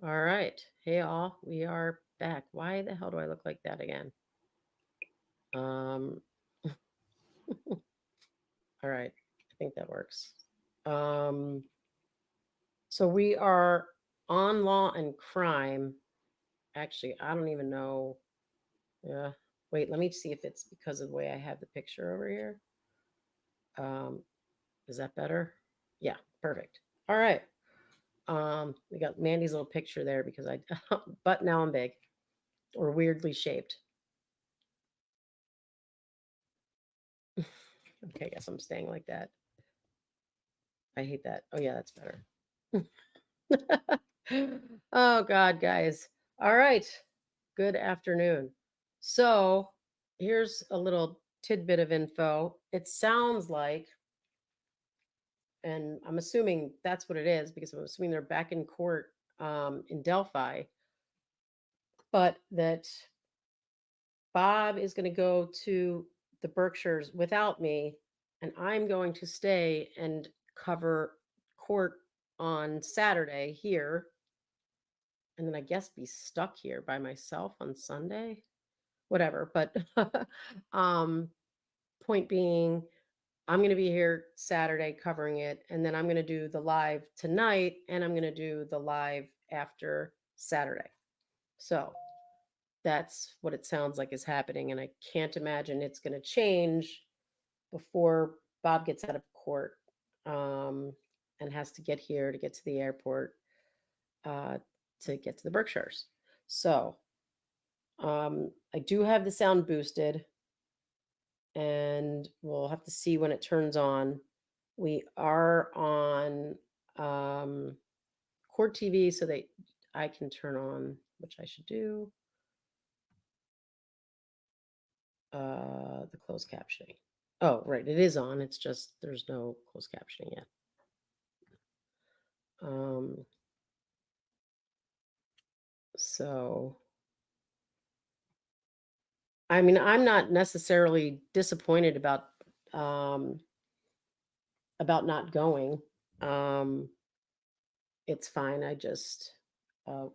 All right. Hey, all. We are back. Why the hell do I look like that again? Um, all right. I think that works. Um, so we are on law and crime. Actually, I don't even know. Yeah. Wait, let me see if it's because of the way I have the picture over here. Um, is that better? Yeah, perfect. All right. We got Mandy's little picture there because I, but now I'm big or weirdly shaped. Okay, I guess I'm staying like that. I hate that. Oh yeah, that's better. Oh God, guys. All right. Good afternoon. So here's a little tidbit of info. It sounds like, and I'm assuming that's what it is because I'm assuming they're back in court in Delphi, but that Bob is going to go to the Berkshires without me, and I'm going to stay and cover court on Saturday here, and then I guess be stuck here by myself on Sunday. Whatever. But um, point being, I'm going to be here Saturday covering it, and then I'm going to do the live tonight, and I'm going to do the live after Saturday. So that's what it sounds like is happening. And I can't imagine it's going to change before Bob gets out of court and has to get here to get to the airport uh, to get to the Berkshires. So I do have the sound boosted, and we'll have to see when it turns on. We are on Court TV, so that I can turn on, which I should do, the closed captioning. Oh, right, it is on. It's just there's no closed captioning yet. So, I mean, I'm not necessarily disappointed um, about not going. Um, it's fine. I just uh,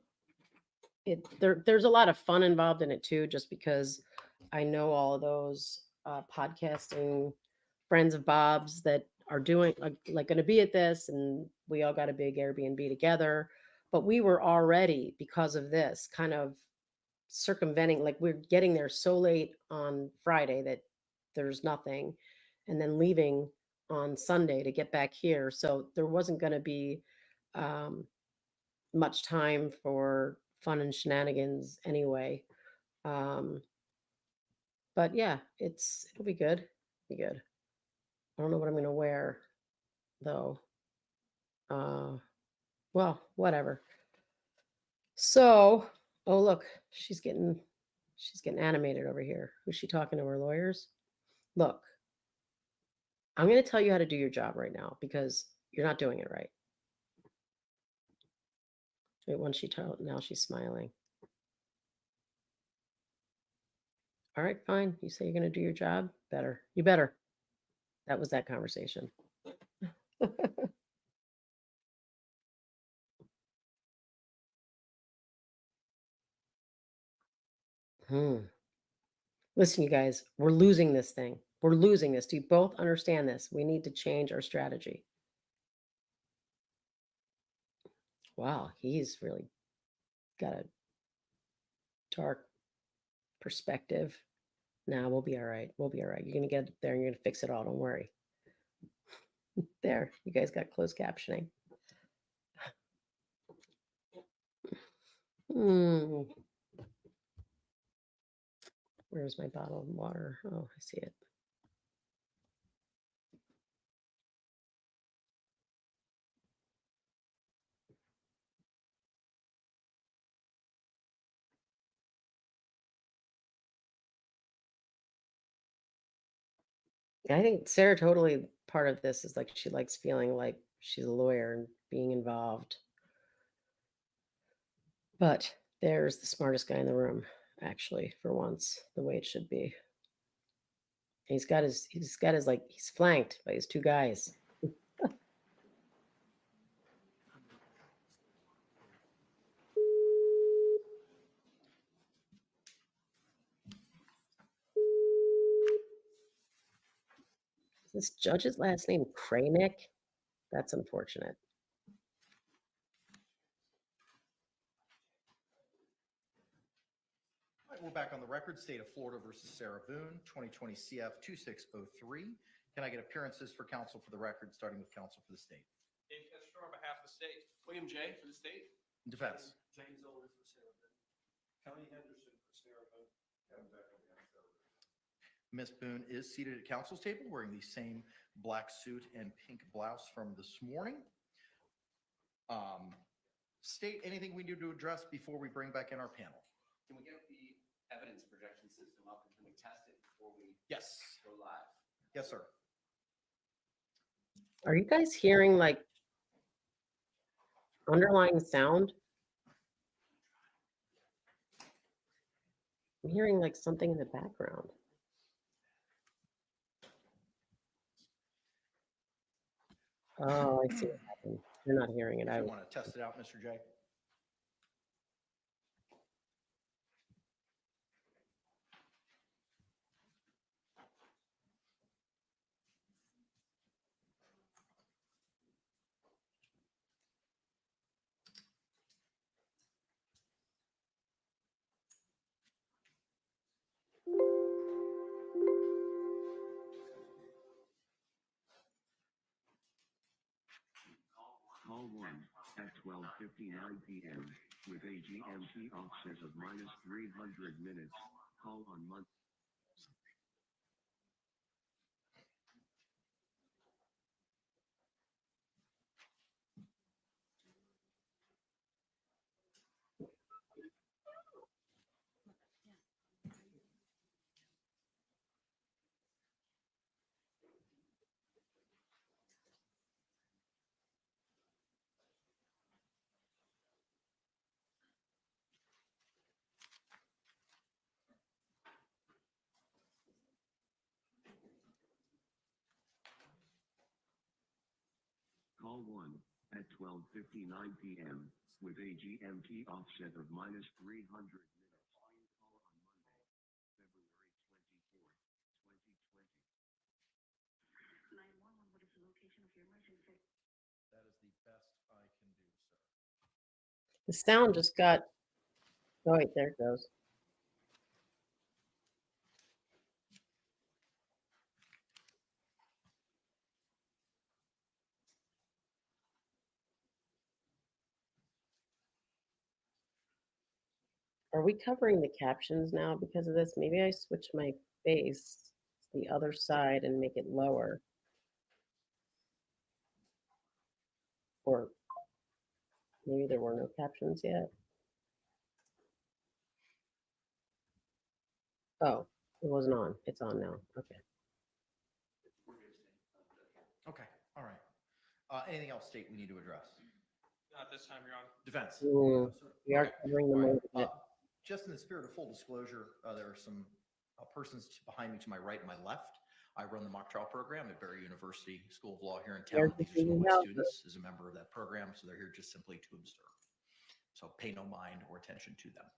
there's a lot of fun involved in it too, just because I know all of those podcasting friends of Bob's that are doing like going to be at this, and we all got a big Airbnb together. But we were already, because of this, kind of circumventing, like we're getting there so late on Friday that there's nothing, and then leaving on Sunday to get back here. So there wasn't going to be um, much time for fun and shenanigans anyway. Um, but yeah, it'll be good. Be good. I don't know what I'm gonna wear though. Uh, well, whatever. So, oh look, she's getting animated over here. Who's she talking to? Her lawyers. Look, I'm gonna tell you how to do your job right now because you're not doing it right. Wait, once she told, now she's smiling. All right, fine. You say you're gonna do your job. Better. You better. That was that conversation. Listen, you guys, we're losing this thing. We're losing this. Do you both understand this? We need to change our strategy. Wow, he's really got a dark perspective. Nah, we'll be all right. We'll be all right. You're going to get there and you're going to fix it all. Don't worry. There, you guys got closed captioning. Where's my bottle of water? Oh, I see it. I think Sarah totally part of this is like she likes feeling like she's a lawyer and being involved. But there's the smartest guy in the room, actually, for once, the way it should be. He's got his like he's flanked by his two guys. Is this judge's last name Kraynick? That's unfortunate. All right, we're back on the record. State of Florida versus Sarah Boone, 2020 CF 2603. Can I get appearances for counsel for the record, starting with counsel for the state? Dave Kestner on behalf of the state. William J. for the state. Defense. James Older for Sarah Boone. Tony Henderson for Sarah Boone. Kevin Becker for Sarah Boone. Ms. Boone is seated at counsel's table wearing the same black suit and pink blouse from this morning. State, anything we need to address before we bring back in our panel? Can we get the evidence projection system up and can we test it before we Yes. go live? Yes, sir. Are you guys hearing like underlying sound? I'm hearing like something in the background. Oh, I see what happened. You're not hearing it. If I you want to test it out, Mr. J. Call 1 at 12:59 p.m. with a GMT offset of -300 minutes. Call on Monday. Call 1 at 12:59 p.m. with a GMT offset of -300 minutes. Call on Monday, February 24th, 2020. 911, what is the location of your emergency? That is the best I can do, sir. the sound just got. Oh wait, there it goes. Are we covering the captions now because of this? Maybe I switch my face to the other side and make it lower. Or maybe there were no captions yet. Oh, it wasn't on. It's on now. Okay. Okay. All right. Anything else, state, we need to address? Not this time, Your Honor. Defense. We are Okay. covering the All right. most of it. Just in the spirit of full disclosure, there are some persons behind me to my right and my left. I run the mock trial program at Barry University School of Law here in town. These are some of my students as a member of that program, so they're here just simply to observe. So pay no mind or attention to them.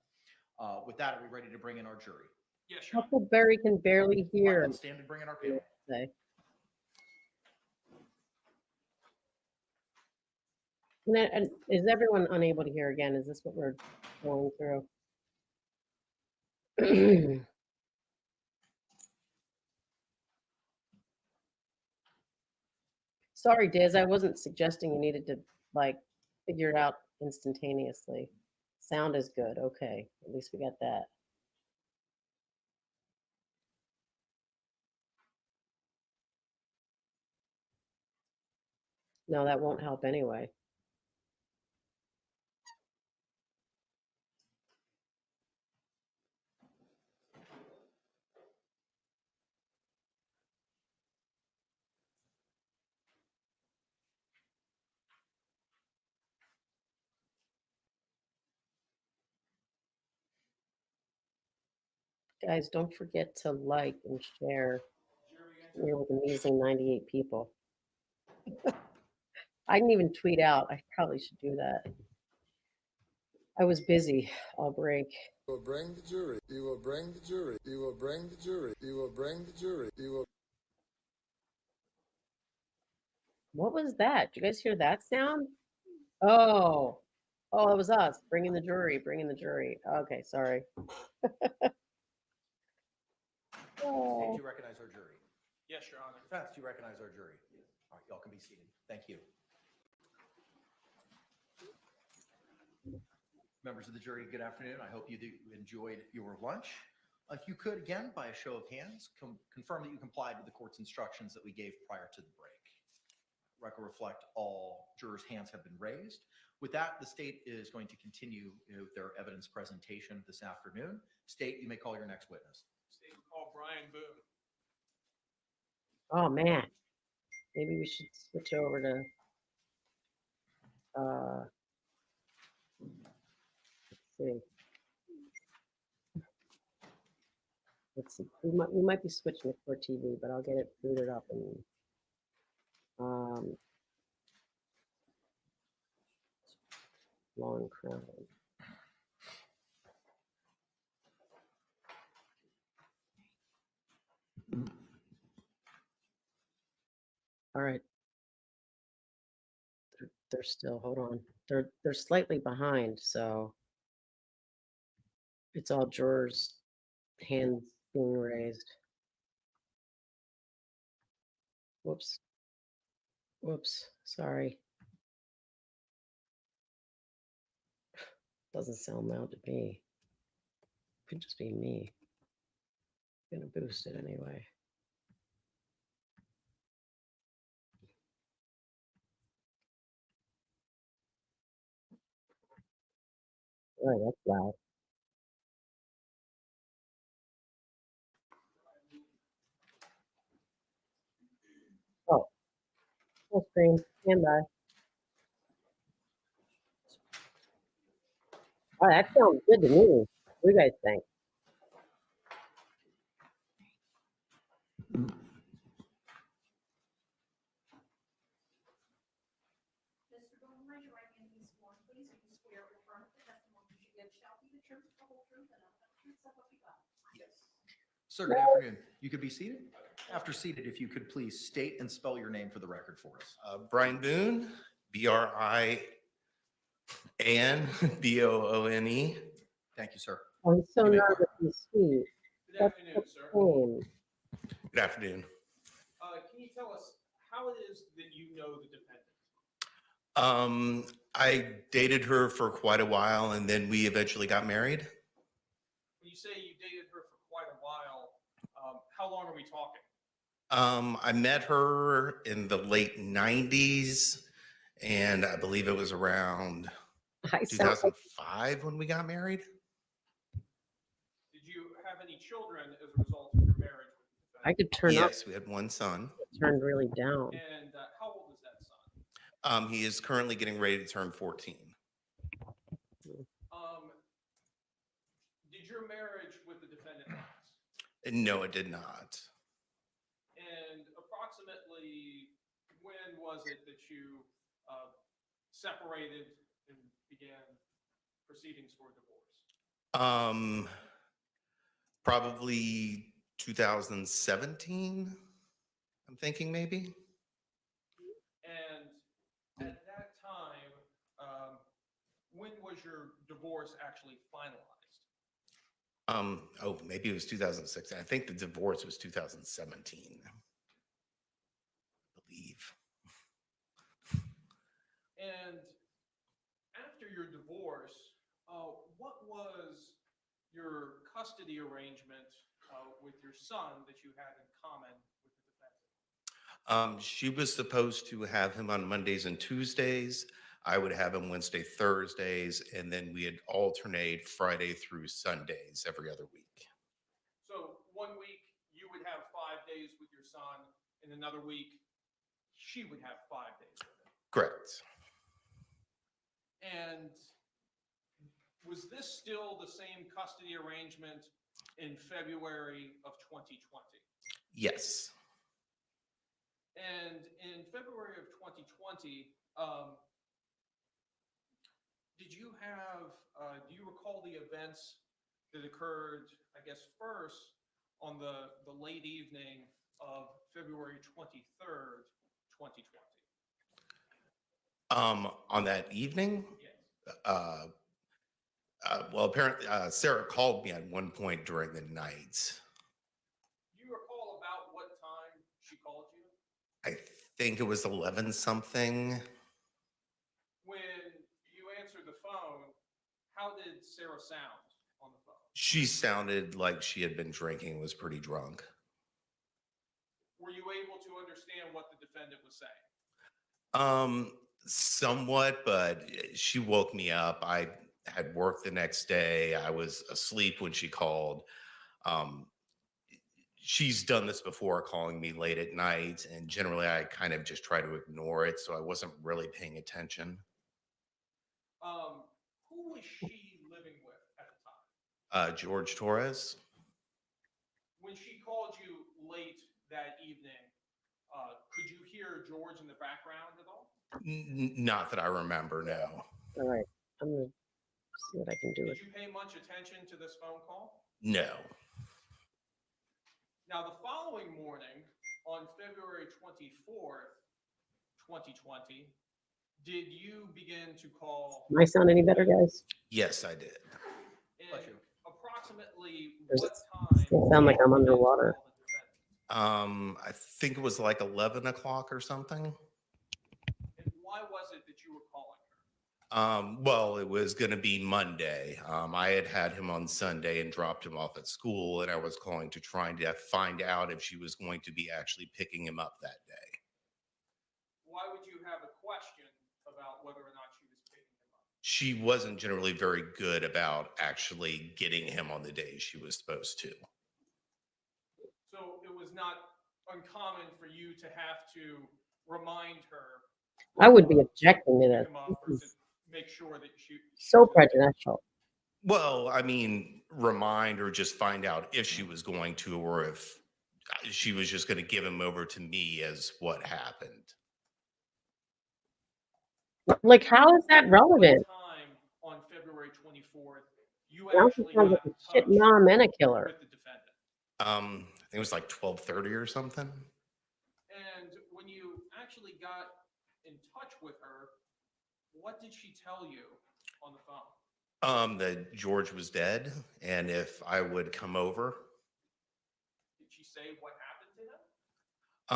With that, are we ready to bring in our jury? Yes, Your Honor. Huckleberry can barely All hear. right, let's stand and bring in our panel. Say. And is everyone unable to hear again? Is this what we're going through? Sorry, Diz, I wasn't suggesting you needed to like figure it out instantaneously. Sound is good. Okay, at least we got that. No, that won't help anyway. Guys, don't forget to like and share. We're with a measly 98 people. I didn't even tweet out. I probably should do that. I was busy all break. You will bring the jury. You will bring the jury. You will bring the jury. You will bring the jury. You will. What was that? Did you guys hear that sound? Oh, it was us bringing the jury, bringing the jury. Okay, sorry. State, Oh. do you recognize our jury? Yes, Your Honor. Defense, do you recognize our jury? All right, y'all can be seated. Thank you. Members of the jury, good afternoon. I hope you enjoyed your lunch. If you could, again, by a show of hands, confirm that you complied with the court's instructions that we gave prior to the break. Record reflect all jurors' hands have been raised. With that, the state is going to continue their evidence presentation this afternoon. State, you may call your next witness. State will call Brian Boone. Oh man, maybe we should switch over to. Let's see. Let's see. We might be switching it for TV, but I'll get it booted up and. Long crown. All right. They're still, hold on. They're slightly behind, so it's all jurors' hands being raised. Whoops. Whoops. Sorry. Doesn't sound loud to me. Could just be me. I'm gonna boost it anyway. All right, that's loud. Oh, full screen. Stand by. Oh, that sounds good to me. What do you guys think? Mr. Boone, raise your right hand and be sworn, please. Do you swear or affirm that the testimony you give shall be the truth, the whole truth, and nothing but the truth, so help you God? Yes. Sir, good afternoon. You could be seated. After seated, if you could please state and spell your name for the record for us. Brian Boone, BRIAN BOONE. Thank you, sir. Oh, he's so You may nervous and sweet. Good That's afternoon, the sir. same. Good afternoon. Can you tell us how it is that you know the defendant? I dated her for quite a while, and then we eventually got married. When you say you dated her for quite a while, how long are we talking? I met her in the late 90s, and I believe it was around I sound like 2005 when we got married. Did you have any children as a result of your marriage with the defendant? I could turn up, Yes, we had one son. turned really down. And how old is that son? He is currently getting ready to turn 14. Did your marriage with the defendant last? No, it did not. And approximately when was it that you separated and began proceedings for divorce? Probably 2017. I'm thinking maybe. And at that time, when was your divorce actually finalized? Oh, maybe it was 2006. I think the divorce was 2017. I believe. And after your divorce, what was your custody arrangement with your son that you had in common with the defendant? She was supposed to have him on Mondays and Tuesdays. I would have him Wednesday, Thursdays, and then we'd alternate Friday through Sundays every other week. So 1 week you would have 5 days with your son, and another week she would have 5 days with him. Correct. And was this still the same custody arrangement in February of 2020? Yes. And in February of 2020, do you recall the events that occurred, I guess, first on the late evening of February 23rd, 2020? On that evening, Yes. well, apparently Sarah called me at one point during the night. Do you recall about what time she called you? I think it was 11 something. When you answered the phone, how did Sarah sound on the phone? She sounded like she had been drinking, was pretty drunk. Were you able to understand what the defendant was saying? Somewhat, but she woke me up. I had work the next day. I was asleep when she called. Um, she's done this before, calling me late at night, and generally I kind of just try to ignore it, so I wasn't really paying attention. Who was she living with at the time? George Torres? When she called you late that evening, could you hear George in the background at all? Not that I remember, no. All right. I'm going to see what I can do with Did you pay much attention to this phone call? No. Now, the following morning, on February 24th, 2020, did you begin to call? Am I sound any better, guys? Yes, I did. Bless And you. approximately Does what it time? still sound like I'm did you begin to underwater? call the defendant? I think it was like 11 o'clock or something. And why was it that you were calling her? Well, it was going to be Monday. I had him on Sunday and dropped him off at school, and I was calling to try to find out if she was going to be actually picking him up that day. Why would you have a question about whether or not she was picking him up? She wasn't generally very good about actually getting him on the day she was supposed to. So it was not uncommon for you to have to remind her. I would be objecting to pick this. him up or This to is make sure that she so was okay. prejudicial. Well, I mean, remind or just find out if she was going to, or if she was just going to give him over to me as what happened. Like, how is that relevant? What time on February 24th you Now she actually sounds got like in a shit touch mom and a killer. with the defendant? I think it was like 12:30 or something. And when you actually got in touch with her, what did she tell you on the phone? That George was dead, and if I would come over. Did she say what happened to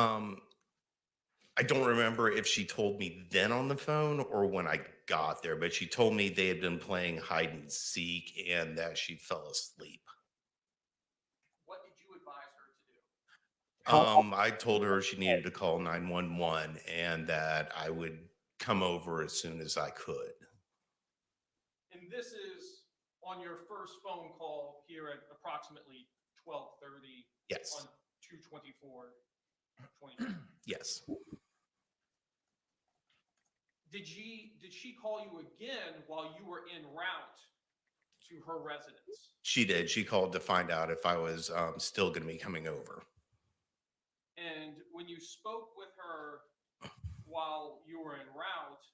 him? I don't remember if she told me then on the phone or when I got there, but she told me they had been playing hide and seek and that she fell asleep. What did you advise her to do? I told her she needed to call 911 and that I would come over as soon as I could. And this is on your first phone call here at approximately 12:30 Yes. on 2/24/2020. Yes. Did she call you again while you were en route to her residence? She did. She called to find out if I was still going to be coming over. And when you spoke with her while you were en route,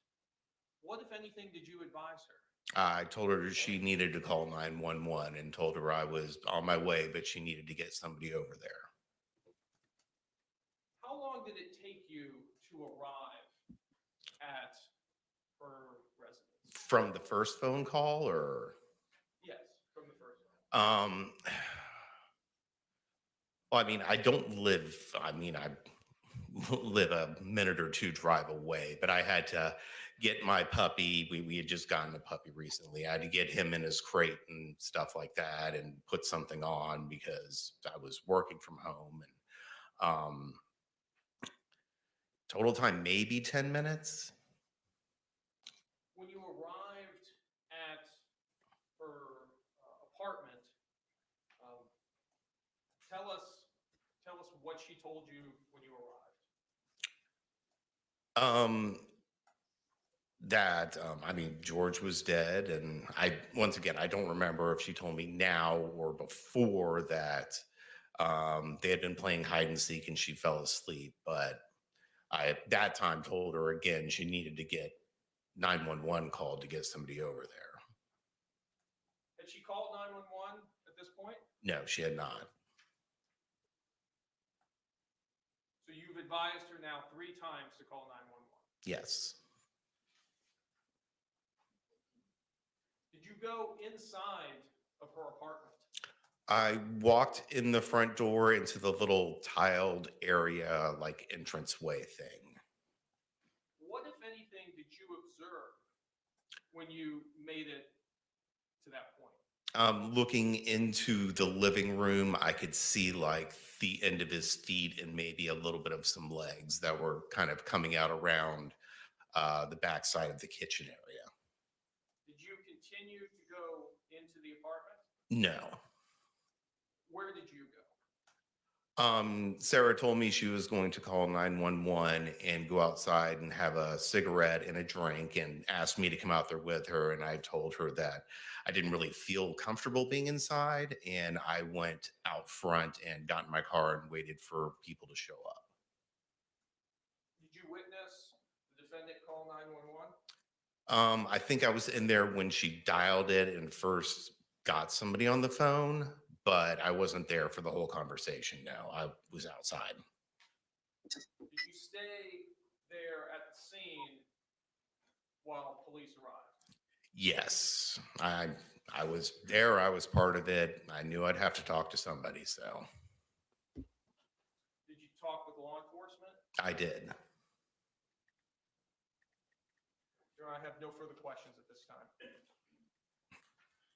what, if anything, did you advise her? I told her she needed to call 911 and told her I was on my way, but she needed to get somebody over there. How long did it take you to arrive at her residence? From the first phone call, or Yes, from the first one. well, I mean, I don't live, I mean, I live a minute or two drive away, but I had to get my puppy. We had just gotten a puppy recently. I had to get him in his crate and stuff like that and put something on because I was working from home. And total time, maybe 10 minutes. When you arrived at her apartment, um, tell us what she told you when you arrived. That I mean, George was dead, and once again, I don't remember if she told me now or before that they had been playing hide and seek and she fell asleep. But I at that time told her again she needed to get 911 called to get somebody over there. Had she called 911 at this point? No, she had not. So you've advised her now 3 times to call 911. Yes. Did you go inside of her apartment? I walked in the front door into the little tiled area, like entranceway thing. What, if anything, did you observe when you made it to that point? Looking into the living room, I could see like the end of his feet and maybe a little bit of some legs that were kind of coming out around the backside of the kitchen area. Did you continue to go into the apartment? No. Where did you go? Sarah told me she was going to call 911 and go outside and have a cigarette and a drink and asked me to come out there with her. And I told her that I didn't really feel comfortable being inside. And I went out front and got in my car and waited for people to show up. Did you witness the defendant call 911? I think I was in there when she dialed it and first got somebody on the phone, but I wasn't there for the whole conversation. No, I was outside. Did you stay there at the scene while police arrived? Yes, I was there. I was part of it. I knew I'd have to talk to somebody, so Did you talk with law enforcement? I did. Your Honor, I have no further questions at this time.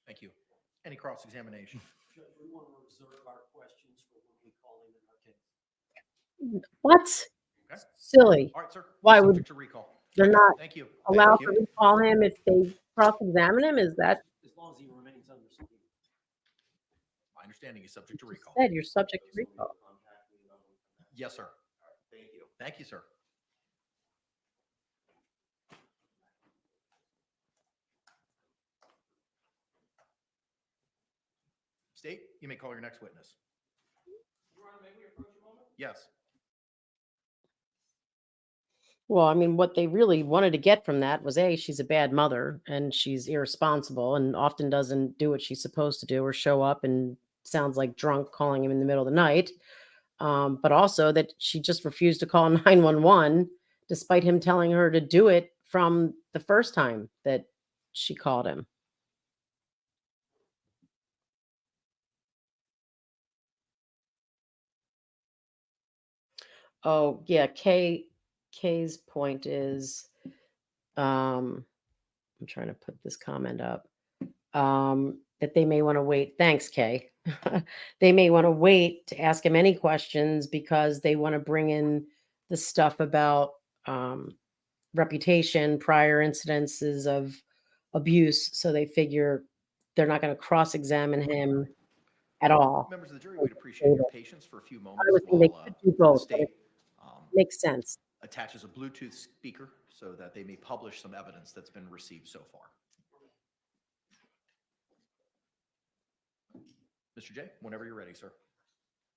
Thank you. Any cross-examination? Judge, we want to reserve our questions for when we call him in our case. What? Okay. Silly. All right, sir. Why would Subject to recall. they're not Thank you. allowed Thank to you. recall him if they cross-examine him? Is that As long as he remains under subpoena. My understanding is subject to recall. said? You're subject to recall. Yes, sir. Thank you. Thank you, sir. State, you may call your next witness. Your Honor, may we approach a moment? Yes. Well, I mean, what they really wanted to get from that was A, she's a bad mother and she's irresponsible and often doesn't do what she's supposed to do or show up and sounds like drunk calling him in the middle of the night. But also that she just refused to call 911 despite him telling her to do it from the first time that she called him. Oh, yeah, Kay's point is, I'm trying to put this comment up, that they may want to wait. Thanks, Kay. They may want to wait to ask him any questions because they want to bring in the stuff about reputation, prior incidences of abuse. So they figure they're not going to cross-examine him at all. Members of the jury, we'd appreciate your patience for a few I moments would think they while could do the both, but state it makes sense. attaches a Bluetooth speaker so that they may publish some evidence that's been received so far. Mr. J, whenever you're ready, sir.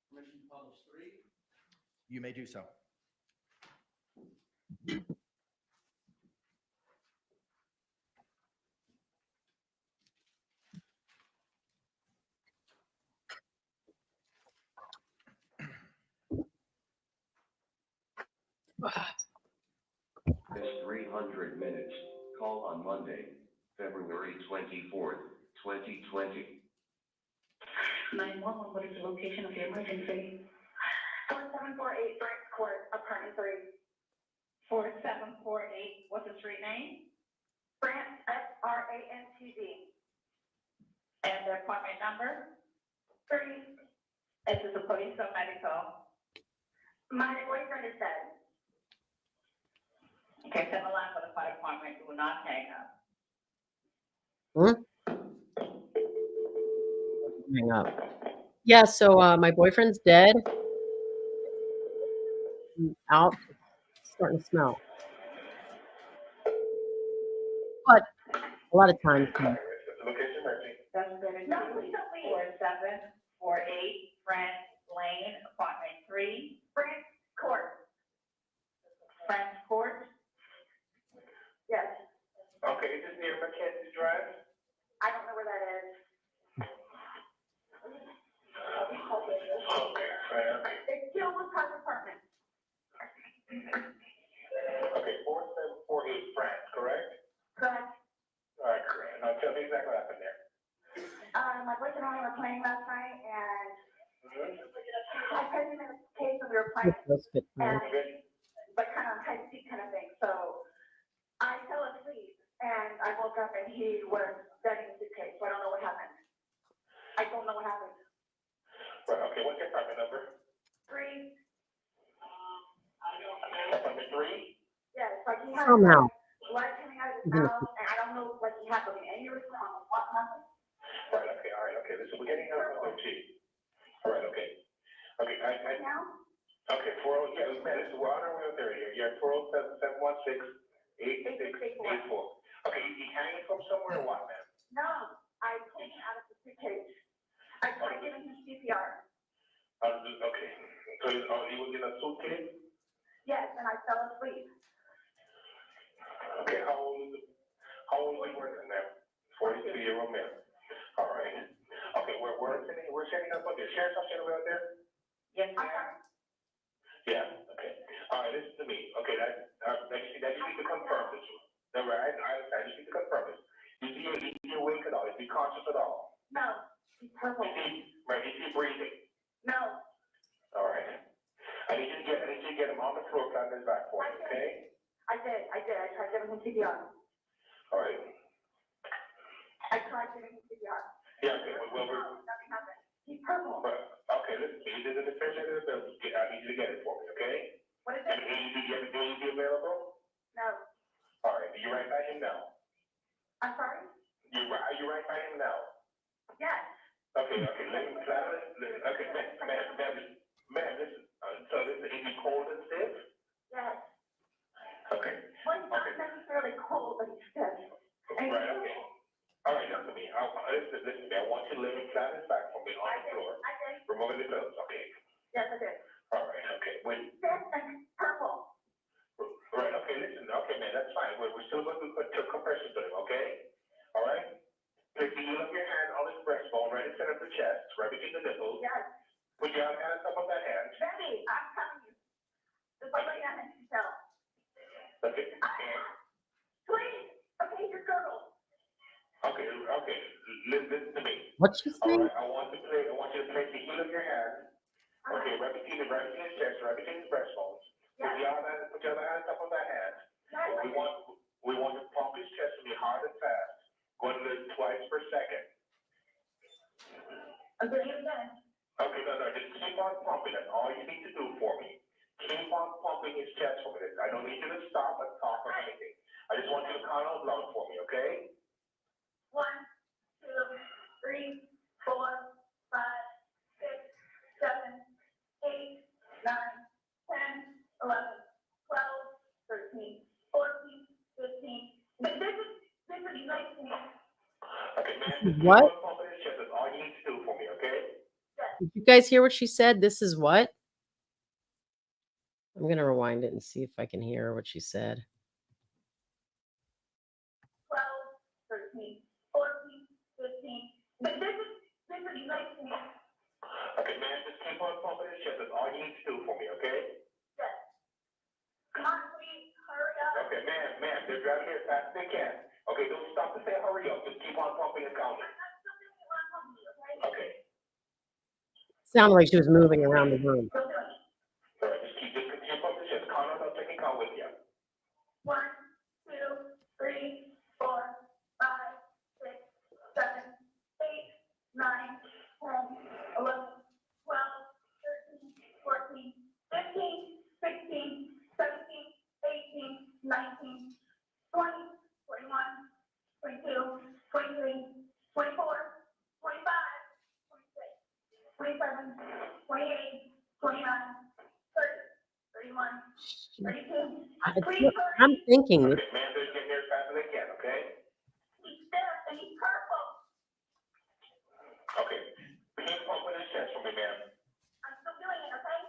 Permission to publish 3. You may do so. on Monday, February 24th, 2020. 911, what is the location of the emergency? 4748 Brent Court, apartment 3. 4748, what's the street name? Brant, F-R-A-N-T-D. And the appointment number? 3. Is this a police or medical? My boyfriend is dead. Okay, send a line for the fire department, do not hang up. Hang up. Yeah, so my boyfriend's dead. I'm out. It's starting to smell. But a lot of times, That's good. No, please don't leave. 4748 Brent Lane, apartment 3. Brent Court. Brent Court? Yes. Okay, is this near Mackenzie Drive? I don't know where that is. Okay. It's still with Park Department. Okay, 4748 France, correct? Correct. All right, correct. Now tell me exactly what happened there. My boyfriend and I were playing last night, and I put him in a case and we were playing, but kind of hide and seek kind of thing. So I fell asleep, and I woke up, and he was dead in the suitcase. So I don't know what happened. I don't know what happened. Right, okay, what's your apartment number? 3. Apartment 3? Yes, like he had somehow. blood coming out of his Mhm. mouth, and I don't know what he had, but an aneurysm on what happened. Right, okay, all right, okay, listen, we're getting out of T. All right, okay. Okay, Now? okay, yeah, man, listen, we're on our way up there. You're at 407-716-8684. Okay, you hanging from somewhere or what, man? No, I pulled him out of the suitcase. I tried giving him CPR. Okay, so you was in a suitcase? Yes, and I fell asleep. Okay, how old is he working there? 42-year-old man. All right. Okay, we're setting up, okay, sheriff's officer out there? Yes, ma'am. Yeah, okay. All right, listen to me. Okay, that you need to confirm this. No, right, I just need to confirm this. Is he awake at all? Is he conscious at all? No, he's purple. Is he breathing? No. All right. I need you to get him on the floor, flat on his back for me, okay? I did. I tried giving him CPR. All right. I tried giving him CPR. Yeah, okay, well, Nothing happened. He's purple. okay, listen, you did the first end of the bill. I need you to get it for me, okay? What is And it? is he available? No. All right, you right by him now? I'm sorry? Are you right by him now? Yes. Okay, listen, okay, ma'am, listen, so listen, is he cold and stiff? Yes. Okay. Well, he's not necessarily cold, but he's stiff. Right, okay. All right, listen to me. Listen, I want you to lay him flat on his back for me on the floor. I did. Removing the clothes, okay? Yes, I did. All right, okay. He's stiff and purple. Right, okay, listen, okay, man, that's fine. We're still going to put compression to him, okay? All right? Please, you look your hand on his breastbone, right in center of the chest, right between the nipples. Yes. Put your hand on top of that hand. Betty, I'm telling you. Just like I can tell. Okay. Please. Okay, your girl. Okay, listen to me. What's she All saying? right, I want you to place the heel of your hand. Okay, right between his chest, right between his breastbones. Yes. Put your other hand on top of that hand. Yes. We want to pump his chest to be hard and fast. Going to live twice per second. I'm doing it again. Okay, no, just keep on pumping. That's all you need to do for me. Keep on pumping his chest for me. I don't need you to stop and talk or anything. I just want you to count out loud for me, okay? 1, 2, 3, 4, 5, 6, 7, 8, 9, 10, 11, 12, 13, 14, 15. This is nice to me. Okay, man, just keep What? on pumping his chest. That's all you need to do for me, okay? Did you guys hear what she said? This is what? I'm going to rewind it and see if I can hear what she said. 12, 13, 14, 15. This is nice to me. Okay, man, just keep on pumping his chest. That's all you need to do for me, okay? Yes. Come on, please, hurry up. Okay, ma'am, they're driving here as fast as they can. pumping the county. Okay. Sounded like she was moving around the room. All right, just continue pumping the chest. Count out, taking count with you. 1, 2, 3, 4, 5, 6, 7, 8, 9, 10, 11, 12, 13, 14, 15, 16, 17, 18, 19, 20, 21, 22, 23, 24, 25, 26, 27, 28, 29, 30, 31, 32, I'm thinking Okay, man, they're getting there as fast as they can, okay? he's there and he's purple. Okay. Begin pumping his chest for me, man. I'm still doing it, okay?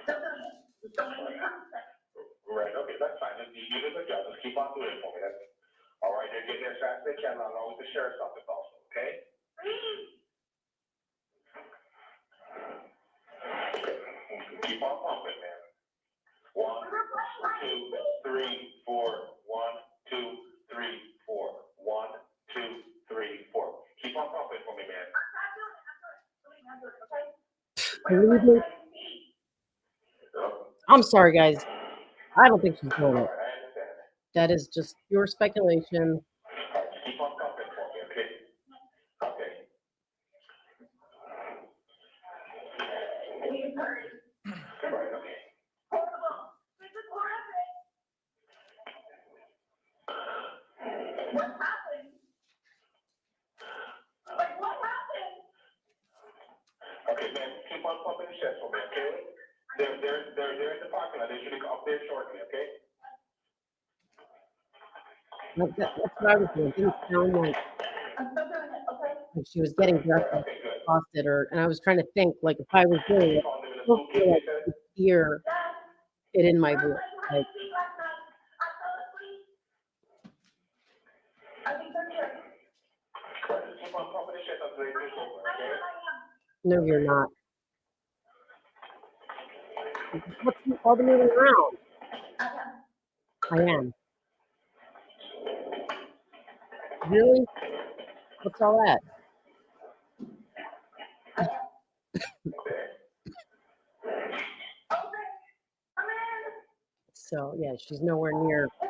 Still doing it. Just don't make me concept. Right, okay, that's fine. You did a good job. Just keep on doing it for me. That's all right. They're getting there as fast as they can, along with the sheriff's office also, okay? Please. Keep on pumping, man. 1, 2, 3, 4. 1, 2, 3, 4. 1, 2, 3, 4. Keep on pumping for me, man. I'm doing it, okay? Believe me. I'm sorry, guys. I don't think she's doing it. I understand. That is just pure speculation. All right, just keep on pumping for me, okay? Okay. Please hurry. Right, okay. Horrible. This is horrific. What happened? Like, what happened? Okay, man, keep on pumping the chest for me, okay? They're in the parking lot. They should be up there shortly, okay? That's what I was doing. It didn't sound like I'm still doing it, okay? she was getting dressed Okay, good. exhausted, and I was trying to think, like, if I was doing it, Call them in I the don't school feel kids, like you said? you could hear it in my voice. Like, Last night, I fell asleep. I think they're here. Right, just keep on pumping the chest until they finish over, okay? no, you're not. What's all the moving around? I am. Really? What's all that? So, yeah, she's nowhere near. Let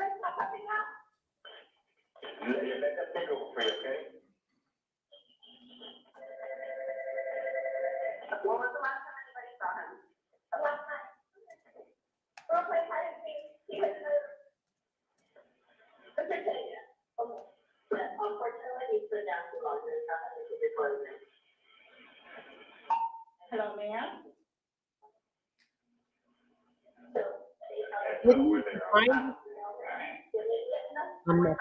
that take over for you, okay? When was the last time anybody saw him? The last night. We'll play hide and seek. He was in the kitchen. Okay. But unfortunately, he stood down too long. There's nothing we can do for him. Hello, ma'am? Didn't you find? I'm not.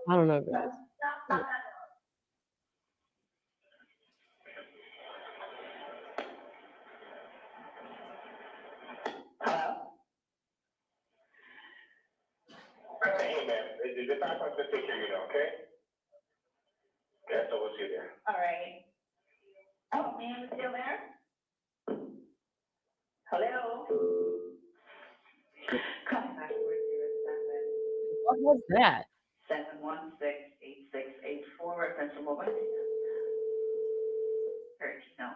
I don't know, guys. Hey, man, the fire department's gonna take care of you now, okay? Yeah, so we'll see you there. All right. Oh, ma'am, is still there? Hello? Contact 407 What was that? 716-8684, reference to mobile data. 1308.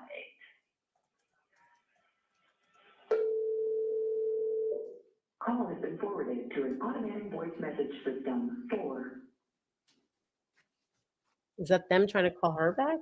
Call has been forwarded to an automatic voice message system. 4. Is that them trying to call her back?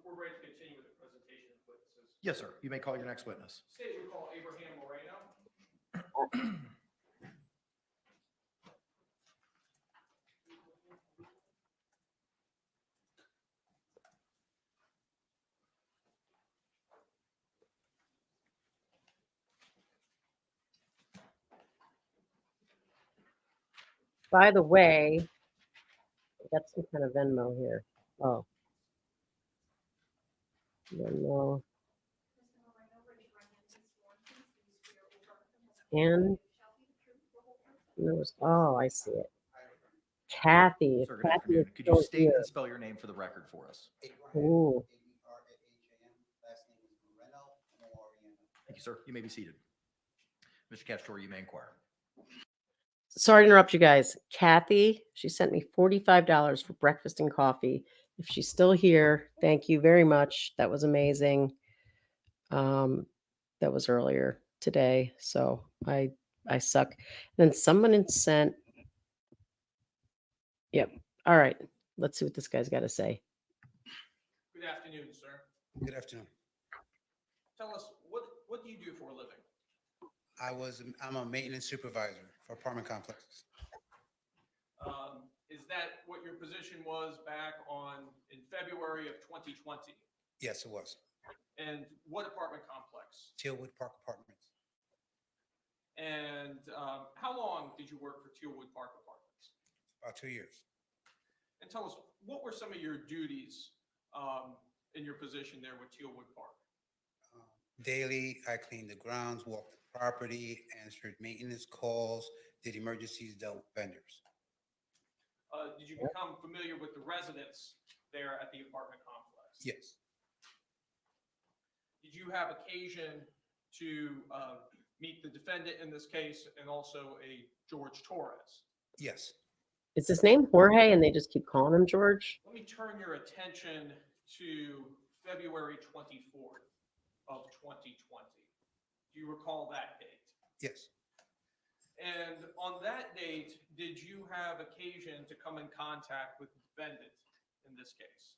We're ready to continue with the presentation of witnesses. Yes, sir. You may call your next witness. State we call Abraham Moreno. By the way, I got some kind of Venmo here. Oh. Venmo. And oh, I see it. Kathy. If Sir, good Kathy is afternoon. Could you still state here. and spell your name for the record for us? Ooh. Last name is Moreno, M-O-R-E-N-O. Thank you, sir. You may be seated. Mr. Cacciatore, you may inquire. Sorry to interrupt you guys. Kathy, she sent me $45 for breakfast and coffee. If she's still here, thank you very much. That was amazing. That was earlier today. So I suck. Then someone had sent. Yep. All right. Let's see what this guy's got to say. Good afternoon, sir. Good afternoon. Tell us, what do you do for a living? I'm a maintenance supervisor for apartment complexes. Is that what your position was back in February of 2020? Yes, it was. And what apartment complex? Tealwood Park Apartments. And how long did you work for Tealwood Park Apartments? About 2 years. And tell us, what were some of your duties in your position there with Tealwood Park? Daily, I cleaned the grounds, walked the property, answered maintenance calls, did emergencies, dealt with vendors. Did you become familiar with the residents there at the apartment complex? Yes. Did you have occasion to meet the defendant in this case and also a George Torres? Yes. Is his name Jorge and they just keep calling him George? Let me turn your attention to February 24th of 2020. Do you recall that date? Yes. And on that date, did you have occasion to come in contact with the defendant in this case?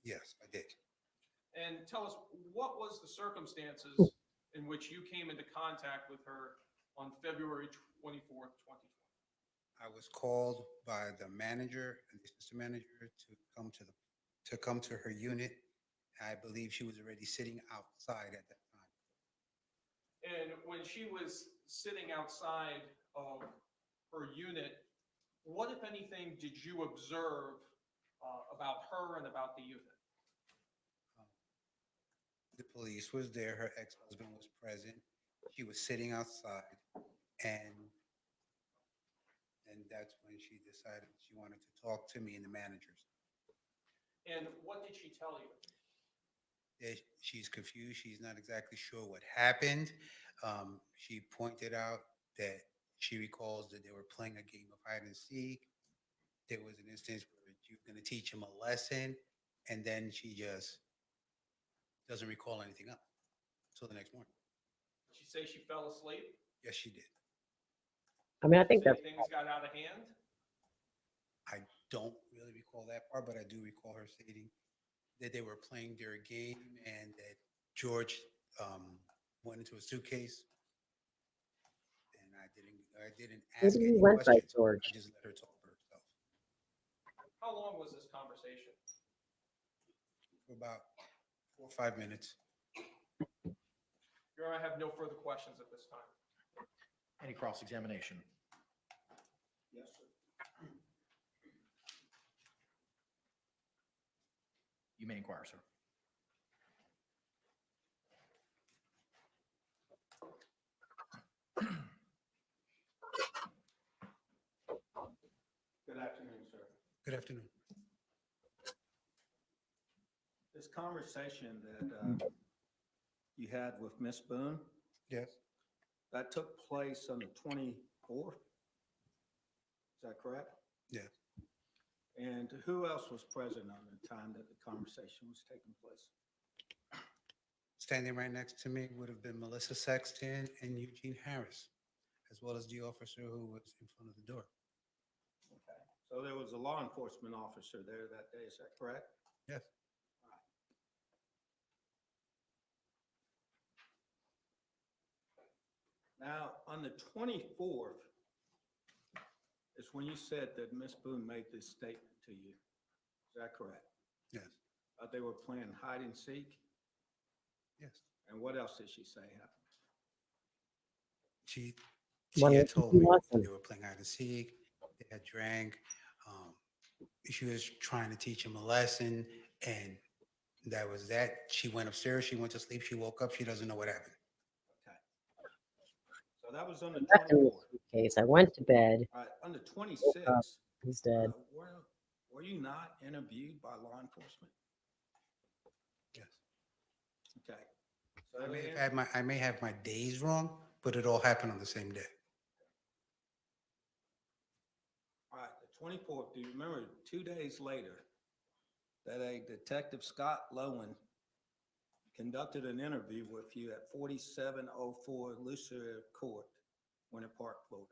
Yes, I did. And tell us, what was the circumstances in which you came into contact with her on February 24th, 2020? I was called by the manager and the assistant manager to come to her unit. I believe she was already sitting outside at that time. And when she was sitting outside of her unit, what, if anything, did you observe about her and about the unit? The police was there. Her ex-husband was present. She was sitting outside, and that's when she decided she wanted to talk to me and the managers. And what did she tell you? That she's confused. She's not exactly sure what happened. She pointed out that she recalls that they were playing a game of hide and seek. There was an instance where you were going to teach him a lesson, and then she just doesn't recall anything else until the next morning. Did she say she fell asleep? Yes, she did. I mean, I think Say that's things got out of hand? I don't really recall that part, but I do recall her stating that they were playing their game and that George went into a suitcase, and I didn't ask maybe he any went by questions. George. I just let her talk for herself How long was this conversation? for about 4 or 5 minutes. Your Honor, I have no further questions at this time. Any cross-examination? Yes, sir. You may inquire, sir. Good afternoon, sir. Good afternoon. This conversation that you had with Miss Boone, Yes. that took place on the 24th? Is that correct? Yes. And who else was present on the time that the conversation was taking place? Standing right next to me would have been Melissa Sexton and Eugene Harris, as well as the officer who was in front of the door. Okay. So there was a law enforcement officer there that day, is that correct? Yes. Now, on the 24th is when you said that Miss Boone made this statement to you. Is that correct? Yes. They were playing hide and seek? Yes. And what else did she say happened? She Well, had told he me wasn't. they were playing hide and seek. They had drank. She was trying to teach him a lesson, and that was that. She went upstairs. She went to sleep. She woke up. She doesn't know what happened. Okay. So that was on the Left him in the 24th. suitcase. I went to bed. All right, on the Woke 26th, up. He's dead. were you not interviewed by law enforcement? Yes. Okay. I So may have my days wrong, but it all happened on the same day. all right, the 24th, do you remember 2 days later that a Detective Scott Lowen conducted an interview with you at 4704 Lucier Court, Winter Park, Florida?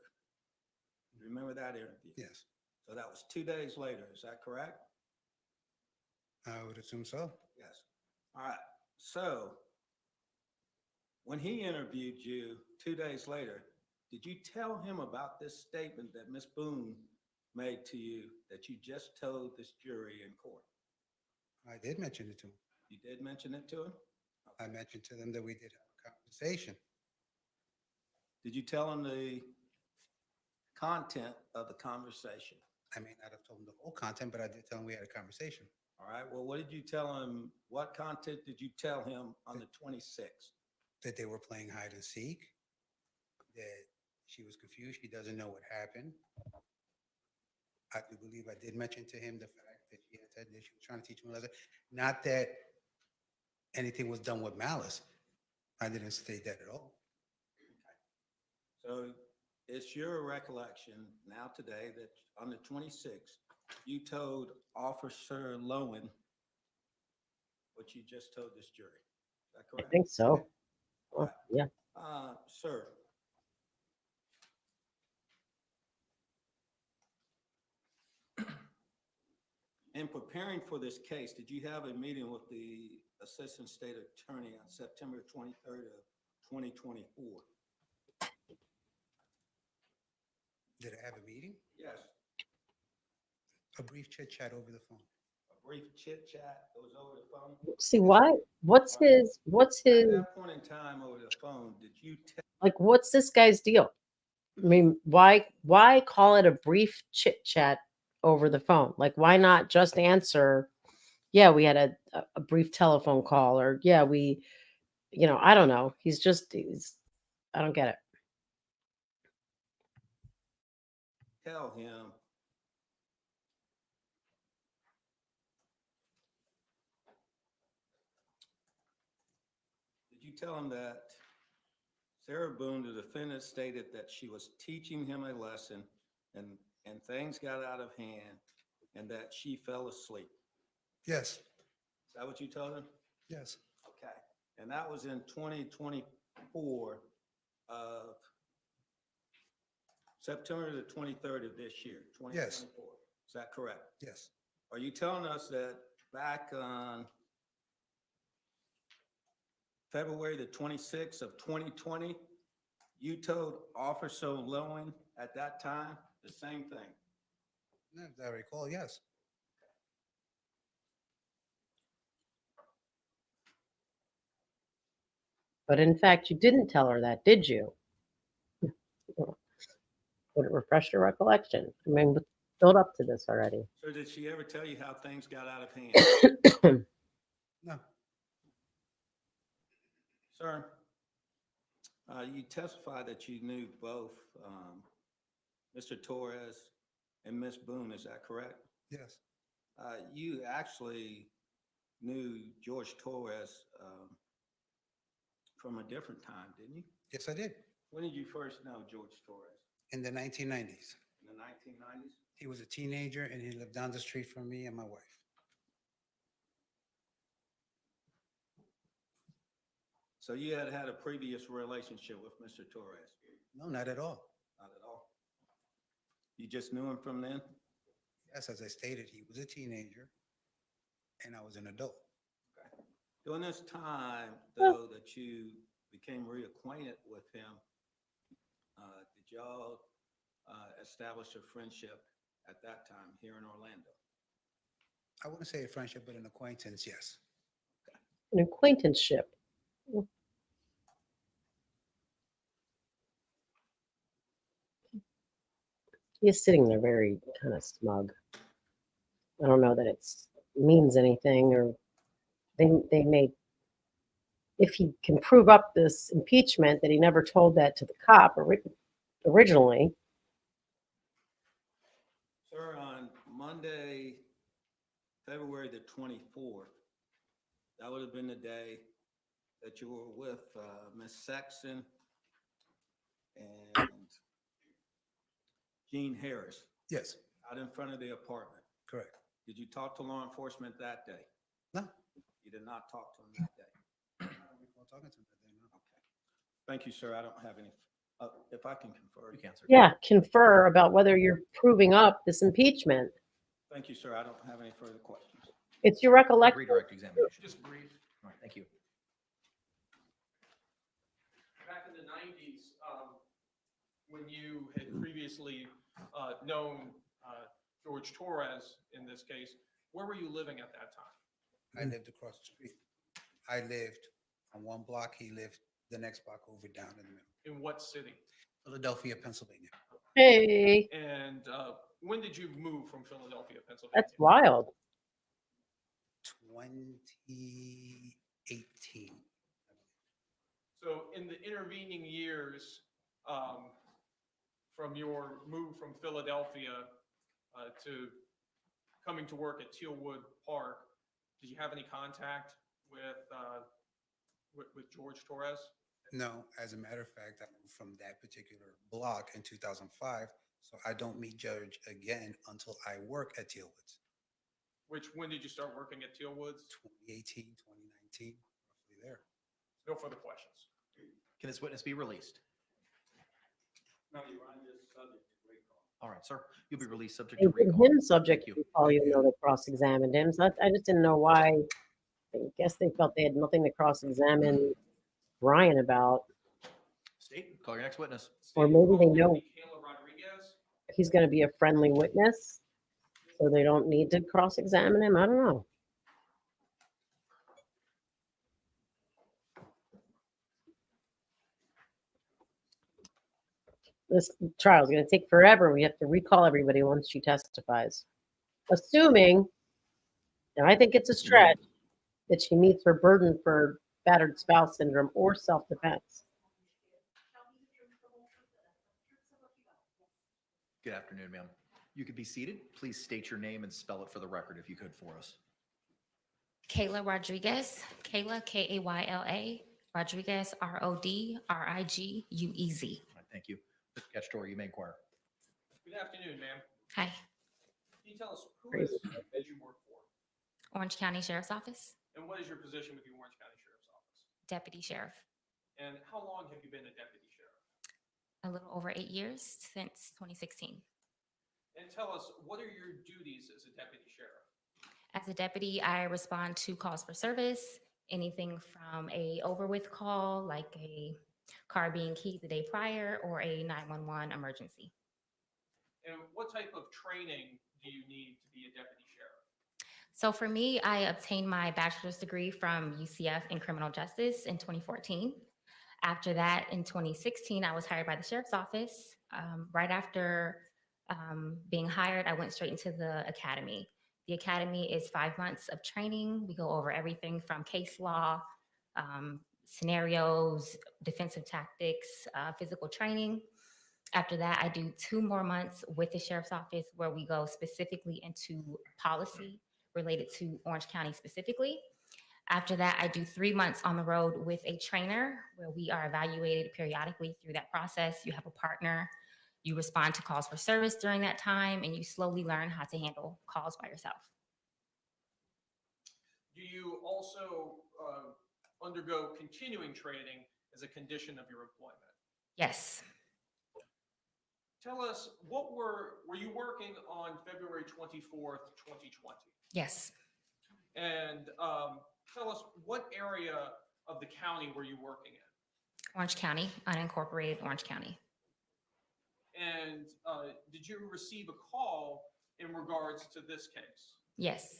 You remember that interview? Yes. So that was 2 days later, is that correct? I would assume so. Yes. All right. So when he interviewed you 2 days later, did you tell him about this statement that Miss Boone made to you that you just told this jury in court? I did mention it to him. You did mention it to him? I mentioned to them that we did have a conversation. Did you tell him the content of the conversation? I may not have told him the whole content, but I did tell him we had a conversation. All right. Well, what did you tell him? What content did you tell him on the 26th? That they were playing hide and seek, that she was confused. She doesn't know what happened. I do believe I did mention to him the fact that she had said that she was trying to teach him a lesson. Not that anything was done with malice. I didn't state that at all. So it's your recollection now today that on the 26th, you told Officer Lowen what you just told this jury. Is that I correct? think so. Oh, Right. yeah. Sir. In preparing for this case, did you have a meeting with the Assistant State Attorney on September 23rd of 2024? Did I have a meeting? Yes. A brief chit chat over the phone. A brief chit chat, it was over the phone? See, why? What's At his, that point in time over the phone, did you tell? like, what's this guy's deal? I mean, why call it a brief chit chat over the phone? Like, why not just answer, yeah, we had a brief telephone call, or yeah, we, I don't know. I don't get it. Tell him did you tell him that Sarah Boone, the defendant, stated that she was teaching him a lesson and things got out of hand and that she fell asleep? Yes. Is that what you told him? Yes. Okay. And that was in 2024 of September the 23rd of this year, 2024. Yes. Is that correct? Yes. Are you telling us that back on February the 26th of 2020, you told Officer Lowen at that time the same thing? As I recall, yes. But in fact, you didn't tell her that, did you? Would it refresh your recollection? I mean, we built up to this already. So did she ever tell you how things got out of hand? No. Sir, you testified that you knew both Mr. Torres and Miss Boone, is that correct? Yes. You actually knew George Torres from a different time, didn't you? Yes, I did. When did you first know George Torres? In the 1990s. In the 1990s? He was a teenager and he lived down the street from me and my wife. So you had had a previous relationship with Mr. Torres? No, not at all. Not at all. You just knew him from then? Yes, as I stated, he was a teenager and I was an adult. Okay. During this time, though, that you became reacquainted with him, did y'all establish a friendship at that time here in Orlando? I wouldn't say a friendship, but an acquaintance, yes. An acquaintanceship. He is sitting there very kind of smug. I don't know that it's means anything, or they may, if he can prove up this impeachment that he never told that to the cop originally. Sir, on Monday, February the 24th, that would have been the day that you were with Ms. Sexton and Gene Harris Yes, out in front of the apartment. correct. Did you talk to law enforcement that day? No. You did not talk to them that day? I don't recall talking to him that day, no. Okay. Thank you, sir. I don't have any, if I can confer. You can, sir. Yeah, confer about whether you're proving up this impeachment. Thank you, sir. I don't have any further questions. It's your recollection. Redirect examination. Just brief. All right, thank you. Back in the 90s, when you had previously known George Torres in this case, where were you living at that time? I lived across the street. I lived on one block. He lived the next block over down in the middle. In what city? Philadelphia, Pennsylvania. Hey, And when did you move from Philadelphia, Pennsylvania? that's wild. 2018. So in the intervening years, from your move from Philadelphia to coming to work at Tealwood Park, did you have any contact with George Torres? No, as a matter of fact, I moved from that particular block in 2005, so I don't meet Judge again until I work at Tealwoods. When did you start working at Tealwoods? 2018, 2019, roughly there. No further questions. Can this witness be released? No, Your Honor, just subject to recall. All right, sir. You'll be released subject They to did recall. him subject Thank to you. recall, even though they cross-examined him. So I just didn't know why. I guess they felt they had nothing to cross-examine Brian about. State, call your next witness. Or maybe they know Kayla Rodriguez. he's going to be a friendly witness, so they don't need to cross-examine him. I don't know. This trial is going to take forever. We have to recall everybody once she testifies. Assuming, and I think it's a stretch, that she meets her burden for battered spouse syndrome or self-defense. Good afternoon, ma'am. You could be seated. Please state your name and spell it for the record if you could for us. Kayla Rodriguez. Kayla, Kayla, Rodriguez, Rodriguez. All right, thank you. Mr. Cacciatore, you may inquire. Good afternoon, ma'am. Hi, Can you tell us who is that you work for? Orange County Sheriff's Office, And what is your position with the Orange County Sheriff's Office? Deputy Sheriff. And how long have you been a deputy sheriff? A little over 8 years, since 2016. And tell us, what are your duties as a deputy sheriff? As a deputy, I respond to calls for service, anything from a over with call, like a car being keyed the day prior, or a 911 emergency. And what type of training do you need to be a deputy sheriff? So for me, I obtained my bachelor's degree from UCF in criminal justice in 2014. After that, in 2016, I was hired by the sheriff's office. Right after being hired, I went straight into the academy. The academy is 5 months of training. We go over everything from case law, scenarios, defensive tactics, physical training. After that, I do 2 more months with the sheriff's office where we go specifically into policy related to Orange County specifically. After that, I do 3 months on the road with a trainer where we are evaluated periodically through that process. You have a partner, you respond to calls for service during that time, and you slowly learn how to handle calls by yourself. Do you also undergo continuing training as a condition of your employment? Yes. Tell us, were you working on February 24th, 2020? Yes. And tell us, what area of the county were you working in? Orange County, unincorporated Orange County. And did you receive a call in regards to this case? Yes.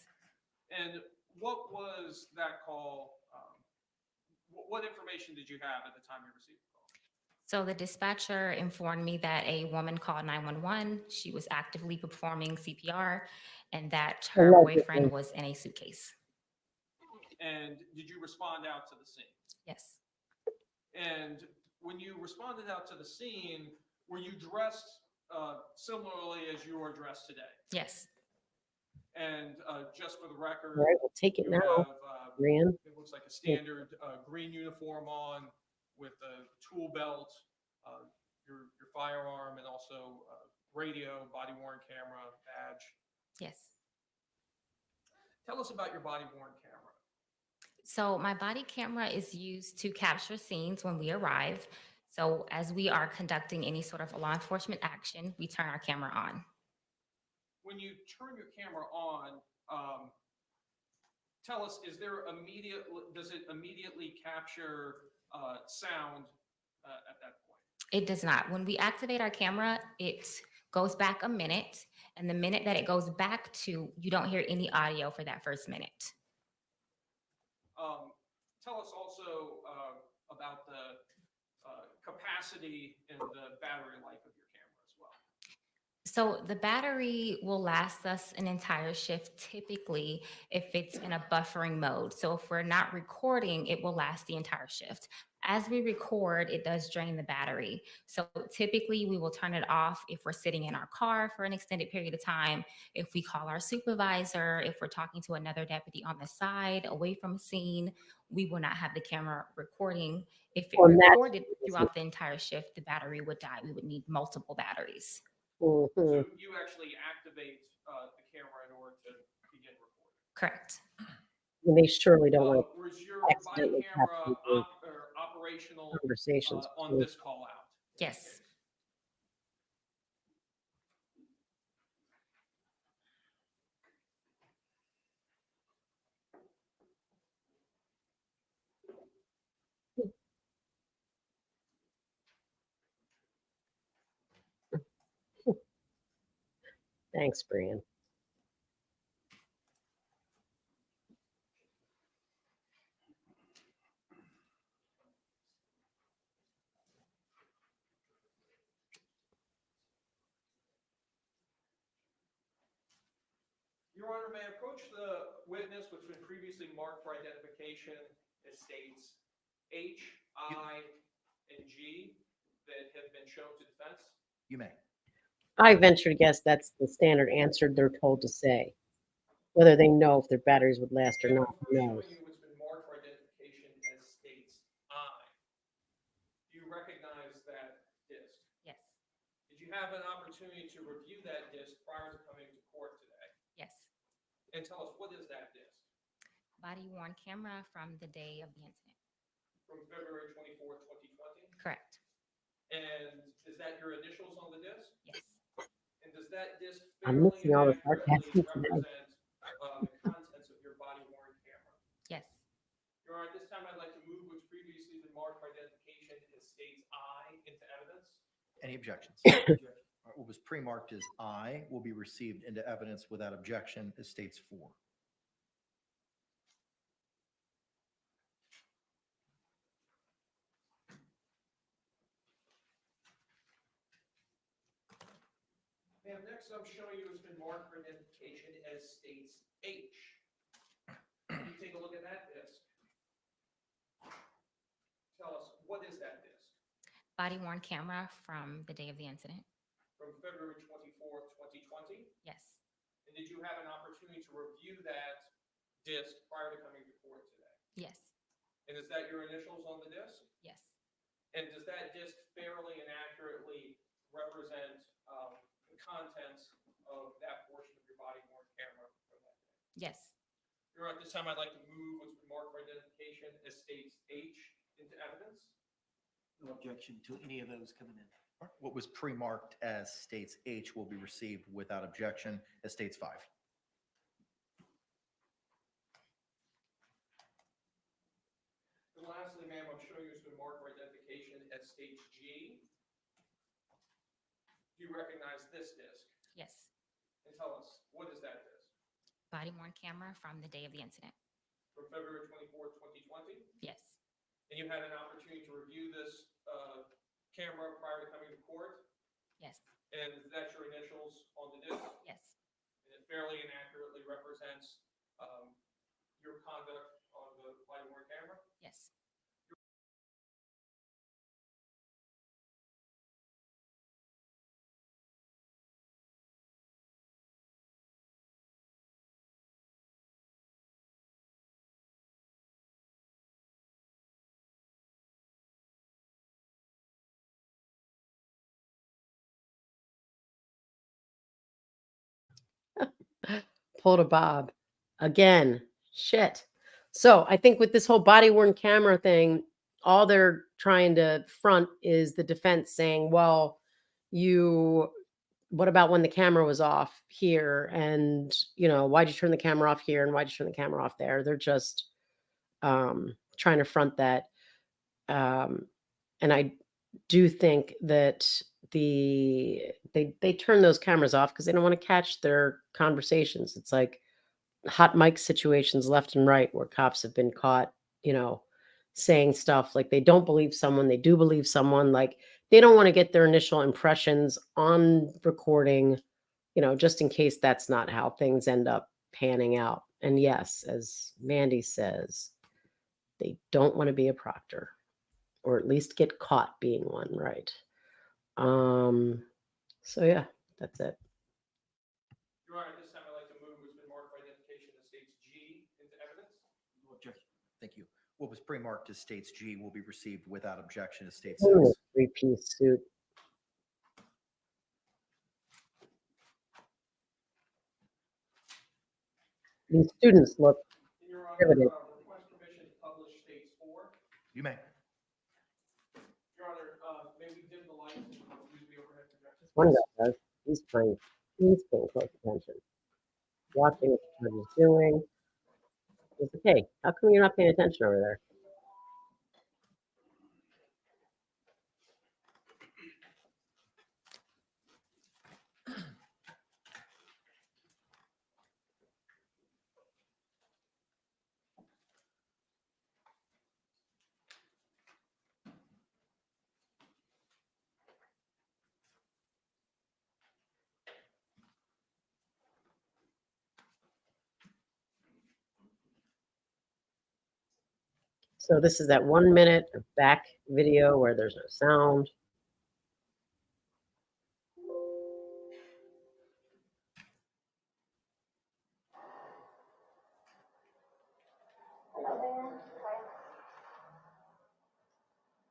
And what was that call? What information did you have at the time you received the call? So the dispatcher informed me that a woman called 911. She was actively performing CPR and that her Allegedly. boyfriend was in a suitcase. And did you respond out to the scene? Yes. And when you responded out to the scene, were you dressed similarly as you are dressed today? Yes. And just for the record, All right, we'll take it you now, have, Brian. it looks like a standard green uniform on with a tool belt, your firearm, and also radio, body worn camera, badge. Yes. Tell us about your body worn camera. So my body camera is used to capture scenes when we arrive. So as we are conducting any sort of law enforcement action, we turn our camera on. When you turn your camera on, tell us, does it immediately capture sound at that point? It does not. When we activate our camera, it goes back a minute. And the minute that it goes back to, you don't hear any audio for that first minute. Tell us also about the capacity and the battery life of your camera as well. So the battery will last us an entire shift typically if it's in a buffering mode. So if we're not recording, it will last the entire shift. As we record, it does drain the battery. So typically we will turn it off if we're sitting in our car for an extended period of time, if we call our supervisor, if we're talking to another deputy on the side, away from a scene, we will not have the camera recording. If it recorded throughout the entire shift, the battery would die. We would need multiple batteries. Mhm. So you actually activate the camera in order to begin recording. Correct. And they surely don't want Was to your body accidentally camera capture operational conversations. on this call out? Yes. Thanks, Brian. Your Honor, may I approach the witness, which has been previously marked for identification as states H, I, and G that have been shown to defense? You may. I venture to guess that's the standard answer they're told to say. Whether they know if their batteries would last or not, who knows? Showing you what's been marked for identification as states I. Do you recognize that disc? Yes. Did you have an opportunity to review that disc prior to coming to court today? Yes. And tell us, what is that disc? Body worn camera from the day of the incident. From February 24th, 2020? Correct. And is that your initials on the disc? Yes. And does that disc I'm fairly missing all the and sarcasm accurately today. represent the contents of your body worn camera? Yes. Your Honor, at this time I'd like to move what's previously been marked for identification as states I into evidence. Any objections? All right, what was pre-marked as I will be received into evidence without objection as states 4. Ma'am, next I'm showing you has been marked for identification as states H. Can you take a look at that disc? Tell us, what is that disc? Body worn camera from the day of the incident. From February 24th, 2020? Yes. And did you have an opportunity to review that disc prior to coming to court today? Yes. And is that your initials on the disc? Yes. And does that disc fairly and accurately represent the contents of that portion of your body worn camera from that day? Yes. Your Honor, at this time I'd like to move what's been marked for identification as states H into evidence. No objection to any of those coming in. All right, what was pre-marked as states H will be received without objection as states 5. And lastly, ma'am, I'm showing you has been marked for identification as states G. Do you recognize this disc? Yes. And tell us, what is that disc? Body worn camera from the day of the incident. From February 24th, 2020? Yes. And you had an opportunity to review this camera prior to coming to court? Yes. And that's your initials on the disc? Yes. And it fairly and accurately represents your conduct on the body-worn camera? Yes. Pulled a Bob again. Shit. So I think with this whole body worn camera thing, all they're trying to front is the defense saying, well, what about when the camera was off here? And, why'd you turn the camera off here? And why'd you turn the camera off there? They're just trying to front that. And I do think that they turn those cameras off because they don't want to catch their conversations. It's like hot mic situations left and right where cops have been caught, saying stuff like they don't believe someone, they do believe someone, like they don't want to get their initial impressions on recording, just in case that's not how things end up panning out. And yes, as Mandy says, they don't want to be a proctor or at least get caught being one, right? So yeah, that's it. Your Honor, at this time, I'd like to move what's been marked for identification as states G into evidence. No objection. Thank you. What was pre-marked as states G will be received without objection as state Ooh, 6. three-piece suit. These students look In Your Honor, riveted. request permission to publish states 4. You may. Your Honor, may we dim the lights and use the overhead projector? One guy does. He's paying close attention. Watching what the judge is doing. He's like, hey, how come you're not paying attention over there? So this is that 1 minute of back video where there's no sound. Hello there. Hi.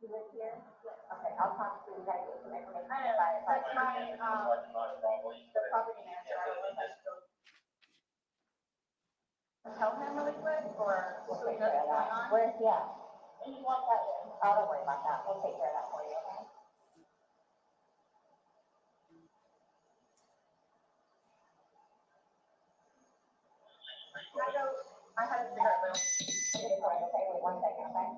You live here? Okay, I'll talk to you guys with some information. That's my, the property manager. I don't know if I should go tell him really quick, or we'll take care of that. Where's he at? He wants that in. Oh, don't worry about that. We'll take care of that for you, okay? I had a cigarette, though. Okay, wait 1 second, okay?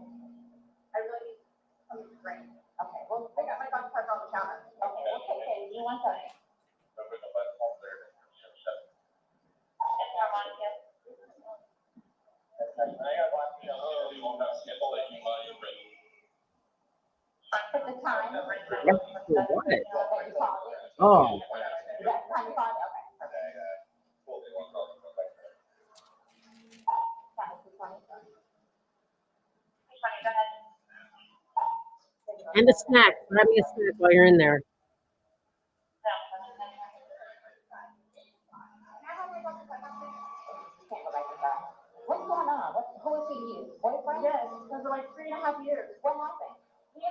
I really need something to drink. Okay, well, I got my dog parked on the counter. Okay, we'll take care of you. 1 second. At the time. Yep. What? Oh, Is that the time you called? Okay, perfect. and a snack. Grab me a snack while you're in there. What's going on? Who is he to you? Boyfriend? Yes, because for like 3.5 years. What happened? We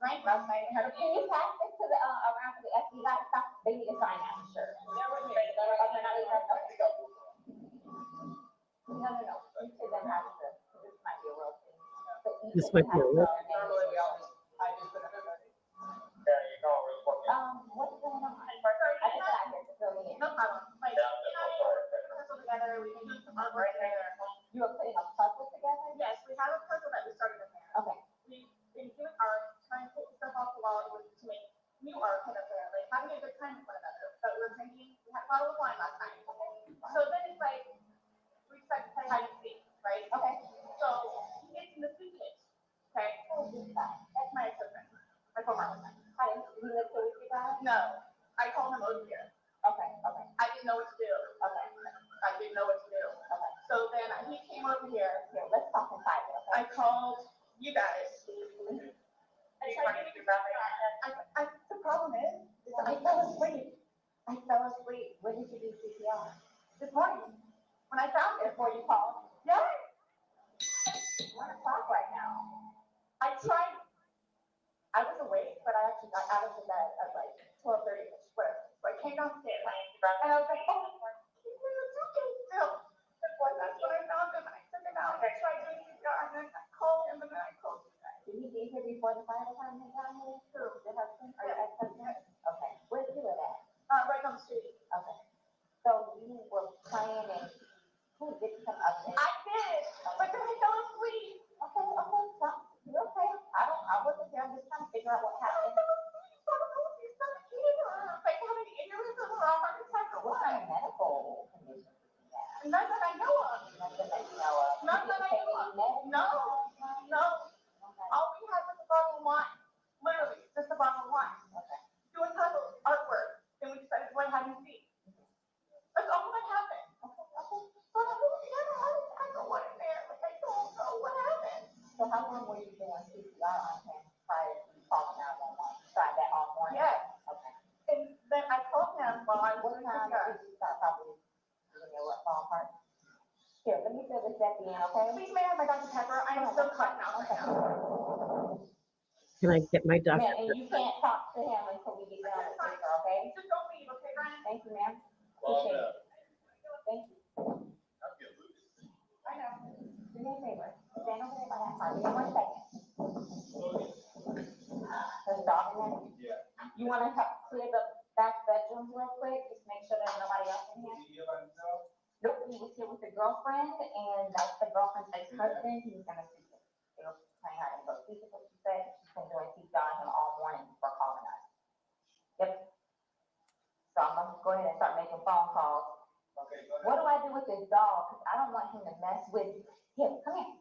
drank last night and had a. Can you pass this to the, around to the FBI stuff? They need to sign that, sure. No. You two then have to, this might be a real thing. So each This of might you be a have real- to- What's going on? I just got here to fill you in. No problem. Like, puzzle together, we can do some art right there. You are putting a puzzle together? Yes, we have a puzzle that we started in there. Okay. We've been doing art, trying to put stuff off the wall to make new art put up there, like having a good time with one another. But we were drinking, we had a bottle of wine last night. So then it's like, we decided to play hide and seek, right? Okay. So he gets in the suitcase, okay? That's my equipment. My phone. No, I told him over here. Okay, okay. I didn't know what to do. Okay. I didn't know what to do. Okay. So then he came over here. Here, let's talk in private, okay? I called you guys. The problem is I fell asleep. When did you do CPR? This morning. When I found it before you called. Yes. 1 o'clock right now. I tried. I was awake, but I actually got out of the bed at like 12:30. So I came downstairs and I was like, oh, he's in the suitcase still. That's when I found him and I took him out and I tried doing CPR and then I called him and then I called you guys. Did he be here before the fire department got here? True. Your husband or your ex-husband? Okay. Where did you live at? Right on the street. Okay. So you were playing and who did some updates? I did, but then I fell asleep. Okay, so you're okay. I wasn't there. I'm just trying to figure out what happened. Like having aneurysm or a heart attack or what? What kind of medical condition? None that I know of. Nothing that you know of. None that I know of. No. All we had was a bottle of wine. Literally, just a bottle of wine. Okay. Doing puzzles, artwork. Then we decided to play hide and seek. That's all that happened. Okay. But I really had a heart attack or what in there. Like I don't know what happened. So how long were you doing CPR on him prior to you calling 911? Tried that all morning? Yes. Okay. And then I told him while I was in CPR. Probably, you know what, ballpark? Here, let me fill this at the end, okay? Please, may I have my Dr. Pepper? I am so cutting out right now. Can I get my Dr. Ma'am, and you can't talk to him until we get done with this, okay? Just don't leave, okay, Ryan? Thank you, ma'am. Appreciate it. Thank you. I know. Do me a favor. Stand over there by that car. Give me 1 second. There's a dog in there? Yeah. You want to help clear the back bedrooms real quick? Just make sure there's nobody else in here. Nope, he was here with the girlfriend, and that's the girlfriend's ex-husband. He was gonna see it. They were planning on go see what she said. She's been doing CPR on him all morning before calling us. Yep. So I'm gonna go ahead and start making phone calls. Okay, go ahead. What do I do with this dog? Because I don't want him to mess with him. Come here.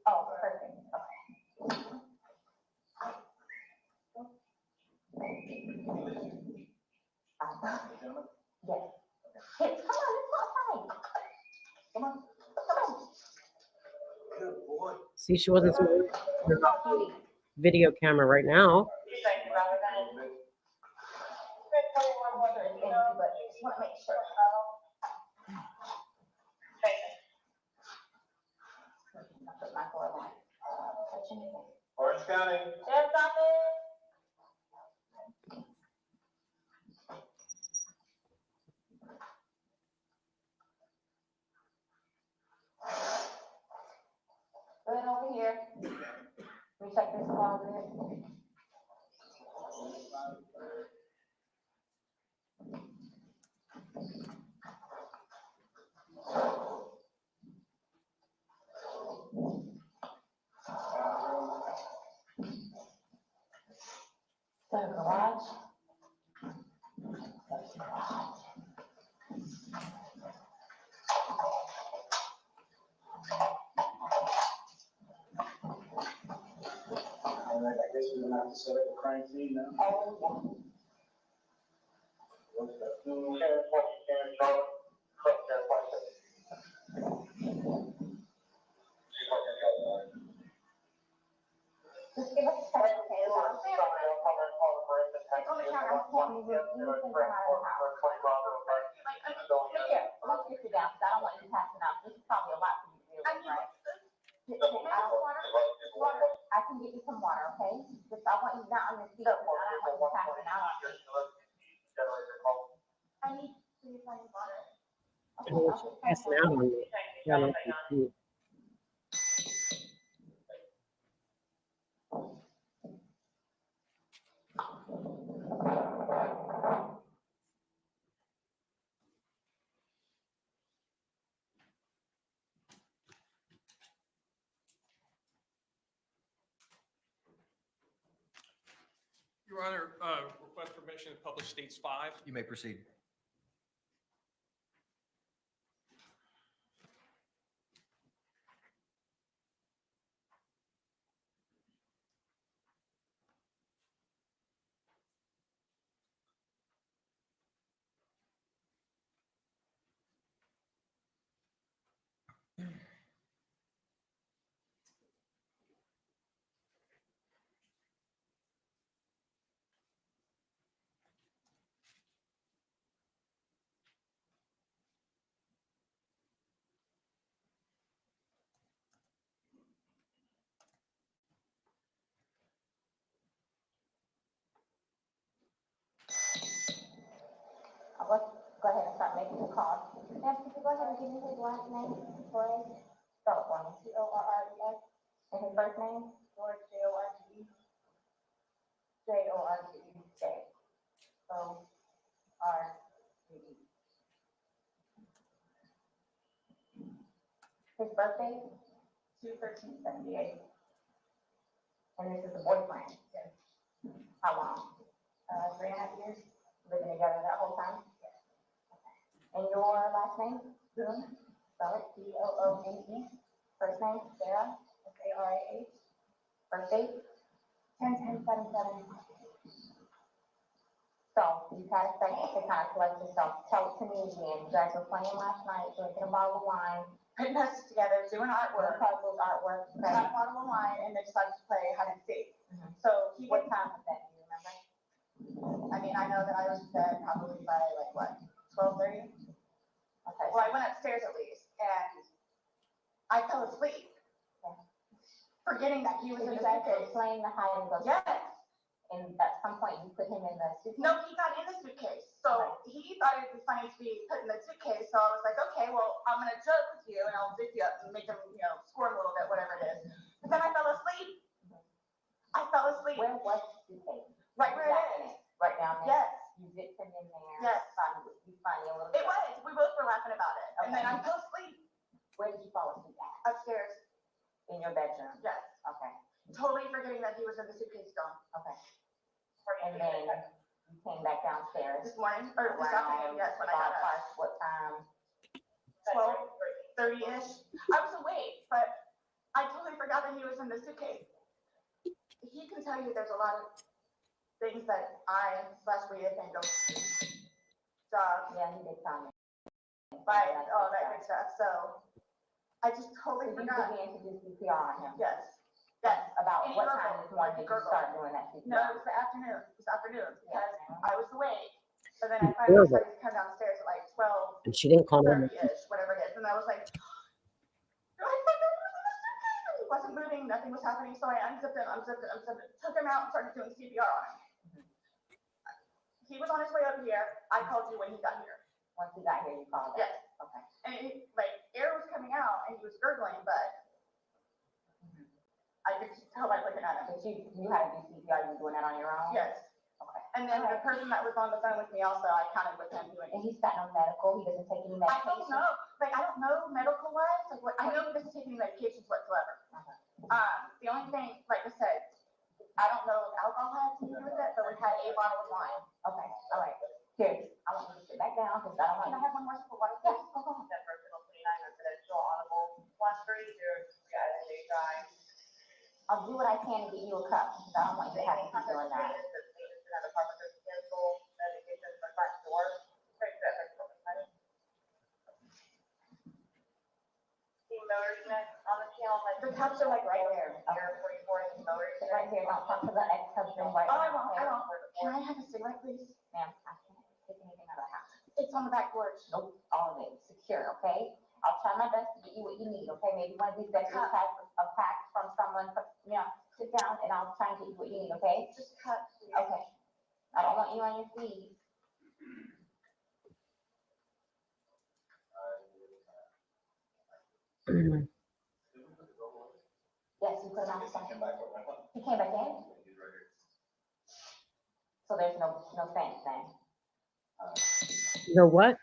Oh, perfect. Okay. Yes. Here, come on, let's go outside. Come on. Good boy. See, she wasn't supposed to turn off the video camera right now. Want to make sure. Orange County. There's nothing. Right over here. We check this closet. So garage. All right, I guess we're gonna have to set up a crime scene now. Oh, yeah. What's that? Sheriff, Charlotte, Sheriff, Just give us a second, okay? It's on the counter. I can't move anything from out of the house. Here, let's get you down, because I don't want you passing out. This is probably a lot for you to deal with, right? Water. I can get you some water, okay? Just, I want you not on the seat, because I don't want you passing out. I need to use my water. I don't want you passing out on me. Yeah, no, you- Your Honor, request permission to publish States 5. You may proceed. Let's go ahead and start making the call. Ma'am, could you go ahead and give me his last name, Torres? Spell it for me. Torres. And his first name? George, Jorge. Jorge. His birthday? 2/13/78. And this is the boyfriend? Yes. How long? 3.5 years. Living together that whole time? Yes. Okay. And your last name? Boone. Spell it Boone. First name? Sarah. SARAH. Birth date? 10/10/77. So you kind of start to kind of collect yourself. Tell it to me again. You guys were playing last night, drinking a bottle of wine, putting us together, doing artwork, puzzles, artwork. Got a bottle of wine, and they decided to play hide and seek. So he what time was that? Do you remember? I mean, I know that I was in bed probably by like what, 12:30. Okay. Well, I went upstairs at least, and I fell asleep, forgetting that he was in the suitcase. Playing the hide and go. Yes. And at some point you put him in the suitcase? No, he got in the suitcase. So he thought it would be funny to be put in the suitcase. So I was like, okay, well, I'm going to joke with you and I'll zip you up and make him, squirm a little bit, whatever it is. But then I fell asleep. I fell asleep. Where was the suitcase? Right where it is. Right down there? Yes. You zipped him in there? Yes. You funny a little bit? It was. We both were laughing about it. Okay. And then I fell asleep. Where did you fall asleep at? Upstairs. In your bedroom? Yes. Okay. Totally forgetting that he was in the suitcase still. Okay. And then you came back downstairs. This morning, or this afternoon, yes, when I got up. What time? 12:30-ish. I was awake, but I totally forgot that he was in the suitcase. He can tell you there's a lot of things that we think of. Yeah, he did tell me. But all that good stuff. So I just totally forgot. You introduced CPR on him. Yes. Yes. About what time this morning did you start doing that? No, it was the afternoon. It was afternoon because I was awake. So then I finally started to come downstairs at like 12:30-ish, And she didn't call me. whatever it is. And I was like, he wasn't moving, nothing was happening. So I unzipped him, took him out and started doing CPR on him. He was on his way up here. I called you when he got here. Once he got here, you called? Yes. Okay. And air was coming out and he was gurgling, but I could tell by looking at him. But you had to do CPR, you were doing that on your own? Yes. Okay. And then the person that was on the phone with me also, I counted with him doing it. And he's got no medical, he doesn't take any medication? I don't know. I don't know medical wise, I know he doesn't take any medications whatsoever. The only thing, like I said, I don't know if alcohol has to do with it, but we had a bottle of wine. Okay, all right. Here, I want you to sit back down, because I don't want. Can I have one more sip of water? Yes, go ahead. I'll do what I can to get you a cup, because I don't want you to have to keep doing that. The cups are like right there. Right here, don't talk to the ex-husband right now. Oh, I won't. Can I have a cigarette, please? Ma'am, I can't take anything out of the house. It's on the back porch. Nope, all of it, secure, okay? I'll try my best to get you what you need, okay? Maybe one of these extra packs from someone, sit down and I'll try and get you what you need, okay? Just cut. Okay. I don't want you on your feet. Yes, you put it on the side. He came back in? So there's no thanks then? No what?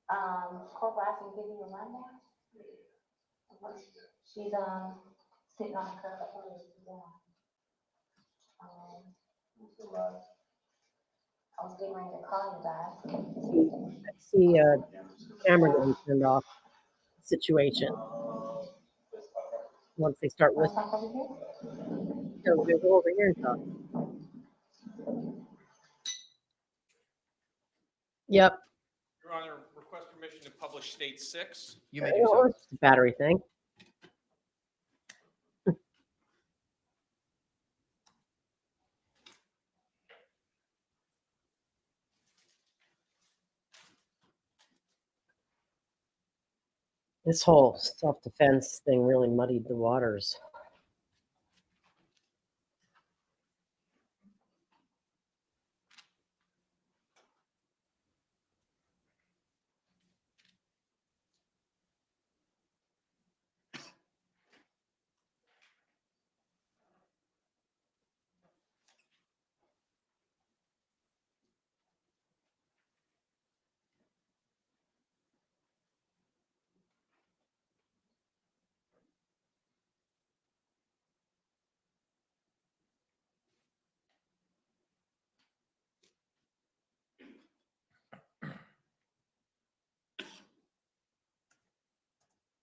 Corporal, I can give you a rundown. She's, sitting on the curb. I was getting ready to call you guys. I see camera getting turned off situation. Once they start whistling. No, we're gonna go over here and talk. Yep. Your Honor, request permission to publish established state 6. You may do so. It's a battery thing. This whole self-defense thing really muddied the waters.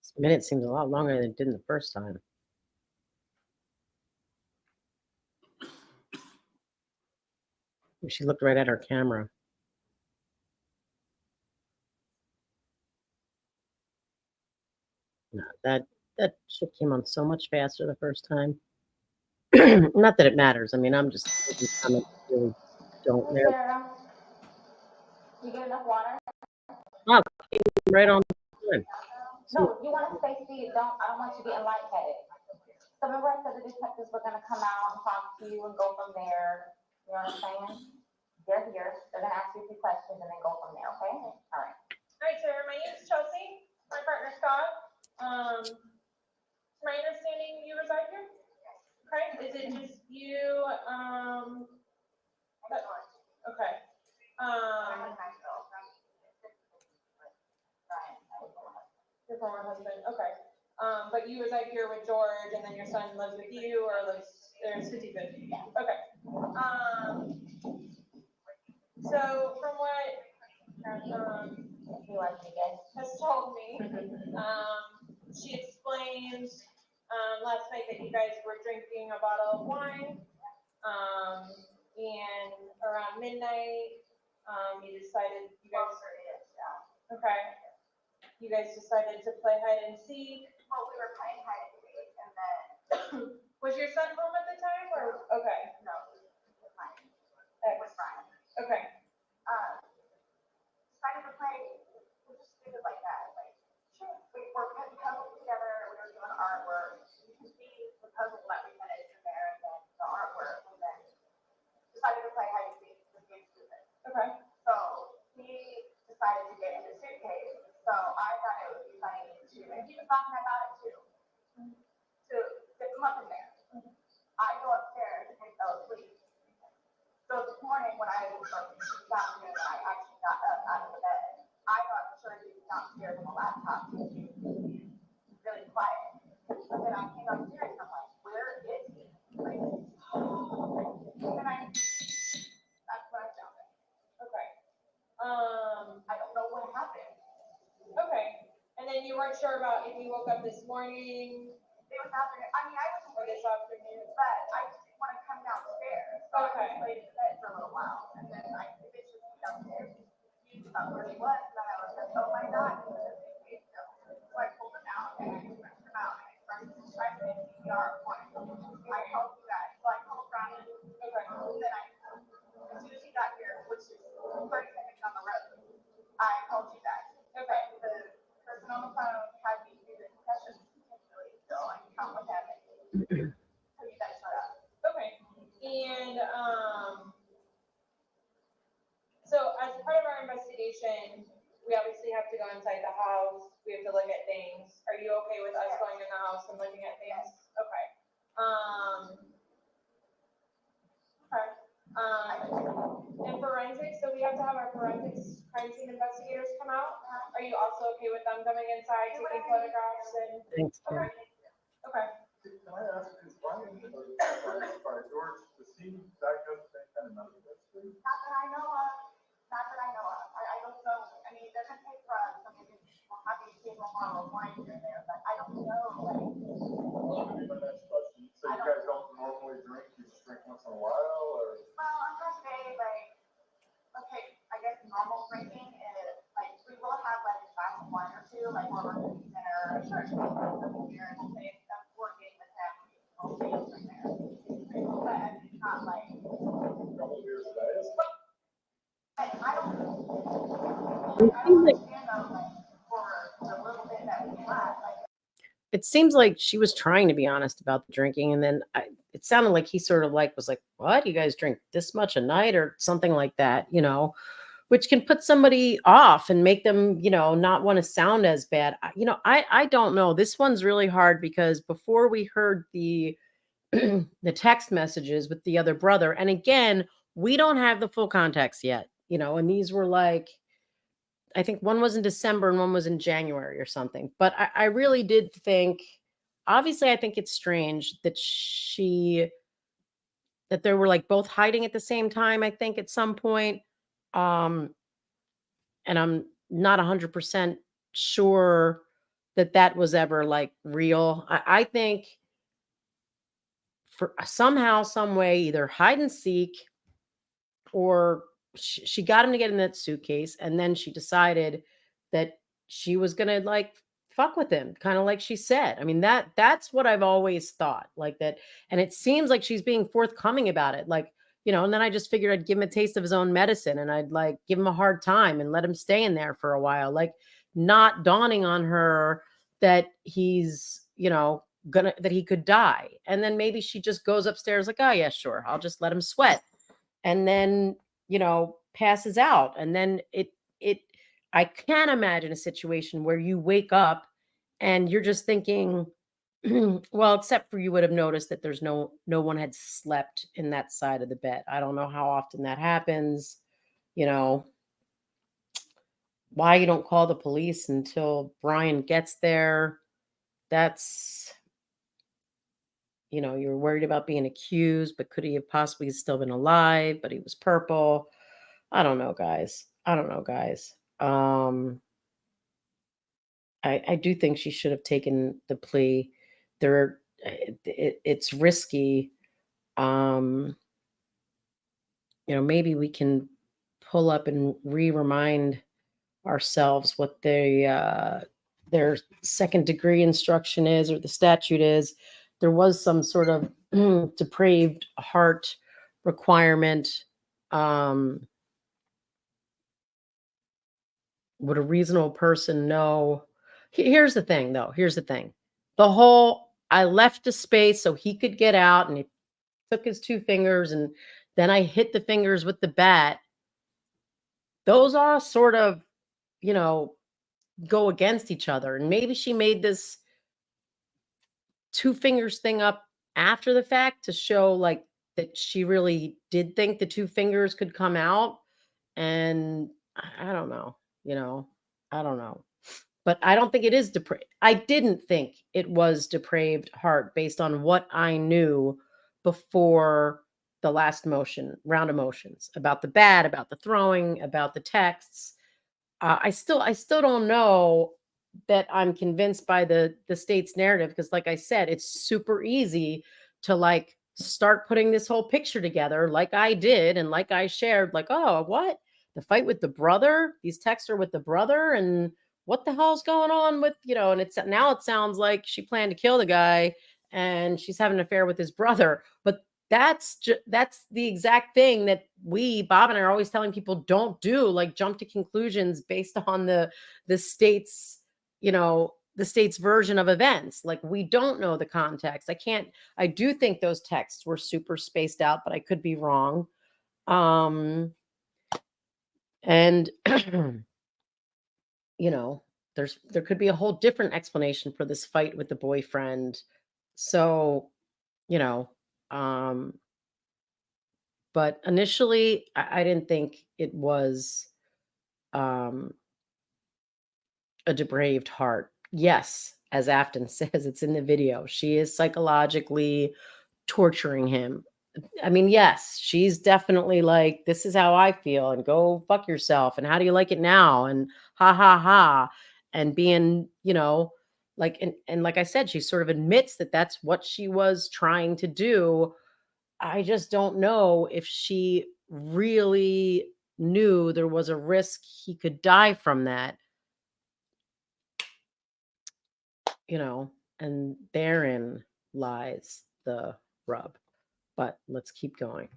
This minute seems a lot longer than it did the first time. She looked right at her camera. No, that shit came on so much faster the first time. Not that it matters. I mean, I'm just making comments that really don't matter. Sarah, you get enough water? Oh, right on time. No, you want to stay seated. I don't want you getting lightheaded. So remember I said the detectives were gonna come out and talk to you and go from there. You know what I'm saying? They're here. They're gonna ask you a few questions and then go from there, okay? All right. All right, Sarah, my name is Chelsea, my partner Scott. To my understanding, you reside here? Okay, is it just you, okay. Your former husband, okay. But you reside here with George and then your son lives with you or lives, there's 50/50? Yeah. Okay. So from what, has told me, she explained, last night that you guys were drinking a bottle of wine. And around midnight, you decided, okay. You guys decided to play hide and seek. Well, we were playing hide and seek and then. Was your son home at the time or, okay, No, it was fine. It was fine. okay, Decided to play, we just did it like that, like, sure, we were putting puzzles together, we were doing artwork. You can see the puzzle that we finished in there and then the artwork and then decided to play hide and seek, just being stupid. okay. So he decided to get in the suitcase, so I thought it would be funny to, and he was talking about it too, to zip him up in there. I go upstairs and fell asleep. So this morning when I got here and I actually got up out of the bed, I thought sure he was downstairs on the laptop, really quiet. But then I came upstairs and I'm like, where is he? Like, and that's when I found it. Okay. I don't know what happened. Okay. And then you weren't sure about if you woke up this morning It was afternoon. I mean, I was or this awake, afternoon? but I just didn't want to come downstairs. So Okay. I laid in bed for a little while, and then I eventually came downstairs. He was where he was, and I was like, oh my God, he was in the suitcase still. So I pulled him out, and I stretched him out, and I started to try to make CPR for him. I told you guys, so I called Brian. Okay. And then as soon as he got here, which is 30 seconds on the road, I called you guys. Okay. The person on the phone had me do the concussions continually, so I can count what happened. So you guys shut up. Okay. And, so as part of our investigation, we obviously have to go inside the house. We have to look at things. Are you okay with us going in the house and looking at things? Okay. Okay. And forensics, so we have to have our forensics crime scene investigators come out. Are you also okay with them coming inside, taking photographs and? Thanks, Okay. Kim. Okay. Can I ask, is Brian, sorry, George, does he diagnose any kind of medical history? Not that I know of. Not that I know of. I don't know. I mean, they're gonna take drugs. I mean, we'll have to take a bottle of wine here and there, but I don't know. Like, Well, that would be my next question. So you guys don't normally drink, you just drink once in a while, or? well, I'm gonna say like, okay, I guess normal drinking is like we will have like a glass of wine or It seems like it seems like she was trying to be honest about the drinking, and then it sounded like he sort of like was like, "What? You guys drink this much a night or something like that?" Which can put somebody off and make them, not want to sound as bad. I don't know. This one's really hard because before we heard the the text messages with the other brother, and again, we don't have the full context yet, and these were like, I think one was in December and one was in January or something. But I really did think, obviously, I think it's strange that they were like both hiding at the same time, I think at some point. Um, and I'm not 100% sure that was ever like real. I think for somehow, some way, either hide and seek or she got him to get in that suitcase, and then she decided that she was gonna like fuck with him, kind of like she said. I mean, that's what I've always thought, like that. And it seems like she's being forthcoming about it, like, and then I just figured I'd give him a taste of his own medicine, and I'd like give him a hard time and let him stay in there for a while, like not dawning on her that he's, that he could die. And then maybe she just goes upstairs like, oh yeah, sure, I'll just let him sweat, and then passes out. And then it I can't imagine a situation where you wake up and you're just thinking, well, except for you would have noticed that there's no one had slept in that side of the bed. I don't know how often that happens. you know why you don't call the police until Brian gets there. That's, you're worried about being accused, but could he have possibly still been alive? But he was purple. I don't know, guys. I don't know, guys. I do think she should have taken the plea. It's risky. Maybe we can pull up and remind ourselves what their second degree instruction is, or the statute is. There was some sort of depraved heart requirement. Would a reasonable person know? Here's the thing, though. Here's the thing. The whole, I left a space so he could get out, and he took his two fingers, and then I hit the fingers with the bat. Those all sort of, go against each other. And maybe she made this two fingers thing up after the fact to show like that she really did think the two fingers could come out. And I don't know, I don't know. But I don't think it is depraved. I didn't think it was depraved heart based on what I knew before the last round of motions, about the bat, about the throwing, about the texts. I still don't know that I'm convinced by the state's narrative, because like I said, it's super easy to like start putting this whole picture together like I did and like I shared, like, oh, what? The fight with the brother? These texts are with the brother, and what the hell's going on with, and now it sounds like she planned to kill the guy and she's having an affair with his brother. But that's the exact thing that Bob and I are always telling people, don't do, like jump to conclusions based on the state's, the state's version of events. Like, we don't know the context. I do think those texts were super spaced out, but I could be wrong. And there could be a whole different explanation for this fight with the boyfriend. So, but initially I didn't think it was a depraved heart. Yes, as Afton says, it's in the video, she is psychologically torturing him. I mean, yes, she's definitely like, this is how I feel, and go fuck yourself, and how do you like it now, and ha ha ha, and being, like, and like I said, she sort of admits that that's what she was trying to do. I just don't know if she really knew there was a risk he could die from that, and therein lies the rub. But let's keep going.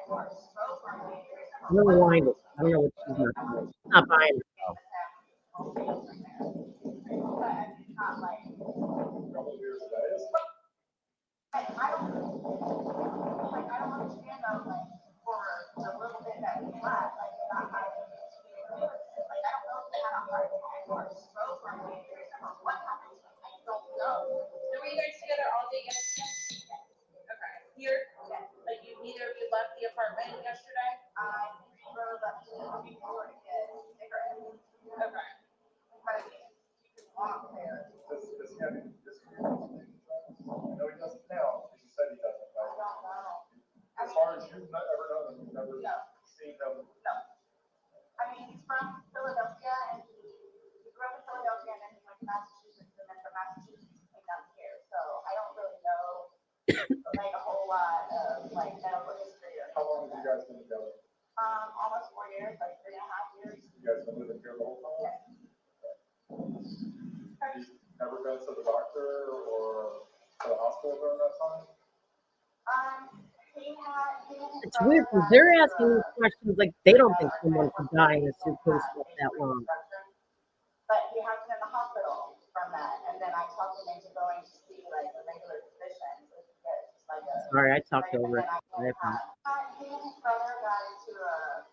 I'm gonna rewind it. I don't know what she's not buying. She's not buying it though. So were you guys together all day yesterday? Okay, here, like you, neither of you left the apartment yesterday? Okay. No, he doesn't now, because he said he doesn't. As far as you've ever known him, you've never seen him. I mean, he's from Philadelphia and he grew up in Philadelphia and then he went to Massachusetts and then from Massachusetts he came down here. So I don't really know like a whole lot of like medical history or. How long have you guys been together? Almost 4 years, like 3.5 years. You guys been living here the whole time? You've never been to the doctor or to the hospital during that time? It's weird because they're asking these questions like they don't think someone could die in a suitcase for that long. But he has been in the hospital from that, and then I talked him into going to see like a regular physician, so he could get just like a. Sorry, I talked over it. He and his brother got into a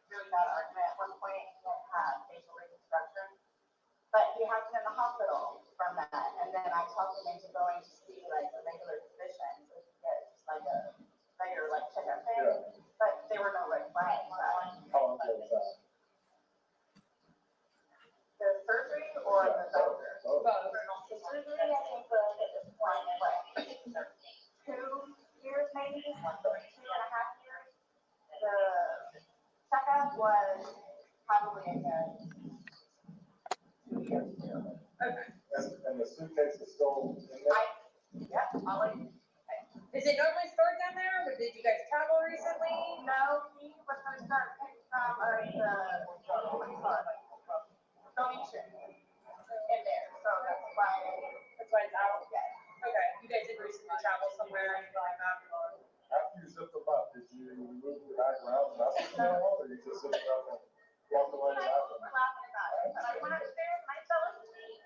really bad argument at one point, and he had facial reconstruction. But he has been in the hospital from that, and then I talked him into going to see like a regular physician, so he could get just like a regular like checkup thing. Yeah. But there were no red flags. How long ago was that? The surgery or the doctor? Both. The surgery, I think was at this point, like 2 years maybe, 2.5 years. The checkup was probably a good 2 years too. Okay. And the suitcase is still in there? Yep, I'll let you. Is it normally stored down there, or did you guys travel recently? No, he was gonna start picking from donation in there, so that's why it's out? Yeah. Okay, you guys did recently travel somewhere, or anything like that? After you zipped them up, did you move the bag around and that's what you know, or you just zipped it up and walked away and I was laughing about it, but I went upstairs and I fell asleep.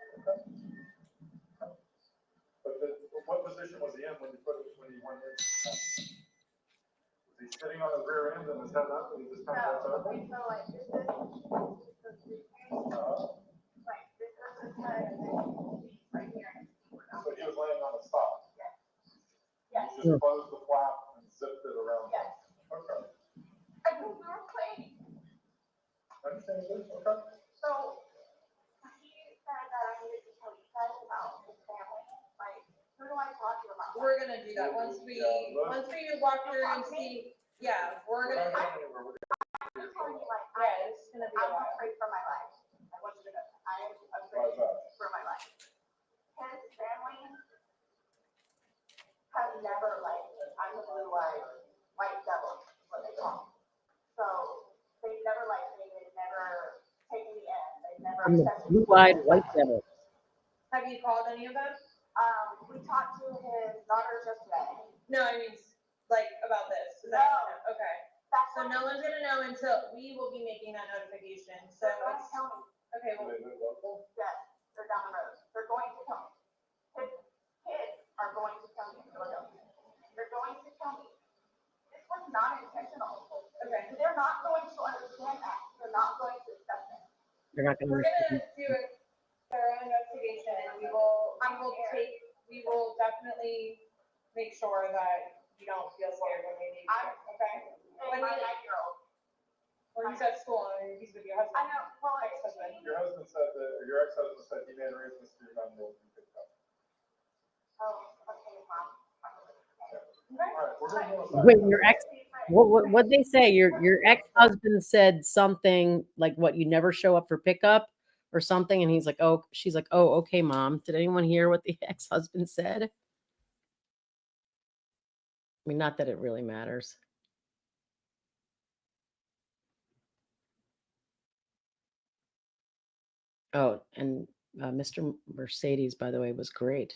But what position was he in when you went in? Was he sitting on his rear end and his head up and he just kind of No, over? okay, so like this is like this is his head and then he's right here. So he was laying on a spot? Yes. You just closed the flap and zipped it around? Yes. Okay. I think we were cleaning. Understand this? Okay. So he said that I needed to tell you guys about his family. Like, who do I talk to about? We're gonna do that once we walk through and see, yeah, we're gonna. I'm telling you, like, Yeah, it's gonna be a I'm while. afraid for my life. I want you to know, I am afraid for my life. His family has never, like, I'm the blue-eyed white devil, is what they call me. So they've never liked me, they've never taken me in, they've never I'm the accepted me. blue-eyed white devil. Have you called any of them? We talked to his daughters yesterday. No, I mean, like, about this. Is No. that- Okay. That's So no one's gonna know until we will be making that notification, so They're going to it's, tell me. okay, Do well, they live local? Yes, they're down the road. They're going to tell me. His kids are going to tell me in Philadelphia. They're going to tell me. This was not intentional. okay. They're not going to understand that. They're not going to accept it. They're not We're gonna. gonna do a thorough investigation and we will definitely make sure that you don't feel scared when we need to, okay? And my 9-year-old. Well, he's at school and he's with your husband. I know, well, Ex-husband. Your husband said that, or your ex-husband said he made arrangements for your 9-year-old to pick up. Oh, okay, Mom. All right, we're gonna go inside. Wait, your ex? What'd they say? Your ex-husband said something like, "What? You never show up for pickup?" Or something, and he's like, "Oh," she's like, "Oh, okay, Mom." Did anyone hear what the ex-husband said? I mean, not that it really matters. Oh, and Mr. Mercedes, by the way, was great.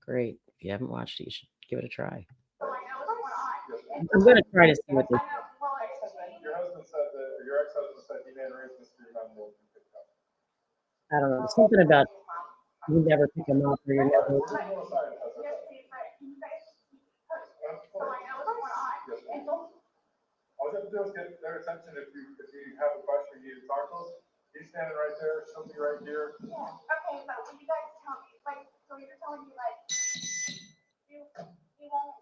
Great. If you haven't watched it, you should give it a try. So I know what's going on. I'm gonna try to see what they. Your husband said that, or your ex-husband said he made arrangements for your mom to pick up. I don't know. There's something about you never pick them up or you're never. We'll go aside if that's okay. Of course. Yes, ma'am. All you have to do is get their attention if you have a question, you need to talk to us. He's standing right there, she'll be right here. Yeah, okay, but when you guys tell me, like, so you're telling me like, you won't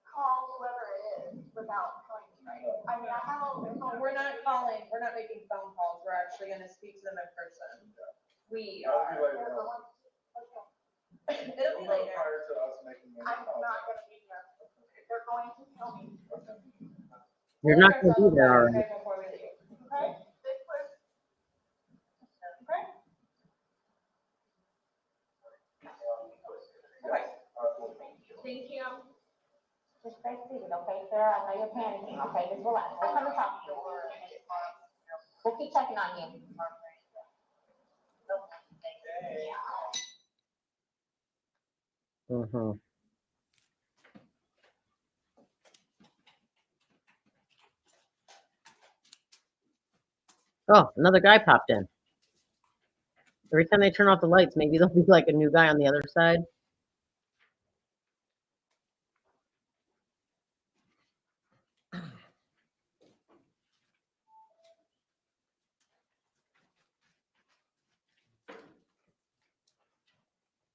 call whoever it is without telling me, right? I mean, I have all their phone. We're not calling, we're not making phone calls, we're actually gonna speak to them in person. We That'll are. be later on. It'll be later. Prior to us making any I'm calls. not gonna be here. They're going to tell me. You're not gonna be there, all right. Before we leave. Okay? This was. Okay? Okay. Thank you. Just stay seated, okay, Sarah? I know you're panicking, okay? Just relax. We'll come and talk to you. We'll keep checking on you. Mm-hmm. Oh, another guy popped in. Every time they turn off the lights, maybe there'll be like a new guy on the other side.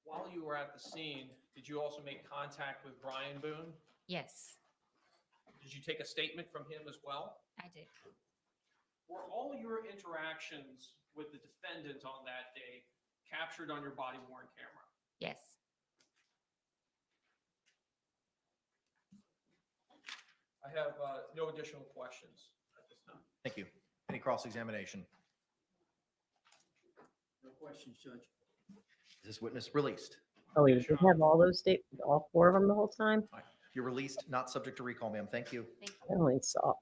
While you were at the scene, did you also make contact with Brian Boone? Yes, Did you take a statement from him as well? I did. Were all your interactions with the defendant on that day captured on your body worn camera? Yes. I have no additional questions at this time. Thank you. Any cross-examination? No questions, Judge. Is this witness released? Oh, you did have all those all four of them the whole time? All right. You're released, not subject to recall, ma'am. Thank you. I only saw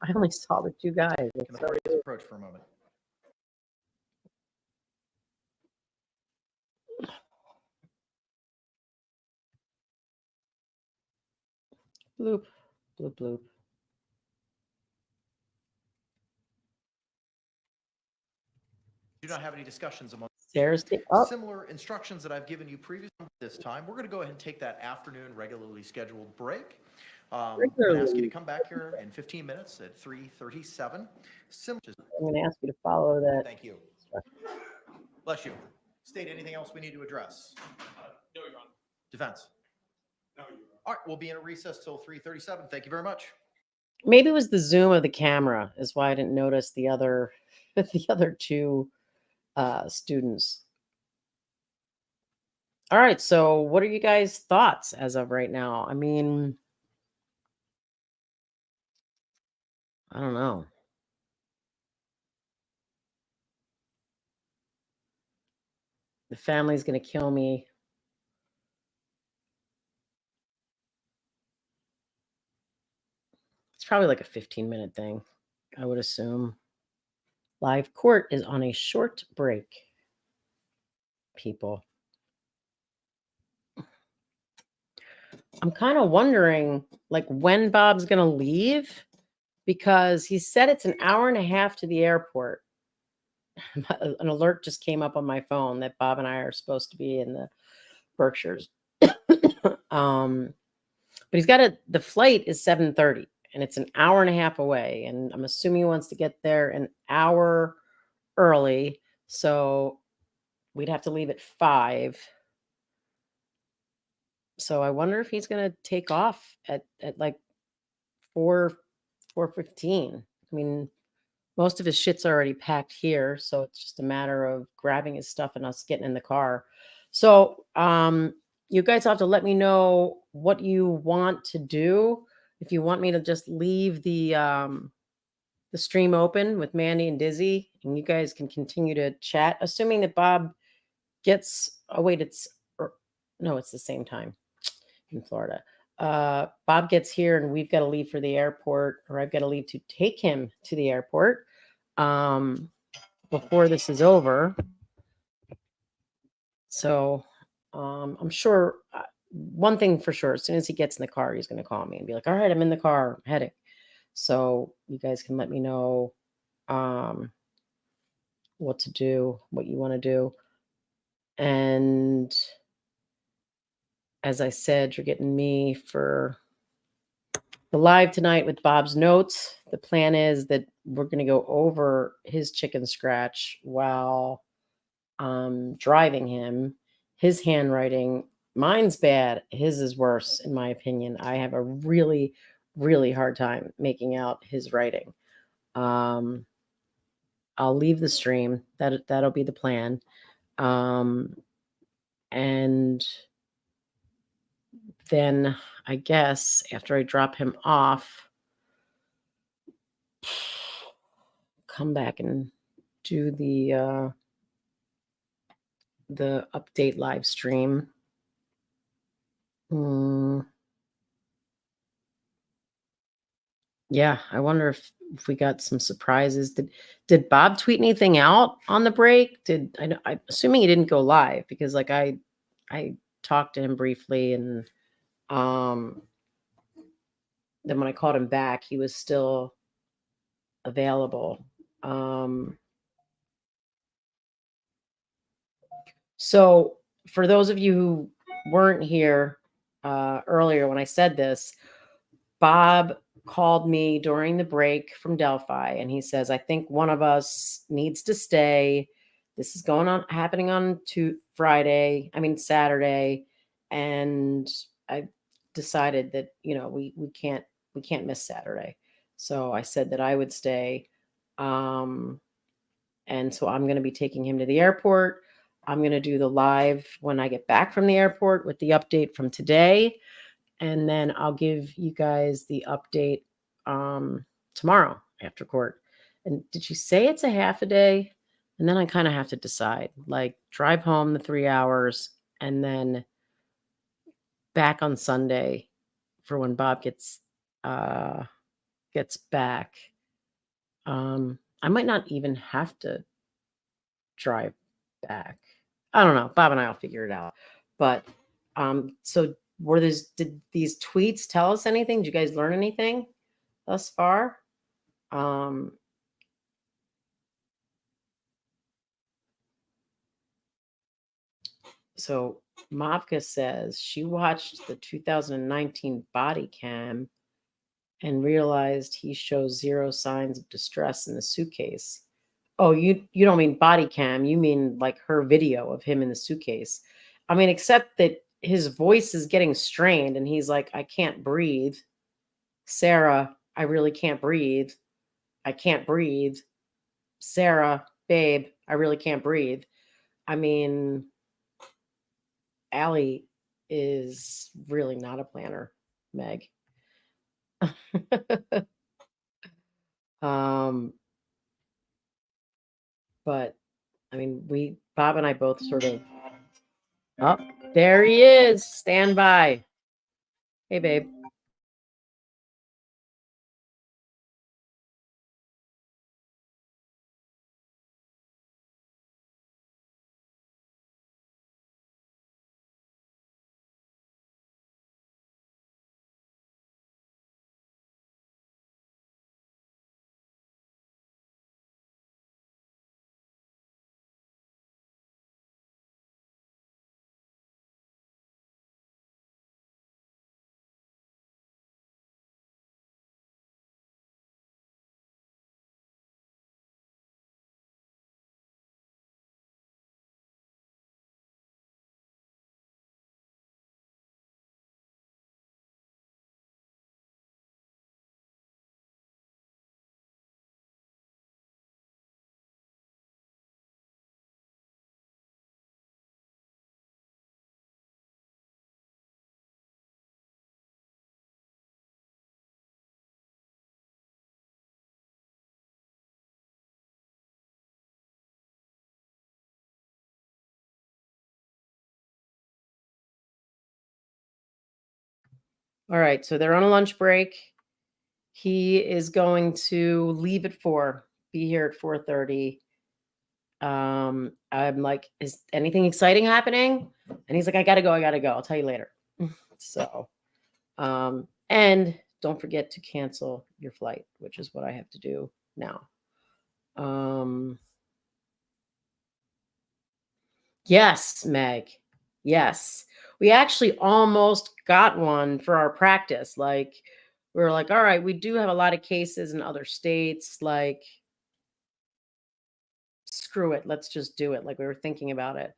the two guys. Can It's the so parties weird. approach for a moment? Bloop, bloop, bloop. Do not have any discussions among Sarah's up. similar instructions that I've given you previously this time. We're going to go ahead and take that afternoon regularly scheduled break. I'm going to ask you to come back here in 15 minutes at 3:37. I'm going to ask you to follow that. Thank you. Bless you. State anything else we need to address? No, Your Honor. Defense? No, you're All right, we'll be in a recess till 3:37. Thank you very much. Maybe it was the zoom of the camera is why I didn't notice the other two students. All right, so what are you guys' thoughts as of right now? I mean, I don't know. The family's going to kill me. It's probably like a 15-minute thing, I would assume. Live court is on a short break, people. I'm kind of wondering, like, when Bob's going to leave, because he said it's an hour and a half to the airport. An alert just came up on my phone that Bob and I are supposed to be in the Berkshires. But he's got the flight is 7:30 and it's an hour and a half away. And I'm assuming he wants to get there an hour early. So we'd have to leave at 5. So I wonder if he's going to take off at like 4:15. I mean, most of his shit's already packed here, so it's just a matter of grabbing his stuff and us getting in the car. So you guys have to let me know what you want to do. If you want me to just leave the stream open with Mandy and Dizzy, and you guys can continue to chat, assuming that Bob gets. Oh wait, no, it's the same time in Florida. Bob gets here and we've got to leave for the airport, or I've got to leave to take him to the airport before this is over. So I'm sure one thing for sure, as soon as he gets in the car, he's going to call me and be like, all right, I'm in the car, I'm heading. So you guys can let me know what to do, what you want to do. And as I said, you're getting me for the live tonight with Bob's notes. The plan is that we're going to go over his chicken scratch while driving him. His handwriting, mine's bad. His is worse, in my opinion. I have a really, really hard time making out his writing. I'll leave the stream. That'll be the plan. And then I guess after I drop him off, come back and do the update live stream. Yeah, I wonder if we got some surprises. Did Bob tweet anything out on the break? I'm assuming he didn't go live because like I talked to him briefly, and then when I called him back, he was still available. So for those of you who weren't here earlier when I said this, Bob called me during the break from Delphi, and he says, I think one of us needs to stay. This is happening on Saturday. And I decided that, we can't miss Saturday. So I said that I would stay. And so I'm going to be taking him to the airport. I'm going to do the live when I get back from the airport with the update from today. And then I'll give you guys the update tomorrow after court. And did you say it's a half a day? And then I kind of have to decide, like drive home the 3 hours and then back on Sunday for when Bob gets back. I might not even have to drive back. I don't know. Bob and I will figure it out. But so did these tweets tell us anything? Did you guys learn anything thus far? So Mavka says she watched the 2019 body cam and realized he shows zero signs of distress in the suitcase. Oh, you don't mean body cam. You mean like her video of him in the suitcase. I mean, except that his voice is getting strained and he's like, I can't breathe. Sarah, I really can't breathe. I can't breathe. Sarah, babe, I really can't breathe. I mean, Allie is really not a planner, Meg. But I mean, Bob and I both sort of, oh, there he is. Stand by. Hey, babe. All right, so they're on a lunch break. He is going to leave at 4, be here at 4:30. I'm like, is anything exciting happening? And he's like, I gotta go. I'll tell you later. So, and don't forget to cancel your flight, which is what I have to do now. Yes, Meg. Yes. We actually almost got one for our practice. Like, we were like, all right, we do have a lot of cases in other states. Like, screw it. Let's just do it. Like, we were thinking about it.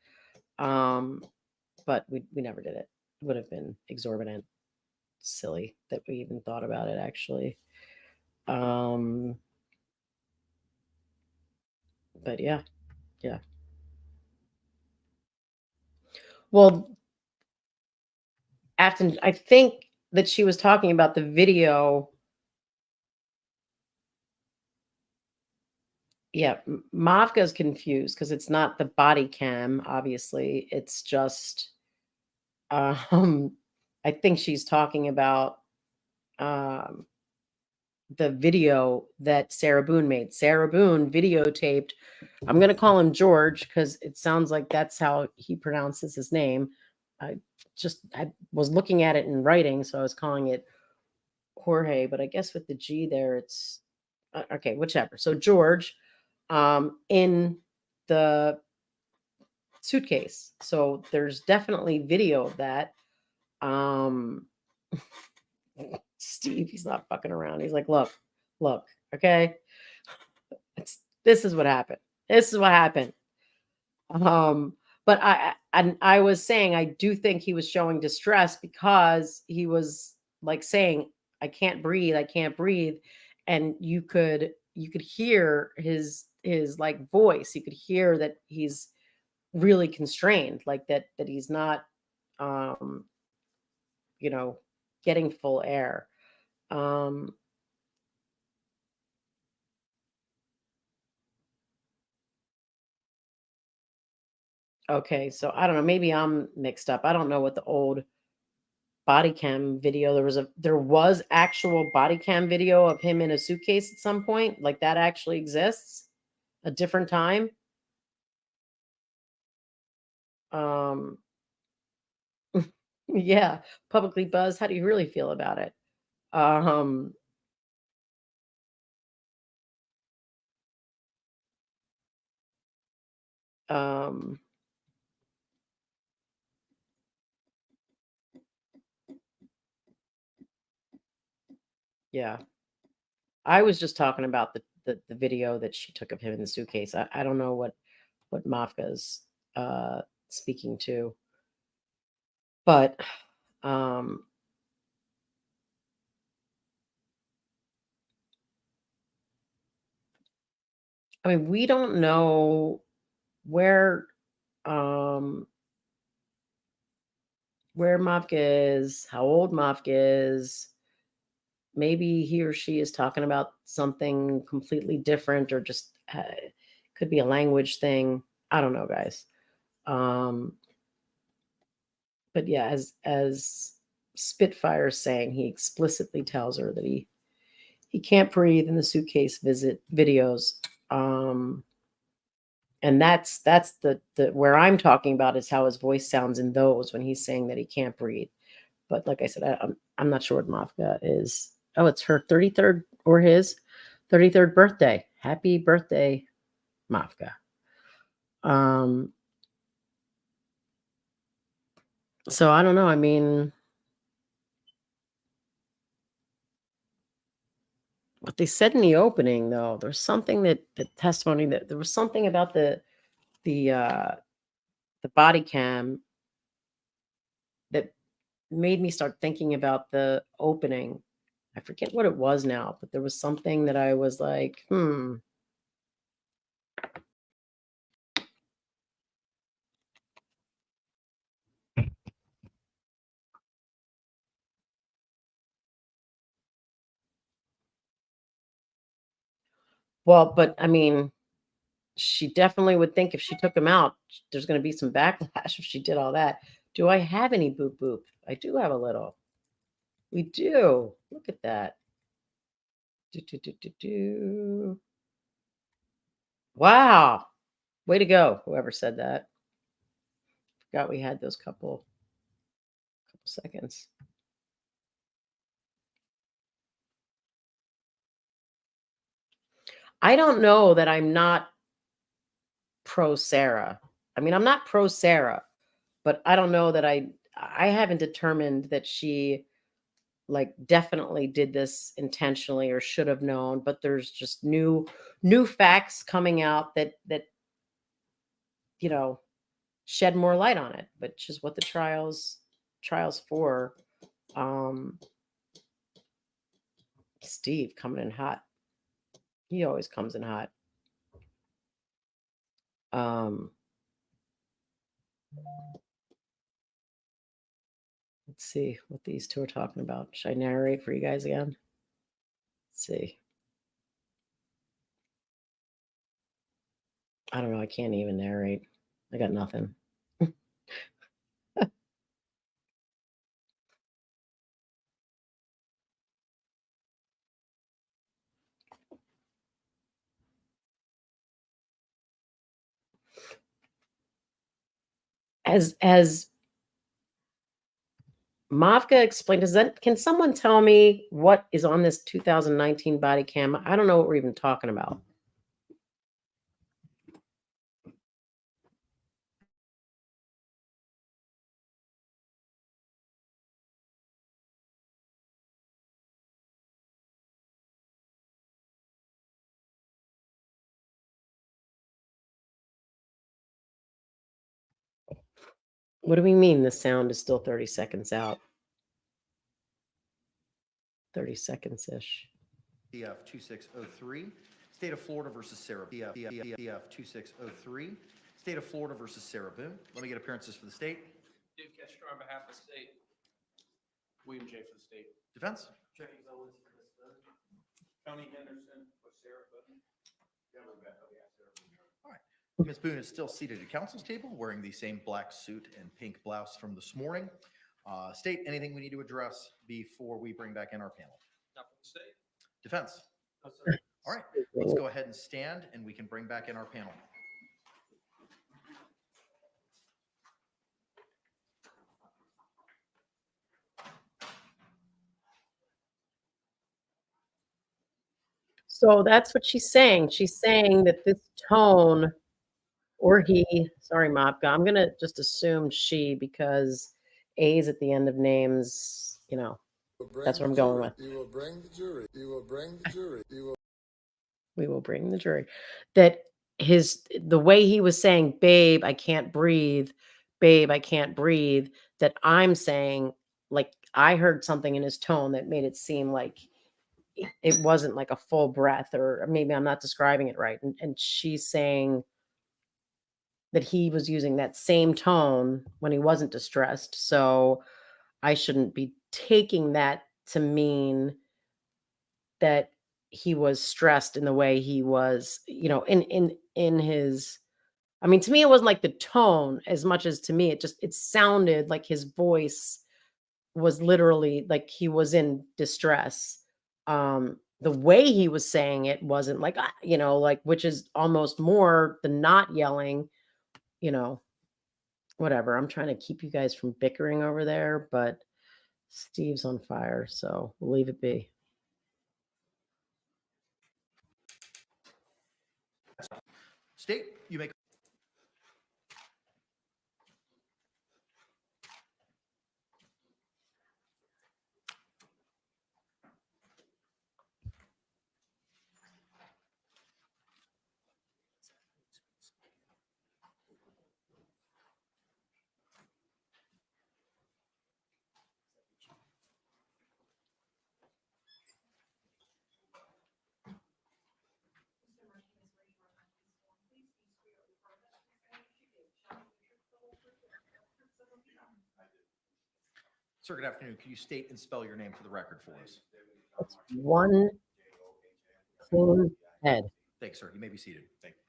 But we never did it. It would have been exorbitant, silly that we even thought about it, actually. But yeah. Well, Afton, I think that she was talking about the video. Yeah, Mavka's confused because it's not the body cam, obviously. It's just I think she's talking about the video that Sarah Boone made. Sarah Boone videotaped. I'm going to call him George because it sounds like that's how he pronounces his name. I was looking at it in writing, so I was calling it Jorge, but I guess with the G there, it's okay, whichever. So George, in the suitcase. So there's definitely video of that. Steve, he's not fucking around. He's like, look, okay. This is what happened. This is what happened. But I was saying I do think he was showing distress because he was like saying, I can't breathe, and you could hear his like voice. You could hear that he's really constrained, like that he's not you know, getting full air. Okay, so I don't know, maybe I'm mixed up. I don't know what the old body cam video, there was actual body cam video of him in a suitcase at some point, like that actually exists, a different time. Yeah, publicly buzzed. How do you really feel about it? Um um yeah. I was just talking about the video that she took of him in the suitcase. I don't know what Mafka's speaking to. But um I mean, we don't know where um where Mafka is, how old Mafka is. Maybe he or she is talking about something completely different, or just could be a language thing. I don't know, guys. But yeah, as Spitfire's saying, he explicitly tells her that he can't breathe in the suitcase visit videos. And that's the where I'm talking about is how his voice sounds in those when he's saying that he can't breathe. But like I said, I'm not sure what Mafka is. Oh, it's her 33rd or his 33rd birthday. Happy birthday, Mafka. So I don't know. I mean, what they said in the opening, though, there's something that the testimony that there was something about the body cam that made me start thinking about the opening. I forget what it was now, but there was something that I was like, Well, but I mean, she definitely would think if she took him out, there's going to be some backlash if she did all that. Do I have any boop boop? I do have a little. We do. Look at that. Do. Wow. Way to go, whoever said that. Forgot we had those couple seconds. I don't know that I'm not pro Sarah. I mean, I'm not pro Sarah, but I don't know that I haven't determined that she like definitely did this intentionally or should have known, but there's just new facts coming out that you know shed more light on it, which is what the trials for. Um Steve coming in hot. He always comes in hot. Um let's see what these two are talking about. Should I narrate for you guys again? Let's see. I don't know. I can't even narrate. I got nothing. As Mavka explained, can someone tell me what is on this 2019 body cam? I don't know what we're even talking about. What do we mean the sound is still 30 seconds out? 30 seconds-ish. PF 2603, State of Florida versus Sarah. PF 2603, State of Florida versus Sarah Boone. Let me get appearances for the state. Dave Kester on behalf of the state. William J. for the state. Defense. Jackie Owens for the state. Tony Henderson for Sarah Boone. All right. Ms. Boone is still seated at council's table, wearing the same black suit and pink blouse from this morning. State, anything we need to address before we bring back in our panel? Not from the state. Defense. All right, let's go ahead and stand and we can bring back in our panel. So that's what she's saying. She's saying that this tone, or he, sorry, Mopka, I'm going to just assume she, because A's at the end of names, you know, that's what I'm going with. You will bring the jury. You will bring the jury. We will bring the jury. That the way he was saying, babe, I can't breathe, babe, I can't breathe, that I'm saying, like, I heard something in his tone that made it seem like it wasn't like a full breath, or maybe I'm not describing it right. And she's saying that he was using that same tone when he wasn't distressed. So I shouldn't be taking that to mean that he was stressed in the way he was, you know, in his, I mean, to me, it wasn't like the tone as much as to me, it sounded like his voice was literally like he was in distress. The way he was saying it wasn't like, you know, like, which is almost more the not yelling, you know, whatever. I'm trying to keep you guys from bickering over there, but Steve's on fire, so we'll leave it be. State, you make. Sir, good afternoon. Can you state and spell your name for the record for us? It's one clean head. Thanks, sir. You may be seated. Thank you.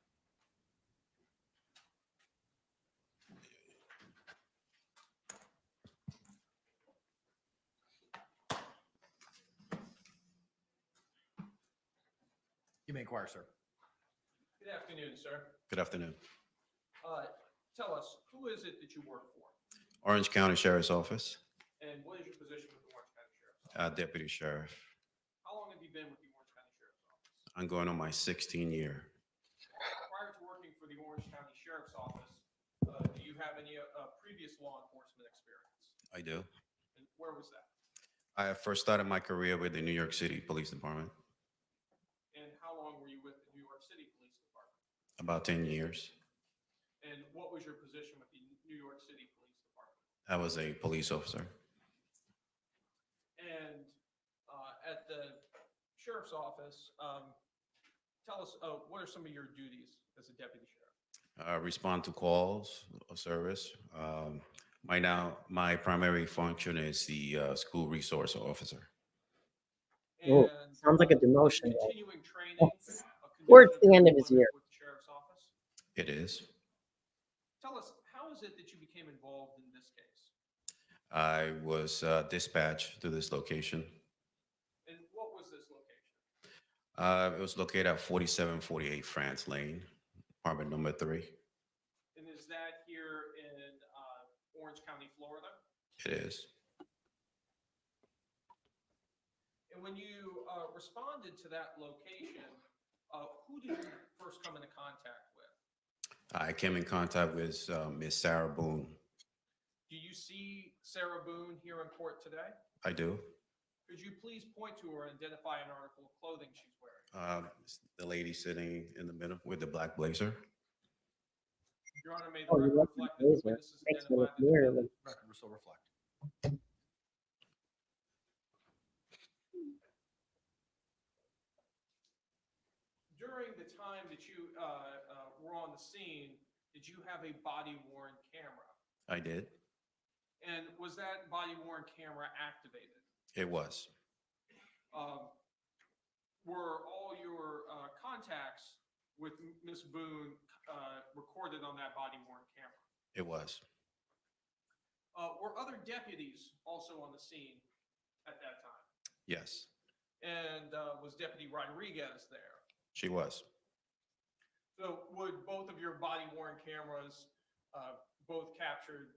You may inquire, sir. Good afternoon, sir. Good afternoon. Tell us, who is it that you work for? Orange County Sheriff's Office, And what is your position with the Orange County Sheriff's Office? Deputy Sheriff. How long have you been with the Orange County Sheriff's Office? I'm going on my 16th year. Prior to working for the Orange County Sheriff's Office, do you have any previous law enforcement experience? I do. And where was that? I first started my career with the New York City Police Department, And how long were you with the New York City Police Department? about 10 years. And what was your position with the New York City Police Department? I was a police officer. And at the sheriff's office, tell us what are some of your duties as a deputy sheriff? Respond to calls of service. My primary function is the school resource officer. Oh, And sounds like a demotion. continuing training. Yes. Or it's the end of his year. With the sheriff's office. It is. Tell us, how is it that you became involved in this case? I was dispatched to this location. And what was this location? It was located at 4748 France Lane, apartment number 3. And is that here in Orange County, Florida? It is. And when you responded to that location, who did you first come into contact with? I came in contact with Miss SARAH BOONE. Do you see SARAH Boone here in court today? I do. Could you please point to her and identify an article of clothing she's wearing? The lady sitting in the middle with the black blazer. Your Honor, may the Oh, you record love the reflect that the blazer. witnesses Makes me identify look the weird. defendant. Record will still reflect. During the time that you were on the scene, did you have a body-worn camera? I did. And was that body-worn camera activated? It was. Were all your contacts with Ms. Boone recorded on that body-worn camera? It was. Were other deputies also on the scene at that time? Yes, And was Deputy Rodriguez there? she was. So would both of your body-worn cameras both captured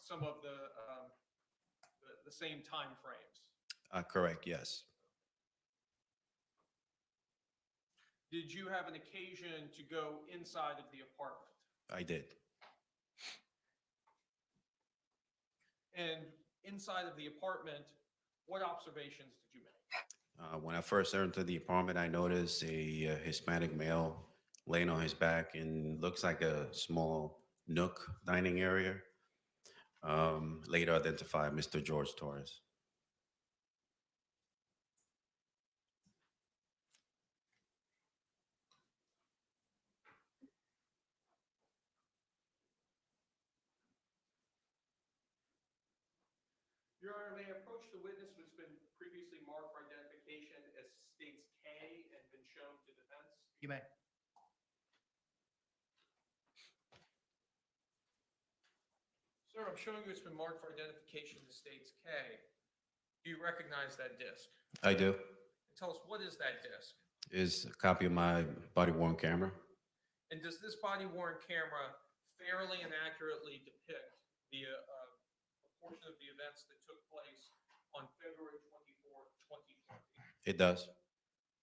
some of the same time frames? Correct, yes. Did you have an occasion to go inside of the apartment? I did. And inside of the apartment, what observations did you make? When I first entered the apartment, I noticed a Hispanic male laying on his back and looks like a small nook dining area. Later identified Mr. George Torres. Your Honor, may I approach the witness who's been previously marked for identification as states K and been shown to defense? You may. Sir, I'm showing you it's been marked for identification as states K. Do you recognize that disc? I do. Tell us, what is that disc? Is a copy of my body-worn camera. And does this body-worn camera fairly and accurately depict the a portion of the events that took place on February 24th, 2020? It does.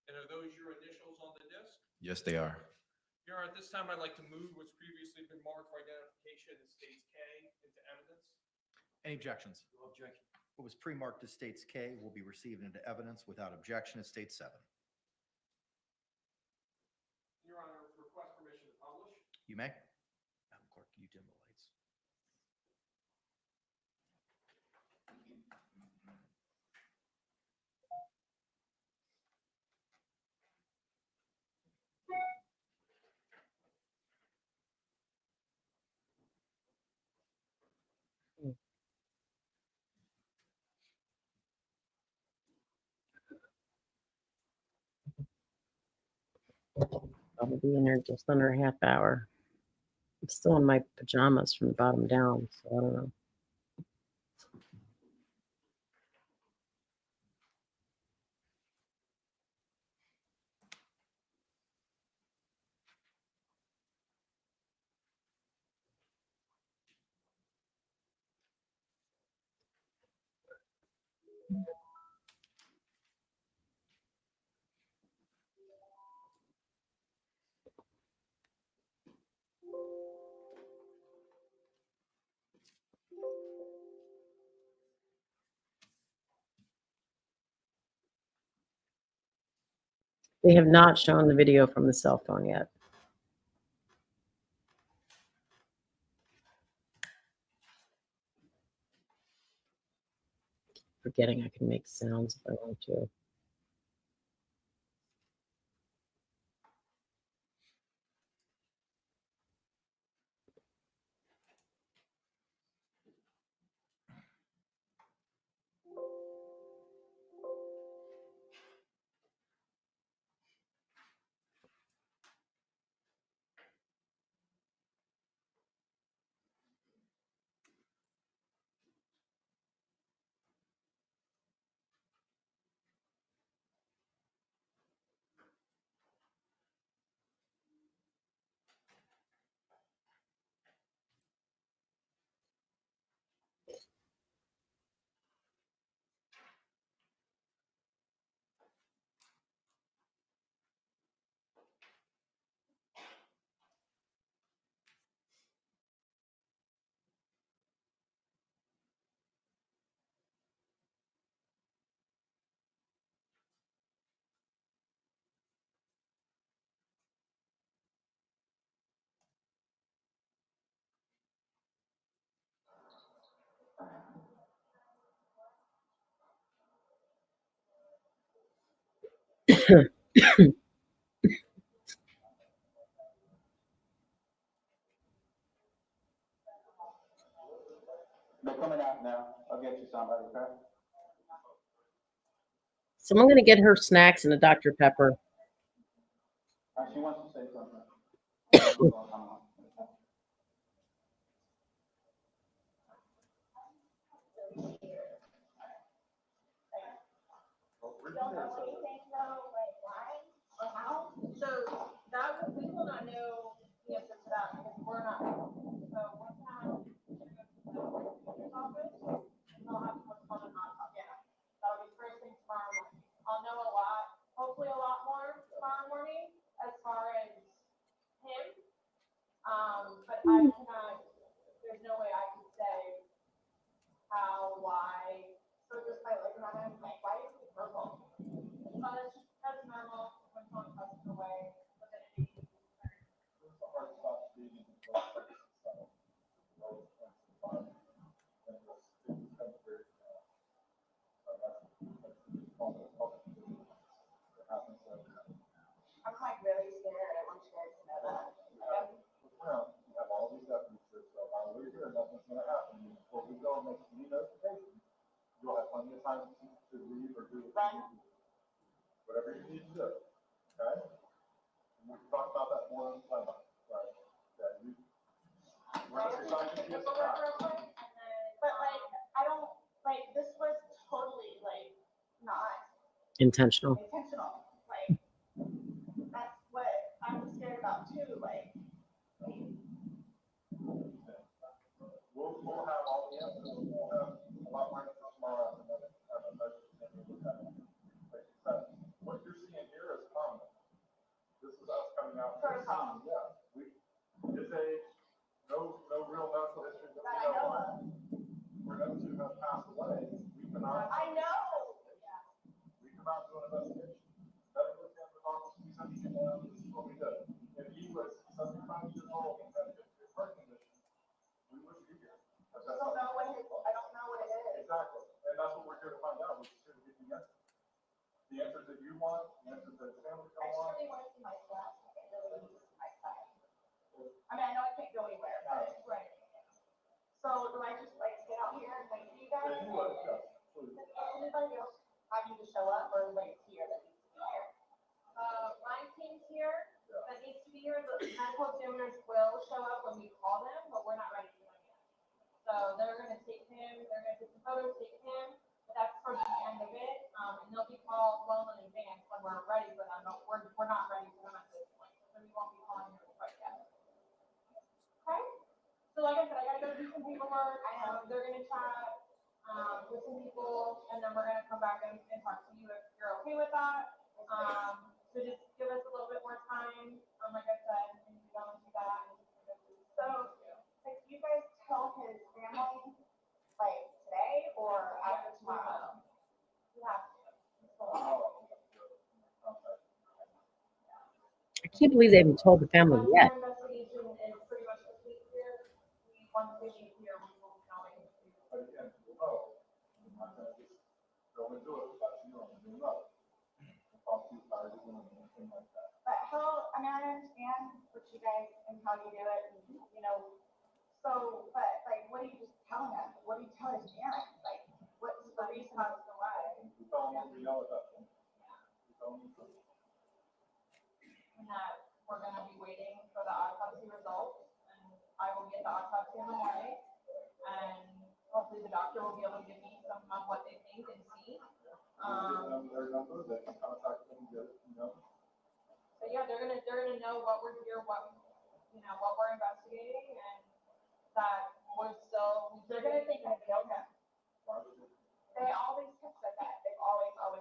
And are those your initials on the disc? Yes, they are. Your Honor, at this time, I'd like to move what's previously been marked for identification as states K into evidence. Any objections? No objection. What was pre-marked as states K will be received into evidence without objection as state 7. Your Honor, request permission to publish. You may. Madam Clerk, can you dim the lights? I'll be in there just under a half hour. I'm still in my pajamas from the bottom down, so I don't know. They have not shown the video from the cell phone yet. Forgetting I can make sounds if I want to. They're coming out now. I'll get you somebody, okay? So I'm going to get her snacks and a Dr. Pepper. She wants to say something. So that, we will not know the answer to that because we're not. So once that office, they'll have what's called an autopsy. Yeah. That'll be first thing tomorrow morning. I'll know a lot, hopefully a lot more tomorrow morning as far as him. But I cannot, there's no way I can say how, why. So just by looking at him, like, why is he purple? That's normal when someone passes away. I'm like really scared. I want you guys to know that. Well, you have all these evidences, so while we're here, nothing's gonna happen. Before we go and make any notification, you'll have plenty of time to leave or do what you need to do. Whatever you need to do, okay? And we can talk about that more in the playback, right? That you, we're not excited to get started. But like, I don't, like, this was totally like not Intentional. intentional. Like, that's what I'm scared about too. Like, We'll have all the answers. We'll have a lot more answers tomorrow and then have a measure and we'll look at it. Like you said, what you're seeing here is common. This is us coming out. Protocol. Yeah, it's no real medical history that we know of. For those who have passed away, we come out. I know. We come out to an investigation. Medical examiner's office, we send you down, this is what we did. If he was 75 years old and had a heart condition, we wouldn't be here. I don't know what it is. Exactly, and that's what we're here to find out. We're just here to give you answers. The answers that you want, the answers that the family I want. really want to see my son. I really want to see my son. I mean, I know I can't go anywhere, but it's right. So do I just like sit out here and wait for you guys? If you would, yes, please. Anybody else have you to show up or everybody's here that needs to be here? My team's here that needs to be here. The medical examiners will show up when we call them, but we're not ready for them yet. So they're gonna take him, they're gonna take the photos, take him, but that's towards the end of it. And they'll be called well in advance when we're ready for them, but we're not ready for them at this point. So we won't be calling them quite yet. Okay? So like I said, I gotta go do some paperwork. I know they're gonna chat with some people, and then we're gonna come back and talk to you if you're okay with that. So just give us a little bit more time. Like I said, and we don't do that. So, like, you guys tell his family like today or after tomorrow? You have to. can't believe they haven't told the family yet. Investigation is pretty much complete here. Once we leave here, we will be going to. But again, you'll know, I'm not gonna just go and do it without you knowing, you'll know. I'll talk to you prior to doing anything like that. But how, I mean, I understand what you guys and how you do it, and, you know, so, but like, what are you just telling us? What are you telling parents? Like, what's the reason as to why? You tell them what we know about them. You tell them the truth. And that we're gonna be waiting for the autopsy results, and I will get the autopsy in the morning. And hopefully the doctor will be able to give me some of what they think and see. Give them their number, they can contact them, get it, you know. So yeah, they're gonna know what we're here, what, you know, what we're investigating, and that we're still. They're gonna think I killed him. Why would you? They always have said that. They've always have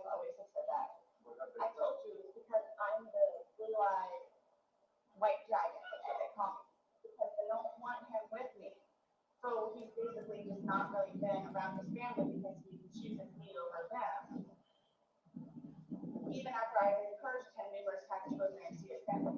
said that. What have they I said? told you, it's because I'm the blue-eyed white dragon, that's what they call me. Because they don't want him with me. So he's basically just not really been around his family because he chooses me over them. Even after I encouraged him numerous times to go there and see his family.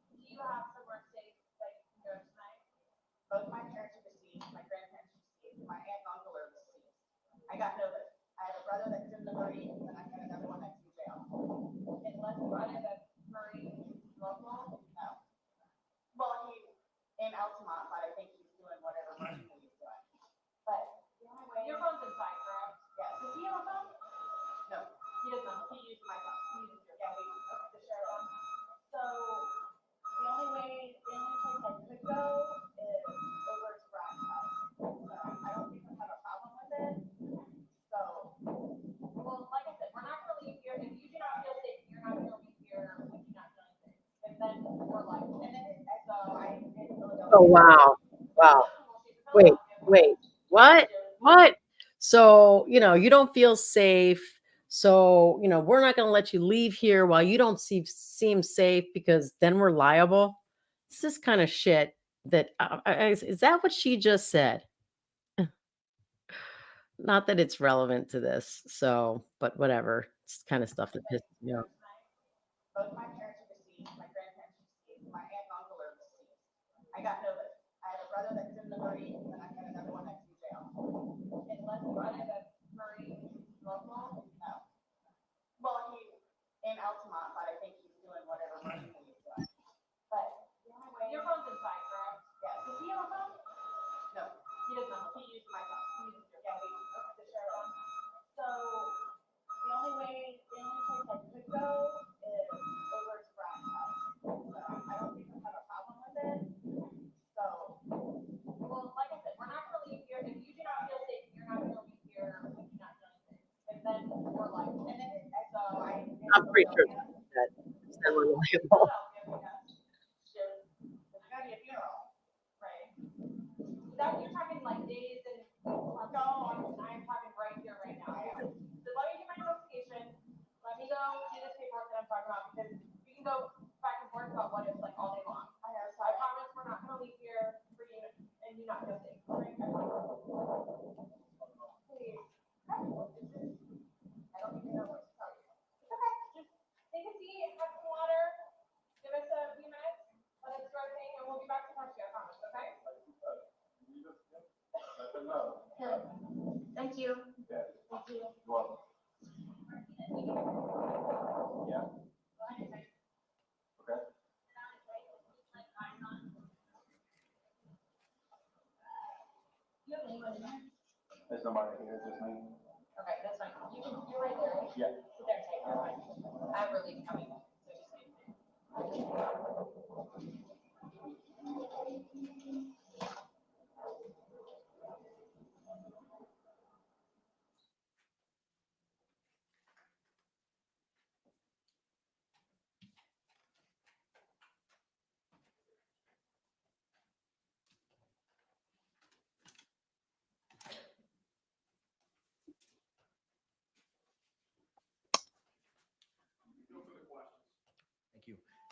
Do you have somewhere safe that you can go tonight? Both my parents are deceased, my grandparents are deceased, my aunt and uncle are deceased. I got notice. I have a brother that's in the Marines, and I got another one that's in jail. Unless you run it as Marine local? No. Well, he's in Altamont, but I think he's doing whatever Marine he's doing. But the only way. Your phone's inside, correct? Yes. Does he have a phone? No. He doesn't. He used my phone. He uses your phone. The sheriff phone. So the only place I could go is over to Brad's house. I don't think I have a problem with it. So, Well, like I said, we're not gonna leave here. If you do not feel safe, you're not gonna leave here. We do not feel safe. And then we're like, and then so I in Philadelphia. Oh, wow. Wow. Wait. What? What? So, you don't feel safe. So, we're not going to let you leave here while you don't seem safe because then we're liable. It's this kind of shit that is that what she just said? Not that it's relevant to this. So, but whatever. It's kind of stuff that pisses me off. Both my parents are deceased, my grandparents are deceased, my aunt and uncle are deceased. I got notice. I have a brother that's in the Marines, and I got another one that's in jail. unless you run it as Marine local? No. Well, he's in Altamont, but I think he's doing whatever Marine he's doing. But the only way. Your phone's inside, correct? Yes. Does he have a phone? No. He doesn't. He uses my phone. He uses your phone. The sheriff phone. So the only place I could go is over to Brad's house. I don't think I have a problem with it. So, well, like I said, we're not gonna leave here. If you do not feel safe, you're not gonna leave here. We do not feel safe. And then we're like, and then so I'm pretty sure that it's never reliable. there's gonna be a funeral. right? That you're talking like days and no, I'm talking right here, right now. So let me do my investigation. Let me go do this paperwork that I'm talking about because we can go back and forth about what it's like all day long. I know. So I promise we're not gonna leave here for you and you not feel safe. Right? please. I don't even know what to tell you. It's okay. Just take a seat and have some water. Give us a few minutes. Let us do our thing and we'll be back to talk to you, I promise, okay? Let them know. Thank you. Yeah. Thank you. You're welcome. Yeah. Okay. You have anyone in there? There's nobody here, just me. Okay, that's fine. You're right there, right? Yeah. Sit there and take your time. I have relief coming, so just wait.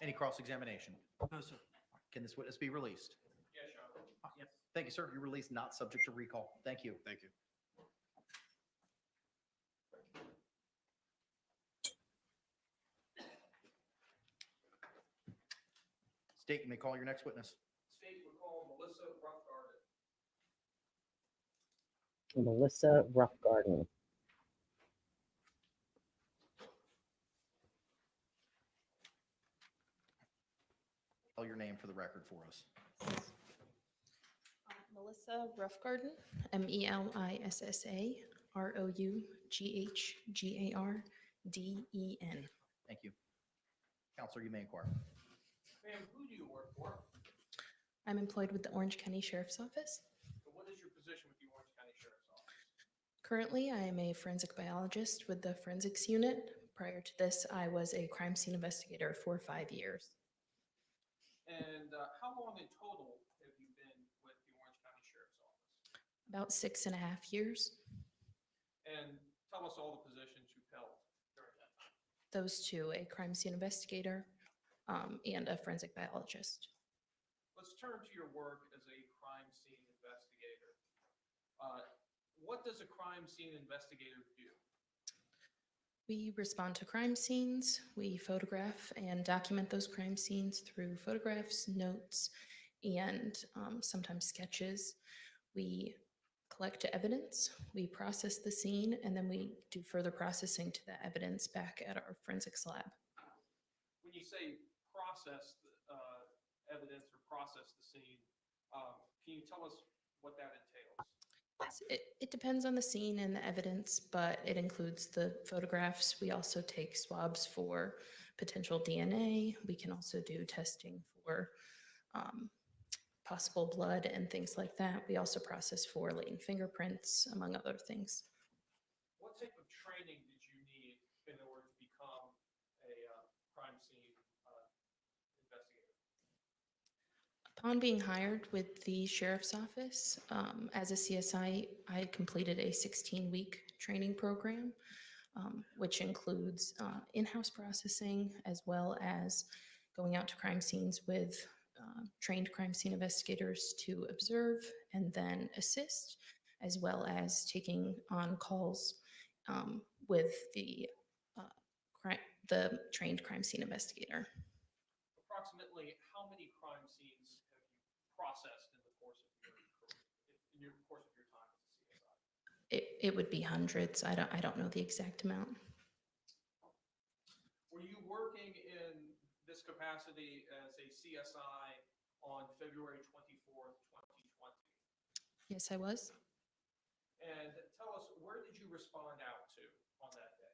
Any cross-examination? No, sir. Can this witness be released? Yes, Your Honor. Yes. Thank you, sir. You're released, not subject to recall. Thank you. Thank you. State, you may call your next witness. State would call Melissa Roughgarden. Melissa Roughgarden. Spell your name for the record for us. Melissa Roughgarden, Melissaroughgarden. Thank you. Counselor, you may inquire. Ma'am, who do you work for? I'm employed with the Orange County Sheriff's Office. And what is your position with the Orange County Sheriff's Office? Currently, I am a forensic biologist with the forensics unit. Prior to this, I was a crime scene investigator for 5 years. And how long in total have you been with the Orange County Sheriff's Office? About 6.5 years. And tell us all the positions you've held during that time. Those two, a crime scene investigator and a forensic biologist. Let's turn to your work as a crime scene investigator. What does a crime scene investigator do? We respond to crime scenes. We photograph and document those crime scenes through photographs, notes, and sometimes sketches. We collect evidence, we process the scene, and then we do further processing to that evidence back at our forensics lab. When you say process the evidence or process the scene, can you tell us what that entails? It depends on the scene and the evidence, but it includes the photographs. We also take swabs for potential DNA. We can also do testing for possible blood and things like that. We also process for latent fingerprints, among other things. What type of training did you need in order to become a crime scene investigator? Upon being hired with the sheriff's office, as a CSI, I completed a 16-week training program, which includes in-house processing, as well as going out to crime scenes with trained crime scene investigators to observe and then assist, as well as taking on calls with the trained crime scene investigator. Approximately how many crime scenes have you processed in the course of your time as a CSI? It would be hundreds. I don't know the exact amount. Were you working in this capacity as a CSI on February 24th, 2020? Yes, I was. And tell us, where did you respond out to on that day?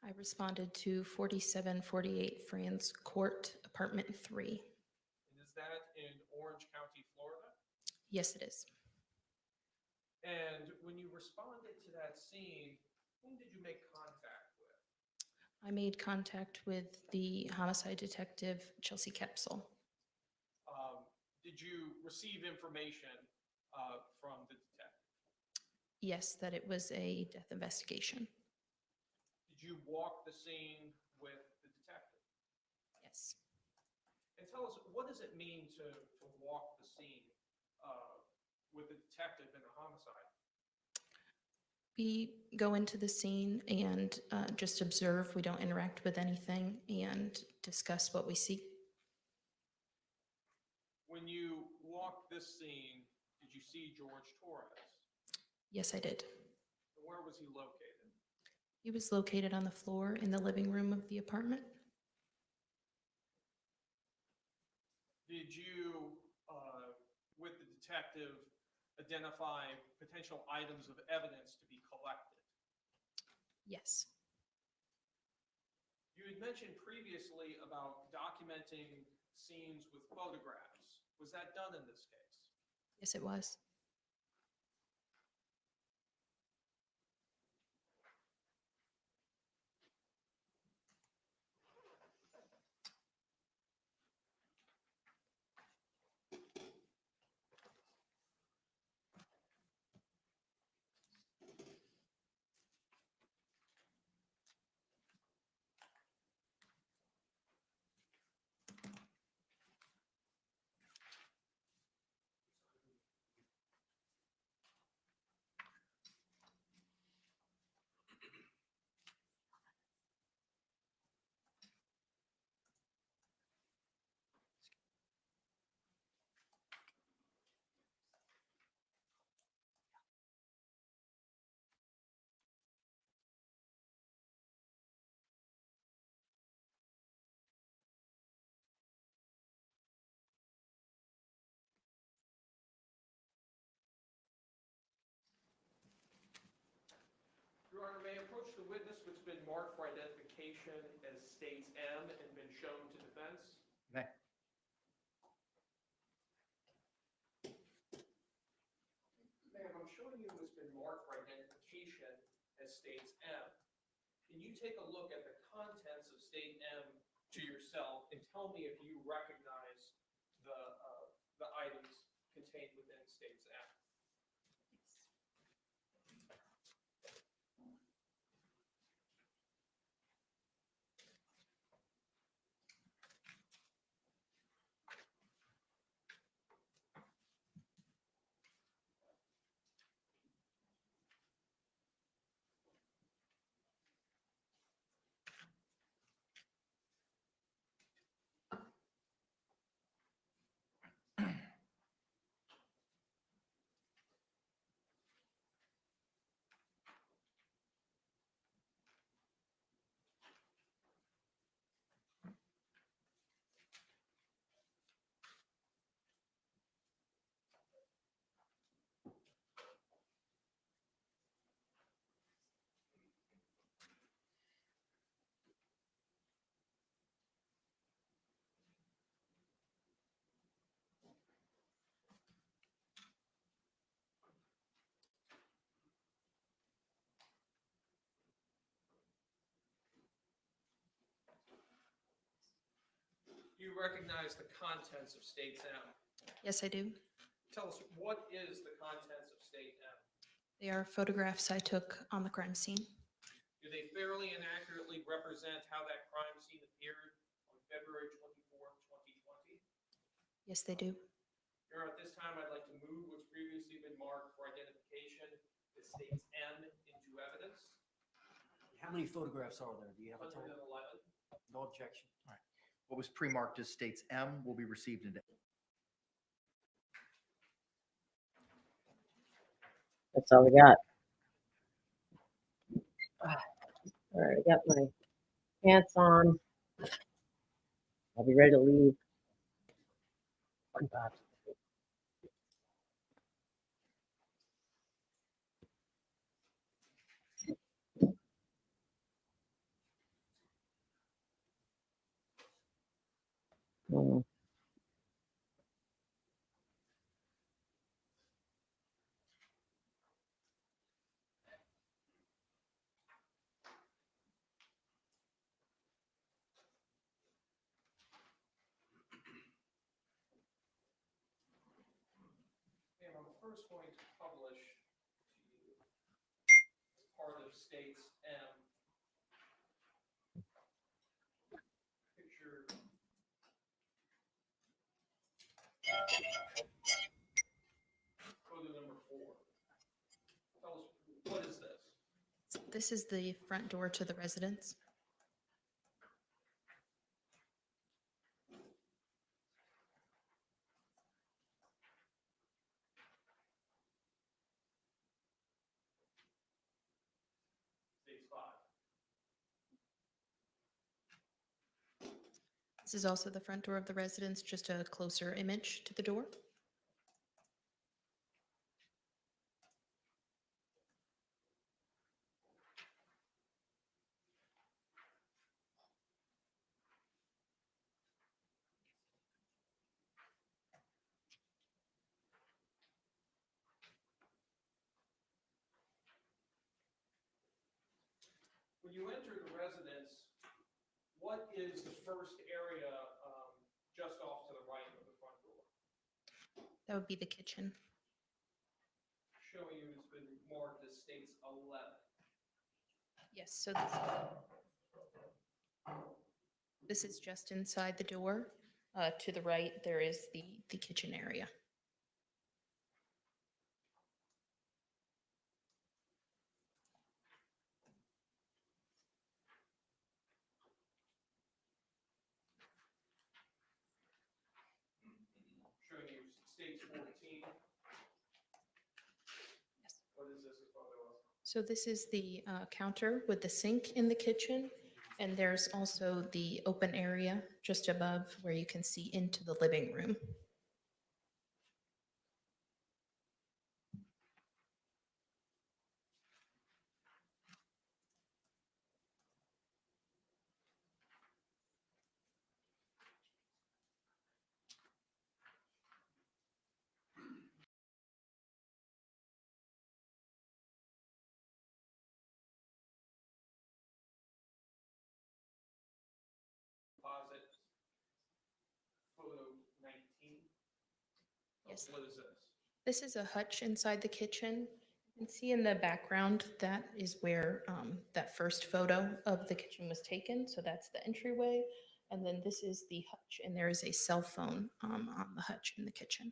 I responded to 4748 Franz Court, apartment 3. And is that in Orange County, Florida? Yes, it is. And when you responded to that scene, whom did you make contact with? I made contact with the homicide detective, Chelsea Kepsel. Did you receive information from the detective? Yes, that it was a death investigation. Did you walk the scene with the detective? Yes. And tell us, what does it mean to walk the scene with the detective in a homicide? We go into the scene and just observe. We don't interact with anything and discuss what we see. When you walked this scene, did you see George Torres? Yes, I did. Where was he located? He was located on the floor in the living room of the apartment. Did you, with the detective, identify potential items of evidence to be collected? Yes. You had mentioned previously about documenting scenes with photographs. Was that done in this case? Yes, it was. approached the witness what's been marked for identification as States M and been shown to defense? May. Ma'am, I'm showing you what's been marked for identification as States M. Can you take a look at the contents of State M to yourself and tell me if you recognize the items contained within States M? Do you recognize the contents of States M? Yes, I do. Tell us, what is the contents of State M? They are photographs I took on the crime scene. Do they fairly and accurately represent how that crime scene appeared on February 24th, 2020? Yes, they do. Your Honor, at this time, I'd like to move what's previously been marked for identification as States M into evidence. How many photographs are there? Do you have a total? 111. No objection. All right. What was pre-marked as States M will be received into. That's all we got. All right, I got my pants on. I'll be ready to leave. Oh, God. Mm. And I'm first going to publish to you part of States M. Picture. Photo number 4. Tell us, what is this? This is the front door to the residence. States 5. This is also the front door of the residence, just a closer image to the door. When you enter the residence, what is the first area just off to the right of the front door? That would be the kitchen. Showing you it's been marked as States 11. Yes, so this is just inside the door. To the right, there is the kitchen area. Showing you States 14. Yes. What is this a photo of? So this is the counter with the sink in the kitchen, and there's also the open area just above where you can see into the living room. Yes. What is this? This is a hutch inside the kitchen. You can see in the background, that is where that first photo of the kitchen was taken. So that's the entryway. And then this is the hutch, and there is a cell phone on the hutch in the kitchen.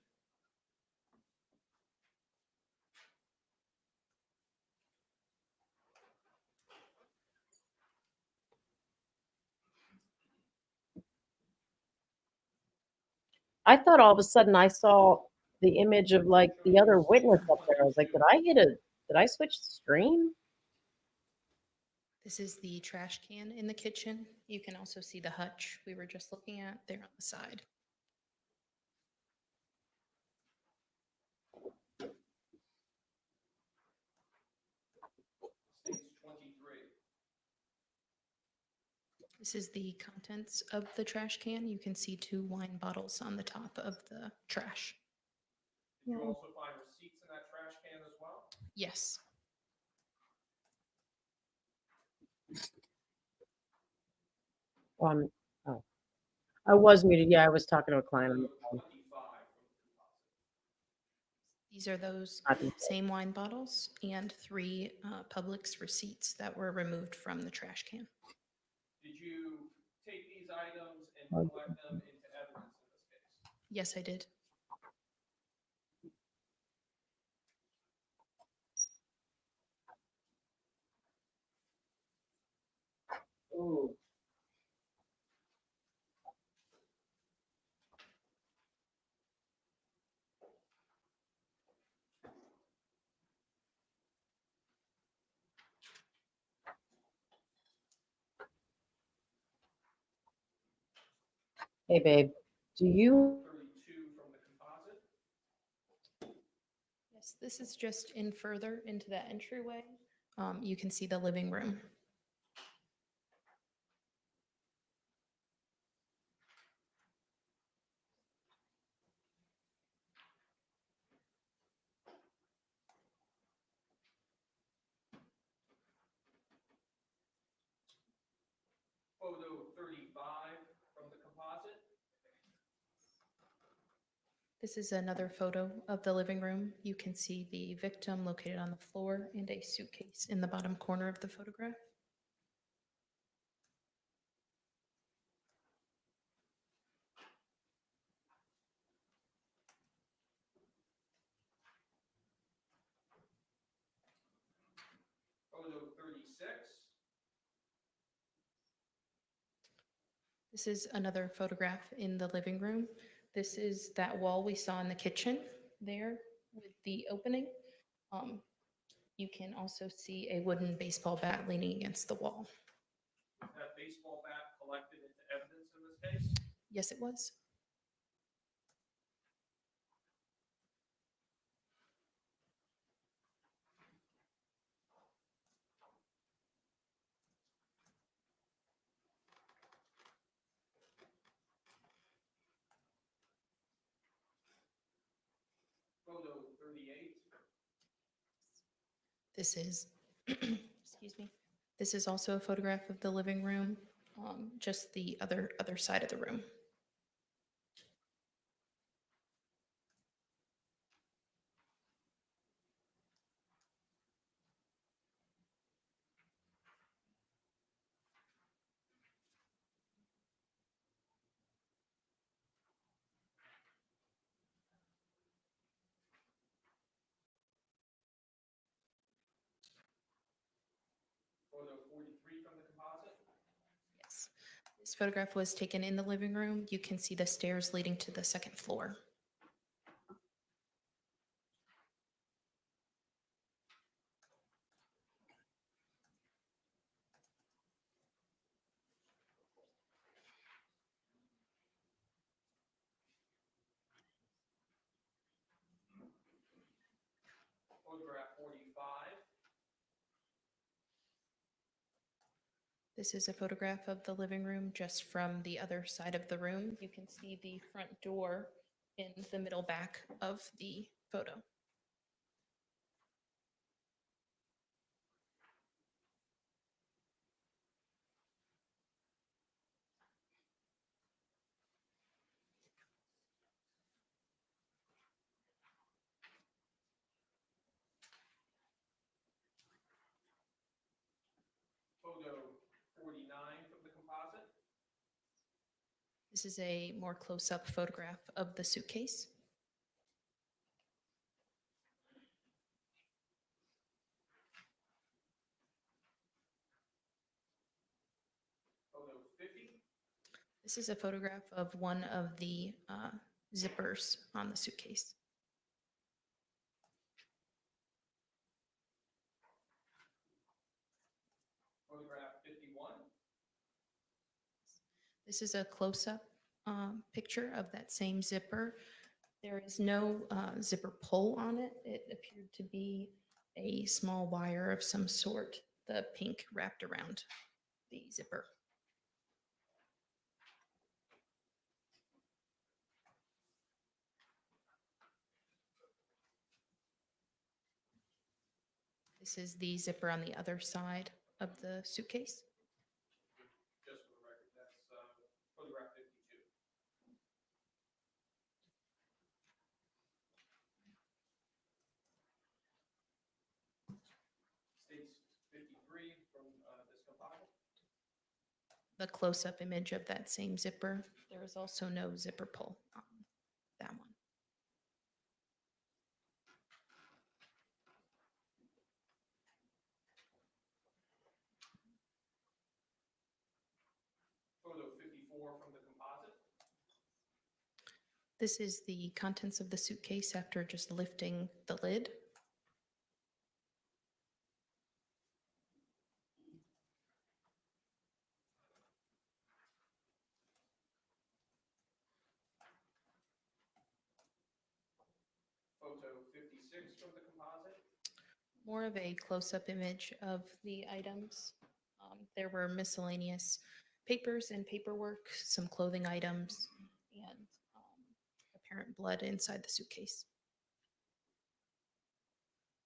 I thought all of a sudden I saw the image of like the other witness up there. I was like, did I switch the screen? This is the trash can in the kitchen. You can also see the hutch we were just looking at there on the side. Stage 23. This is the contents of the trash can. You can see 2 wine bottles on the top of the trash. Did you also find receipts in that trash can as well? Yes. Oh, I was muted. Yeah, I was talking to a client on the phone. 25 from the composite. These are those Not the- same wine bottles and 3 Publix receipts that were removed from the trash can. Did you take these items and Oh. collect them into evidence in this case? Yes, I did. Ooh. Hey, babe, do you? 32 from the composite. Yes, this is just in further into that entryway. You can see the living room. Photo 35 from the composite. This is another photo of the living room. You can see the victim located on the floor and a suitcase in the bottom corner of the photograph. Photo 36. This is another photograph in the living room. This is that wall we saw in the kitchen there with the opening. You can also see a wooden baseball bat leaning against the wall. That baseball bat collected into evidence in this case. Yes, it was. Photo 38. This is, excuse me. This is also a photograph of the living room, just the other side of the room. Photo 43 from the composite. Yes. This photograph was taken in the living room. You can see the stairs leading to the second floor. Photograph 45. This is a photograph of the living room just from the other side of the room. You can see the front door in the middle back of the photo. This is a more close-up photograph of the suitcase. Photo 50. This is a photograph of one of the zippers on the suitcase. Photograph 51. This is a close-up picture of that same zipper. There is no zipper pull on it. It appeared to be a small wire of some sort, the pink wrapped around the zipper. This is the zipper on the other side of the suitcase. Just for the record, that's photograph 52. States 53 from this composite. The close-up image of that same zipper. There is also no zipper pull on that one. Photo 54 from the composite. This is the contents of the suitcase after just lifting the lid. Photo 56 from the composite. More of a close-up image of the items. There were miscellaneous papers and paperwork, some clothing items, and apparent blood inside the suitcase.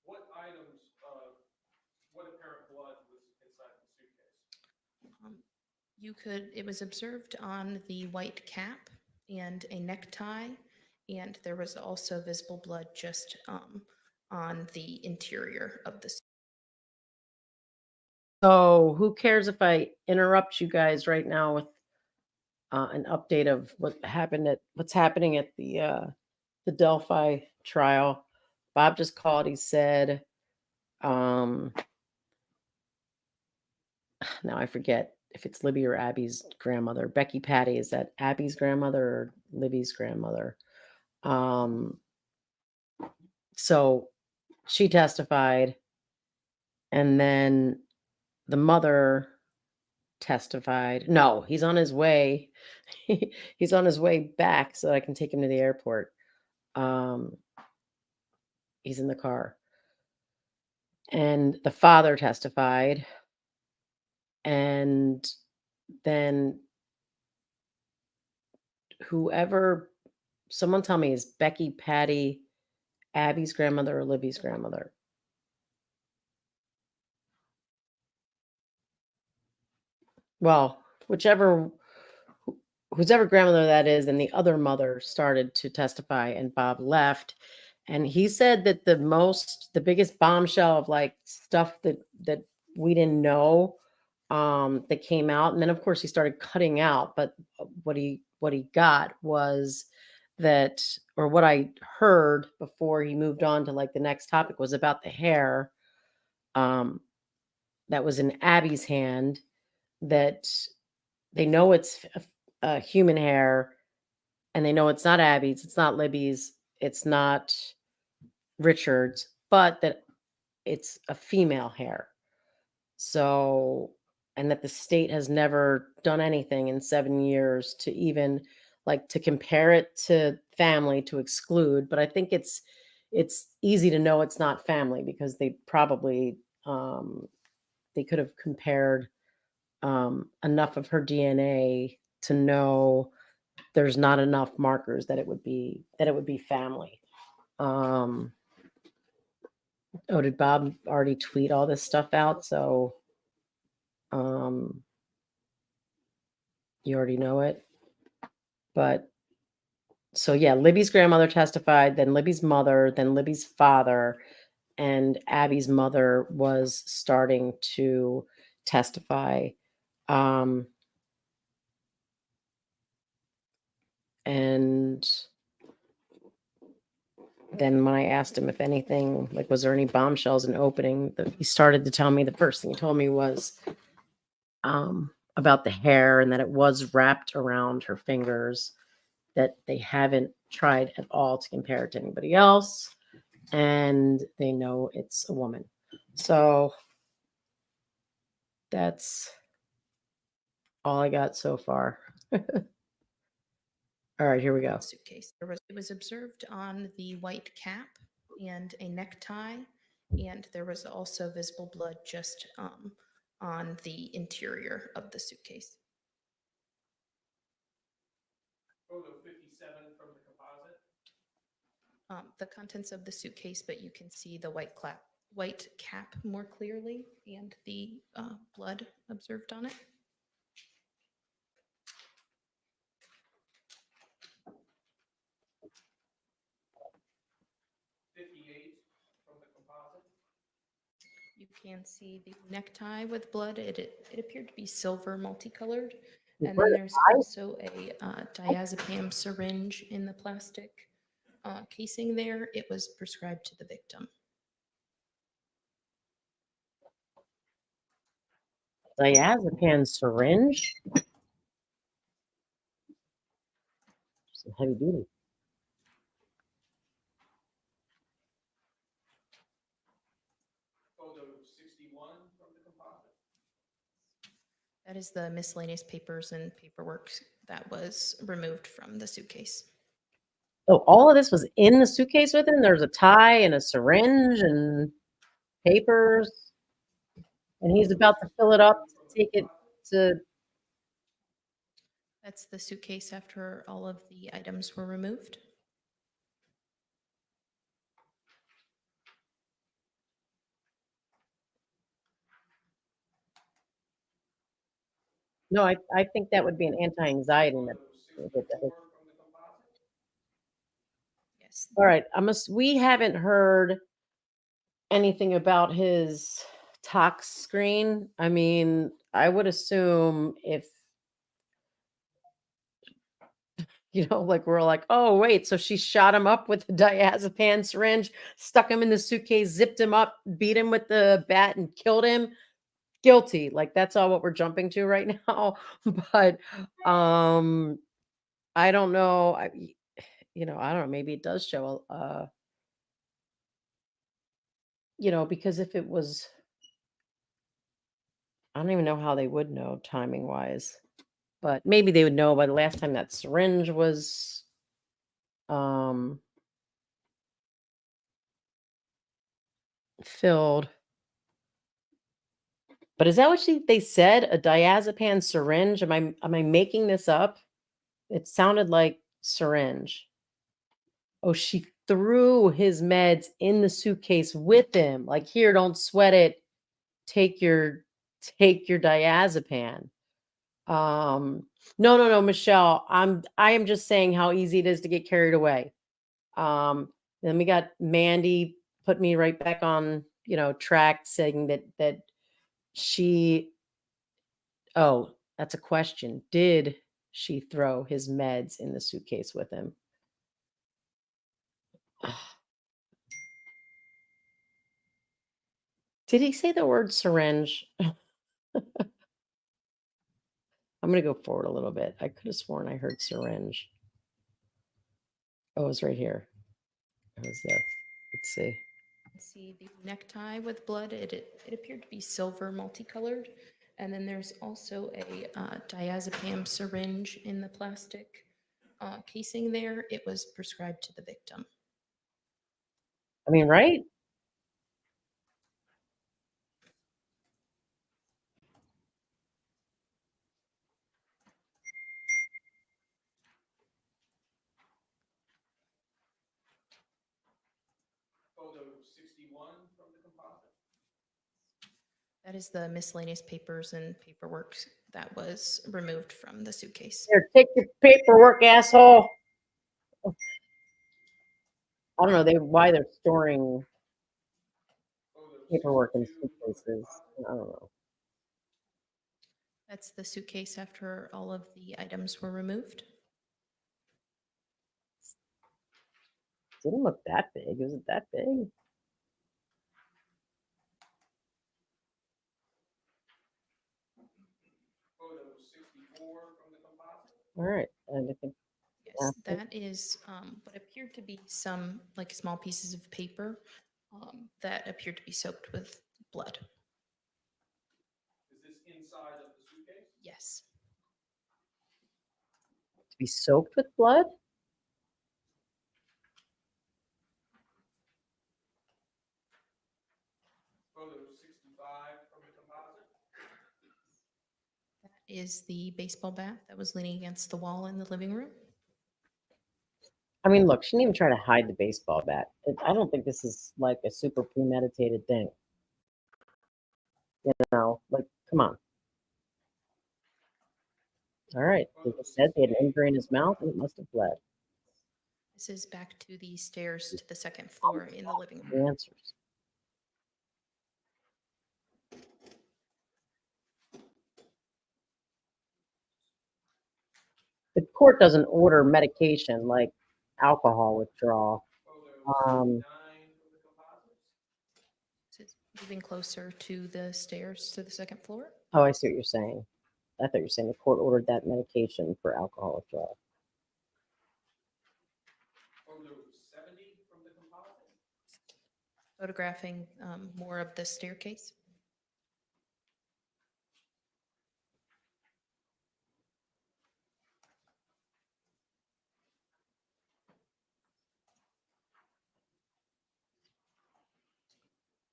What items, what apparent blood was inside the suitcase? It was observed on the white cap and a necktie, and there was also visible blood just on the interior of the suitcase. So who cares if I interrupt you guys right now with an update of what's happening at the Delphi trial? Bob just called. He said, now I forget if it's Libby or Abby's grandmother. Becky Patty, is that Abby's grandmother or Libby's grandmother? So she testified, and then the mother testified. No, he's on his way. He's on his way back so I can take him to the airport. He's in the car. And the father testified. And then someone tell me, is Becky Patty Abby's grandmother or Libby's grandmother? Well, whoever grandmother that is, and the other mother started to testify, and Bob left, and he said that the biggest bombshell of like stuff that we didn't know that came out, and then of course he started cutting out, but what he got was that, or what I heard before he moved on to like the next topic, was about the hair that was in Abby's hand, that they know it's a human hair, and they know it's not Abby's, it's not Libby's, it's not Richard's, but that it's a female hair. So, and that the state has never done anything in 7 years to even like to compare it to family, to exclude. But I think it's easy to know it's not family, because they probably they could have compared enough of her DNA to know there's not enough markers that it would be family. Oh, did Bob already tweet all this stuff out? So you already know it. But so yeah, Libby's grandmother testified, then Libby's mother, then Libby's father, and Abby's mother was starting to testify. And then when I asked him if anything, like, was there any bombshells in opening, he started to tell me, the first thing he told me was about the hair and that it was wrapped around her fingers, that they haven't tried at all to compare it to anybody else, and they know it's a woman. So that's all I got so far. All right, here we go. Suitcase. It was observed on the white cap and a necktie, and there was also visible blood just on the interior of the suitcase. Photo 57 from the composite. The contents of the suitcase, but you can see the white cap more clearly, and the blood observed on it. From the composite. You can see the necktie with blood. It appeared to be silver multicolored. And then there's also a diazepam syringe in the plastic casing there. It was prescribed to the victim. Diazepam syringe? Some heavy duty. Photo 61 from the composite. That is the miscellaneous papers and paperwork that was removed from the suitcase. So all of this was in the suitcase with him? There's a tie and a syringe and papers, and he's about to fill it up to take it to... That's the suitcase after all of the items were removed. No, I think that would be an anti-anxiety medicine. Yes. All right, we haven't heard anything about his tox screen. I mean, I would assume if, like, we're like, oh, wait, so she shot him up with the diazepam syringe, stuck him in the suitcase, zipped him up, beat him with the bat, and killed him. Guilty. Like, that's all what we're jumping to right now. But I don't know. I don't know. Maybe it does show, because if it was, I don't even know how they would know timing wise, but maybe they would know by the last time that syringe was filled. But is that what they said? A diazepam syringe? Am I making this up? It sounded like syringe. Oh, she threw his meds in the suitcase with him. Like, here, don't sweat it. Take your diazepam. No, Michelle. I am just saying how easy it is to get carried away. Then we got Mandy put me right back on, track, saying that she, oh, that's a question. Did she throw his meds in the suitcase with him? Did he say the word syringe? I'm going to go forward a little bit. I could have sworn I heard syringe. Oh, it's right here. What was this? Let's see. See the necktie with blood. It appeared to be silver multicolored. And then there's also a diazepam syringe in the plastic casing there. It was prescribed to the victim. I mean, right? Photo 61 from the composite. That is the miscellaneous papers and paperwork that was removed from the suitcase. Here, take your paperwork, asshole. I don't know why they're storing paperwork in suitcases. I don't know. That's the suitcase after all of the items were removed. Didn't look that big. Is it that big? Photo 64 from the composite. All right. And I think Yes, that is what appeared to be some like small pieces of paper that appeared to be soaked with blood. Is this inside of the suitcase? Yes. to be soaked with blood. Photo 65 from the composite. That is the baseball bat that was leaning against the wall in the living room. I mean, look, she didn't even try to hide the baseball bat. I don't think this is like a super premeditated thing. You know, like, come on. All right. Like I said, he had an injury in his mouth and it must have bled. This is back to the stairs to the second floor in the living The room. answers. The court doesn't order medication like alcohol withdrawal. This is moving closer to the stairs to the second floor. Oh, I see what you're saying. I thought you were saying the court ordered that medication for alcohol withdrawal. Photo 70 from the composite. Photographing more of the staircase.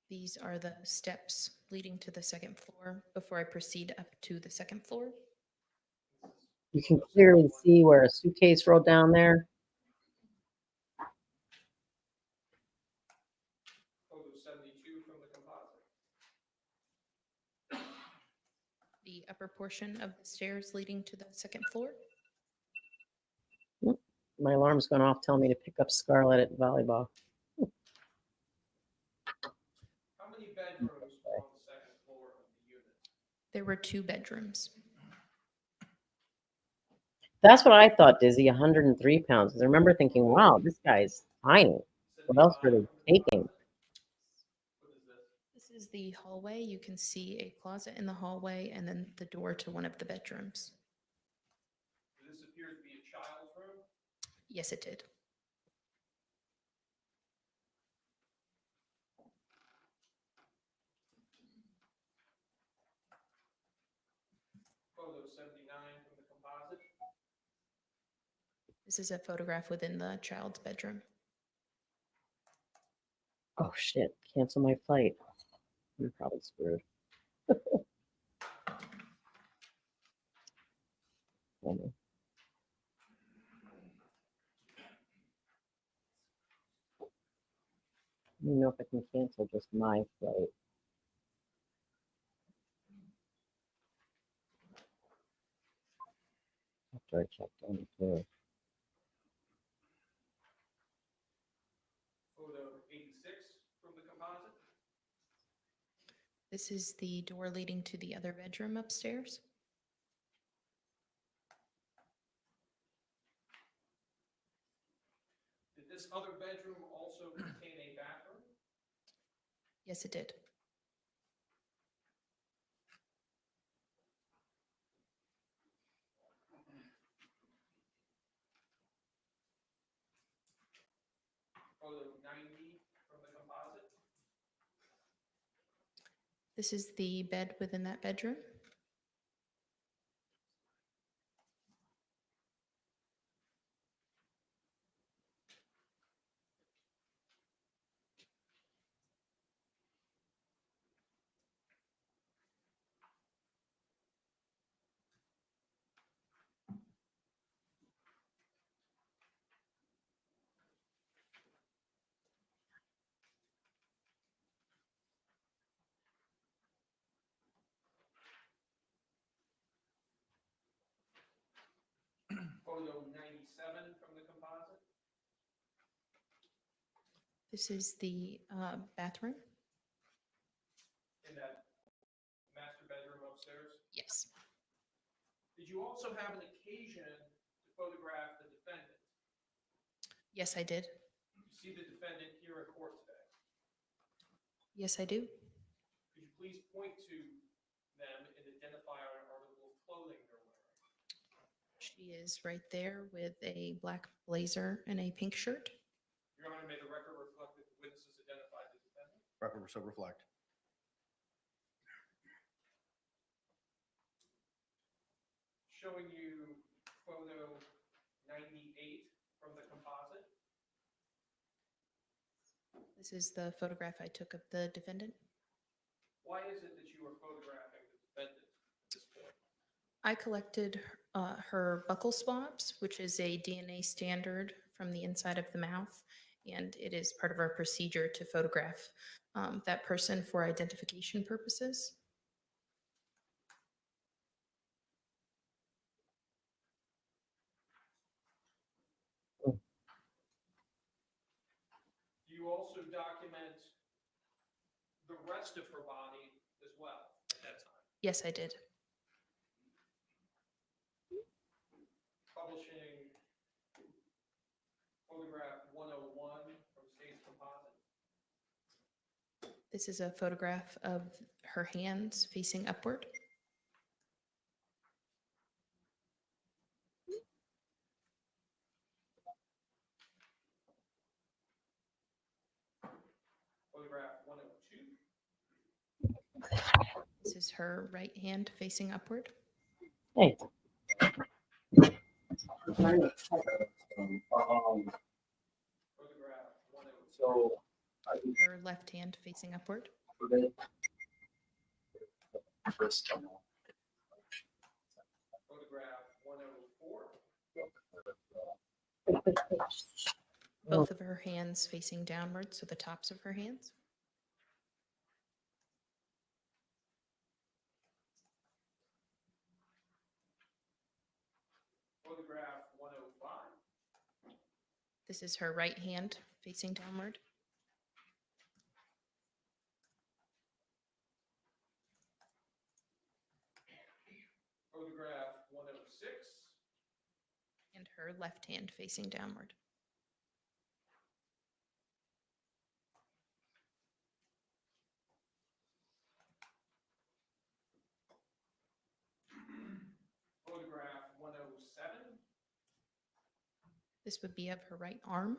These are the steps leading to the second floor before I proceed up to the second floor. You can clearly see where a suitcase rolled down there. Photo 72 from the composite. The upper portion of the stairs leading to the second floor. My alarm's going off telling me to pick up Scarlett at volleyball. How many bedrooms were on the second floor of the unit? There were 2 bedrooms. That's what I thought, Dizzy, 103 pounds. 'Cause I remember thinking, wow, this guy's tiny. What else were they taking? This is the hallway. You can see a closet in the hallway and then the door to one of the bedrooms. Does this appear to be a child's room? Yes, it did. Photo 79 from the composite. This is a photograph within the child's bedroom. Oh, shit. Cancel my flight. I'm probably screwed. Hold on. Let me know if I can cancel just my flight. After I checked on too. Photo 86 from the composite. This is the door leading to the other bedroom upstairs. Did this other bedroom also contain a bathroom? Yes, it did. Photo 90 from the composite. This is the bed within that bedroom. Photo 97 from the composite. This is the bathroom. In that master bedroom upstairs. Yes. Did you also have an occasion to photograph the defendant? Yes, I did. You see the defendant here in court today? Yes, I do. Could you please point to them and identify our article of clothing they're wearing? She is right there with a black blazer and a pink shirt. Your Honor, may the record reflect that the witnesses identified the defendant? Record so reflect. Showing you photo 98 from the composite. This is the photograph I took of the defendant. Why is it that you are photographing the defendant at this point? I collected her buccal swabs, which is a DNA standard from the inside of the mouth, and it is part of our procedure to photograph that person for identification purposes. Do you also document the rest of her body as well at that time? Yes, I did. Publishing photograph 101 from State's Composite. This is a photograph of her hands facing upward. Photograph 102. This is her right hand facing upward. Hey. Photograph 102. Her left hand facing upward. Photograph 104. Both of her hands facing downward, so the tops of her hands. Photograph 105. This is her right hand facing downward. Photograph 106. And her left hand facing downward. Photograph 107. This would be of her right arm.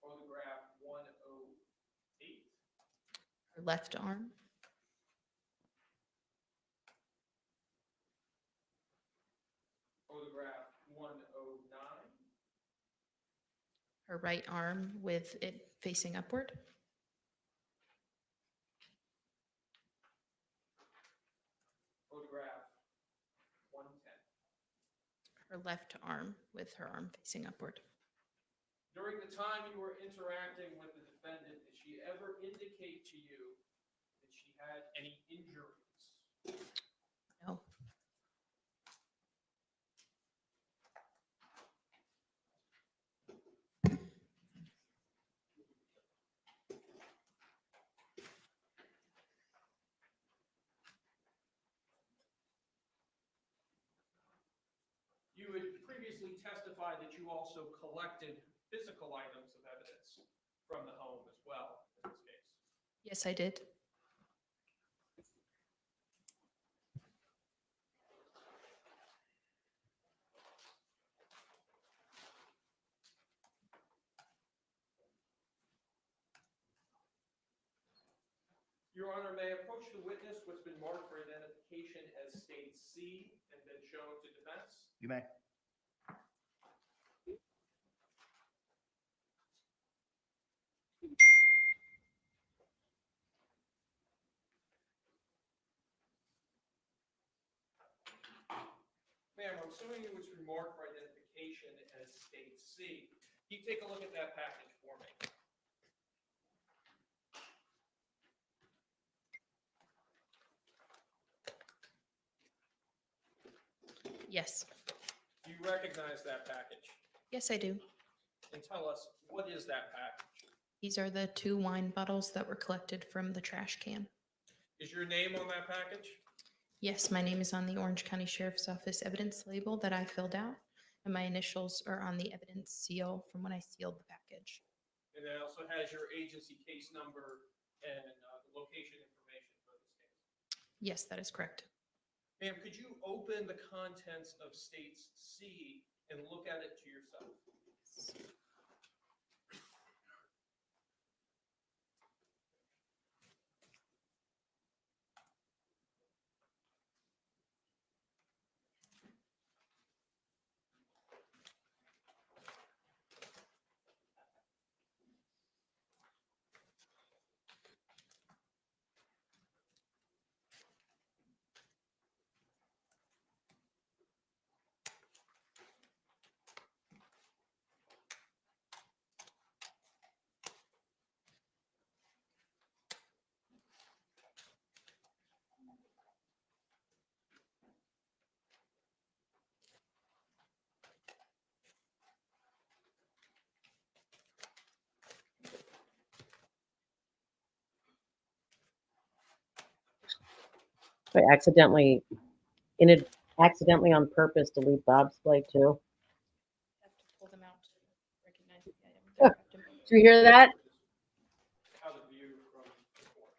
Photograph 108. Her left arm. Photograph 109. Her right arm with it facing upward. Photograph 110. Her left arm with her arm facing upward. During the time you were interacting with the defendant, did she ever indicate to you that she had any injuries? No. You had previously testified that you also collected physical items of evidence from the home as well in this case. Yes, I did. Your Honor, may I approach the witness what's been marked for identification as State C and been shown to defense? You may. Ma'am, I'm assuming it was remarked for identification as State C. Can you take a look at that package for me? Yes. Do you recognize that package? Yes, I do. And tell us, what is that package? These are the 2 wine bottles that were collected from the trash can. Is your name on that package? Yes, my name is on the Orange County Sheriff's Office evidence label that I filled out, and my initials are on the evidence seal from when I sealed the package. And it also has your agency case number and the location information for this case. Yes, that is correct. Ma'am, could you open the contents of States C and look at it to yourself? I accidentally on purpose delete Bob's play too. Have to pull them out to recognize the item. Did you hear that? How the view from the court.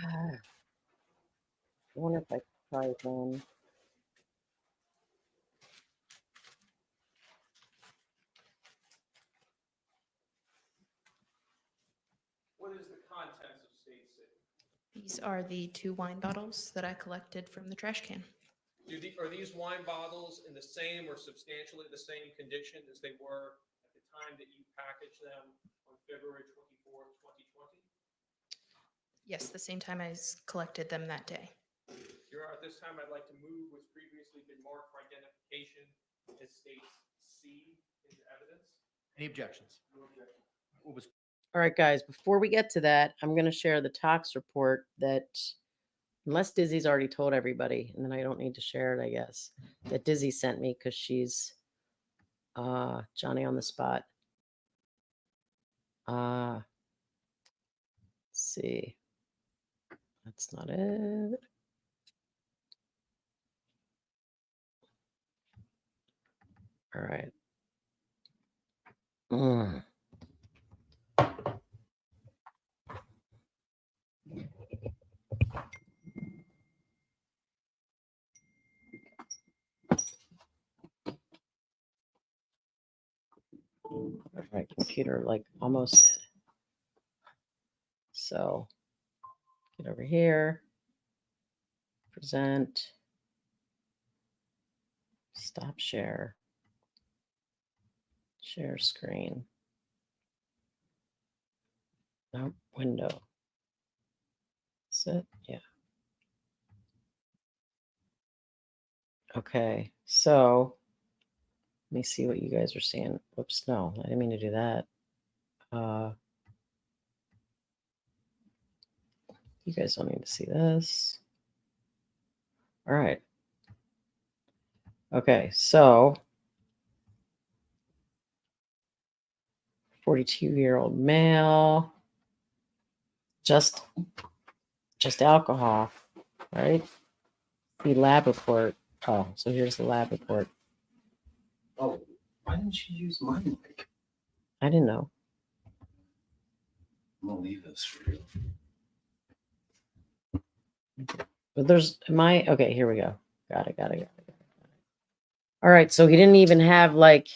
I wonder if I could try again. What is the contents of State C? These are the 2 wine bottles that I collected from the trash can. Are these wine bottles in the same or substantially the same condition as they were at the time that you packaged them on February 24th, 2020? Yes, the same time I collected them that day. Your Honor, at this time, I'd like to move what's previously been marked for identification as States C into evidence. Any objections? No objection. What was All right, guys, before we get to that, I'm going to share the tox report that, unless Dizzy's already told everybody, and then I don't need to share it, I guess, that Dizzy sent me because she's Johnny on the spot. Let's see. That's not it. All right. My computer like almost dead. So get over here, present, stop share, share screen, no window. That's it. Yeah. Okay. So let me see what you guys are seeing. Oops, no, I didn't mean to do that. You guys don't need to see this. All right. Okay, so 42-year-old male, just alcohol, right? The lab report. Oh, so here's the lab report. Oh, why didn't you use my mic? I didn't know. I'm gonna leave this for you. But there's okay, here we go. Got it. All right, so he didn't even have like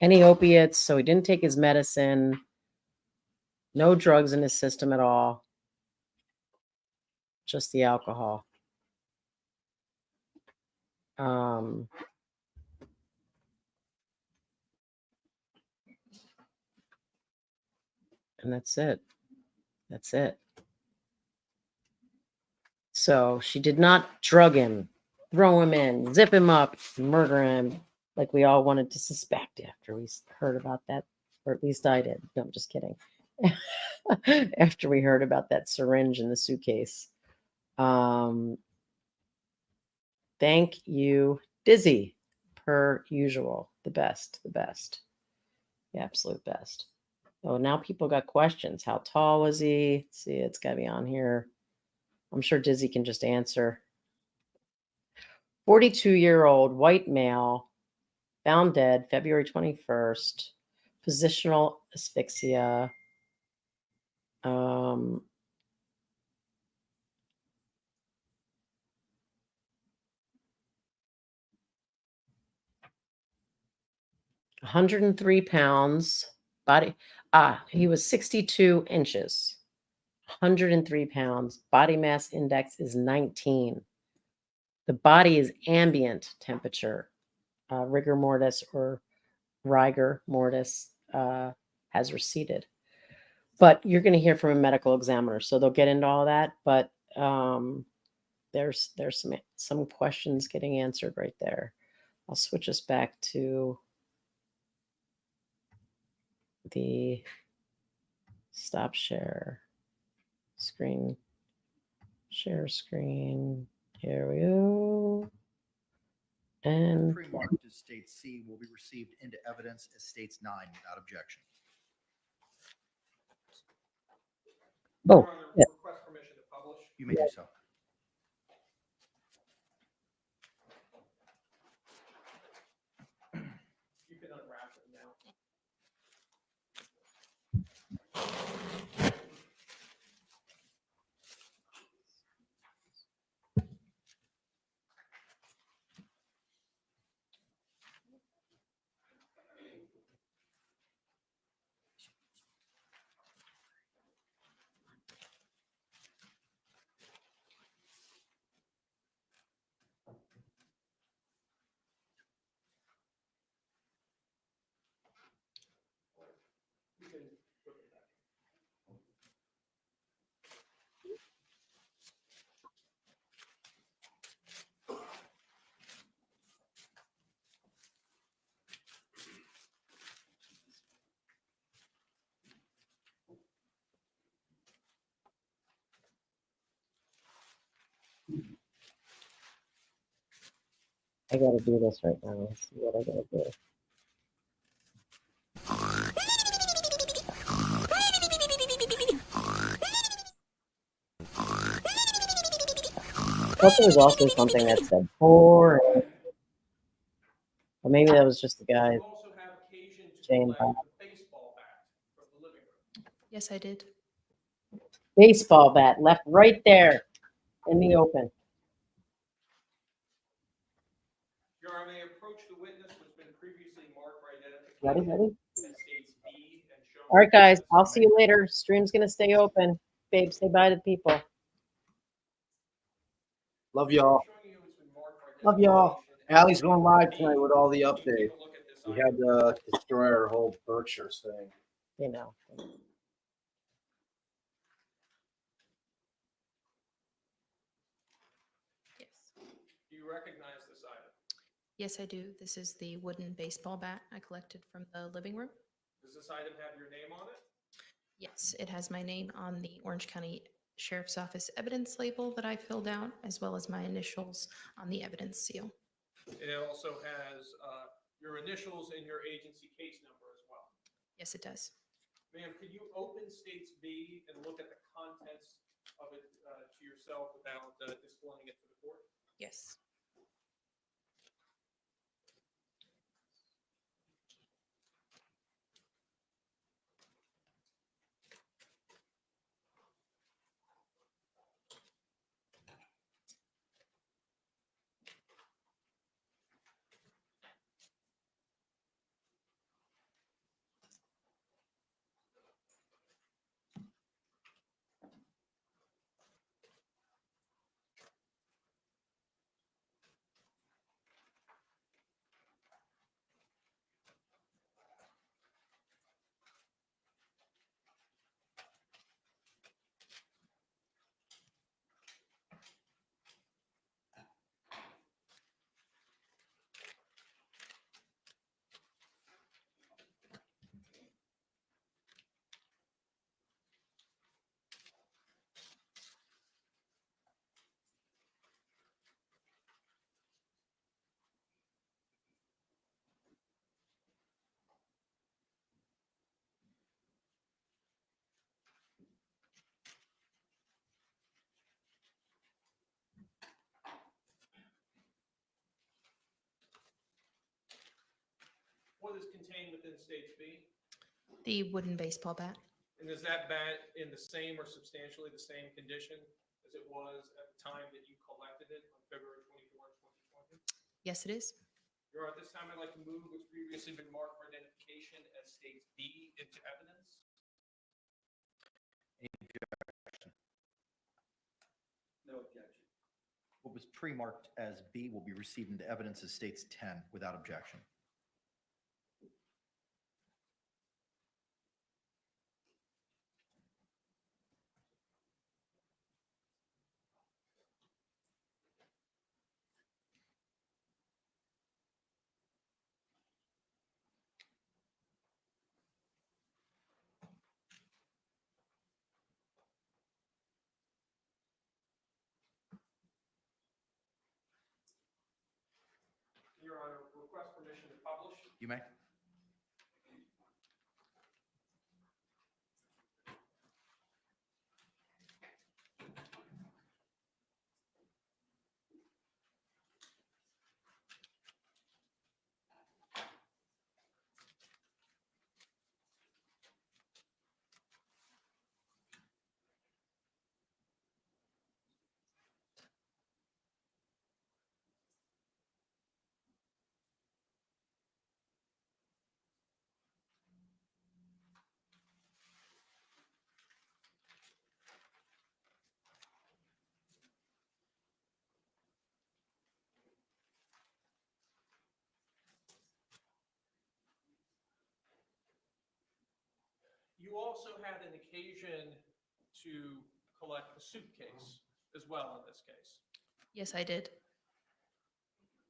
any opiates, so he didn't take his medicine. No drugs in his system at all. Just the alcohol. And that's it. That's it. So she did not drug him, throw him in, zip him up, murder him, like we all wanted to suspect after we heard about that, or at least I did. No, I'm just kidding. After we heard about that syringe in the suitcase. Thank you, Dizzy, per usual. The best, the absolute best. Oh, now people got questions. How tall was he? Let's see, it's got to be on here. I'm sure Dizzy can just answer. 42-year-old white male, found dead February 21st. Positional asphyxia. 103 pounds. Body. He was 62 inches. 103 pounds. Body mass index is 19. The body is ambient temperature. Rigor mortis or rigor mortis has receded. But you're going to hear from a medical examiner, so they'll get into all that. But there's some questions getting answered right there. I'll switch us back to the stop share screen. Share screen. Here we go. And Pre-marked as state C will be received into evidence as states 9 without objection. oh, yeah. Request permission to publish. You may do so. You can unwrap it now. I got to do this right now. Let's see what I got to do. I thought there was also something that said 4. Or maybe that was just the guy. You also have occasion to Jane collect the baseball bat from the living room. Yes, I did. Baseball bat left right there in the open. Your Honor, may approach the witness who's been previously marked for identification. Ready? As states B and shown. All right, guys. I'll see you later. Stream's going to stay open. Babe, say bye to people. Love y'all. Showing you it's been marked for Love y'all. identification. Allie's going live tonight with all the Take updates. a look at this We item. had to destroy our whole Berkshire's thing. You know. Yes. Do you recognize this item? Yes, I do. This is the wooden baseball bat I collected from the living room. Does this item have your name on it? Yes, it has my name on the Orange County Sheriff's Office evidence label that I filled out, as well as my initials on the evidence seal. It also has your initials and your agency case number as well. Yes, it does. Ma'am, could you open States B and look at the contents of it to yourself without displaying it to the court? Yes. what is contained within States B? The wooden baseball bat. And is that bat in the same or substantially the same condition as it was at the time that you collected it on February 24th, 2020? Yes, it is. Your Honor, at this time, I'd like to move what's previously been marked for identification as States B into evidence. Any objection? No objection. What was pre-marked as B will be received into evidence as States 10 without objection. Your Honor, request permission to publish. You may. You also had an occasion to collect a suitcase as well in this case. Yes, I did.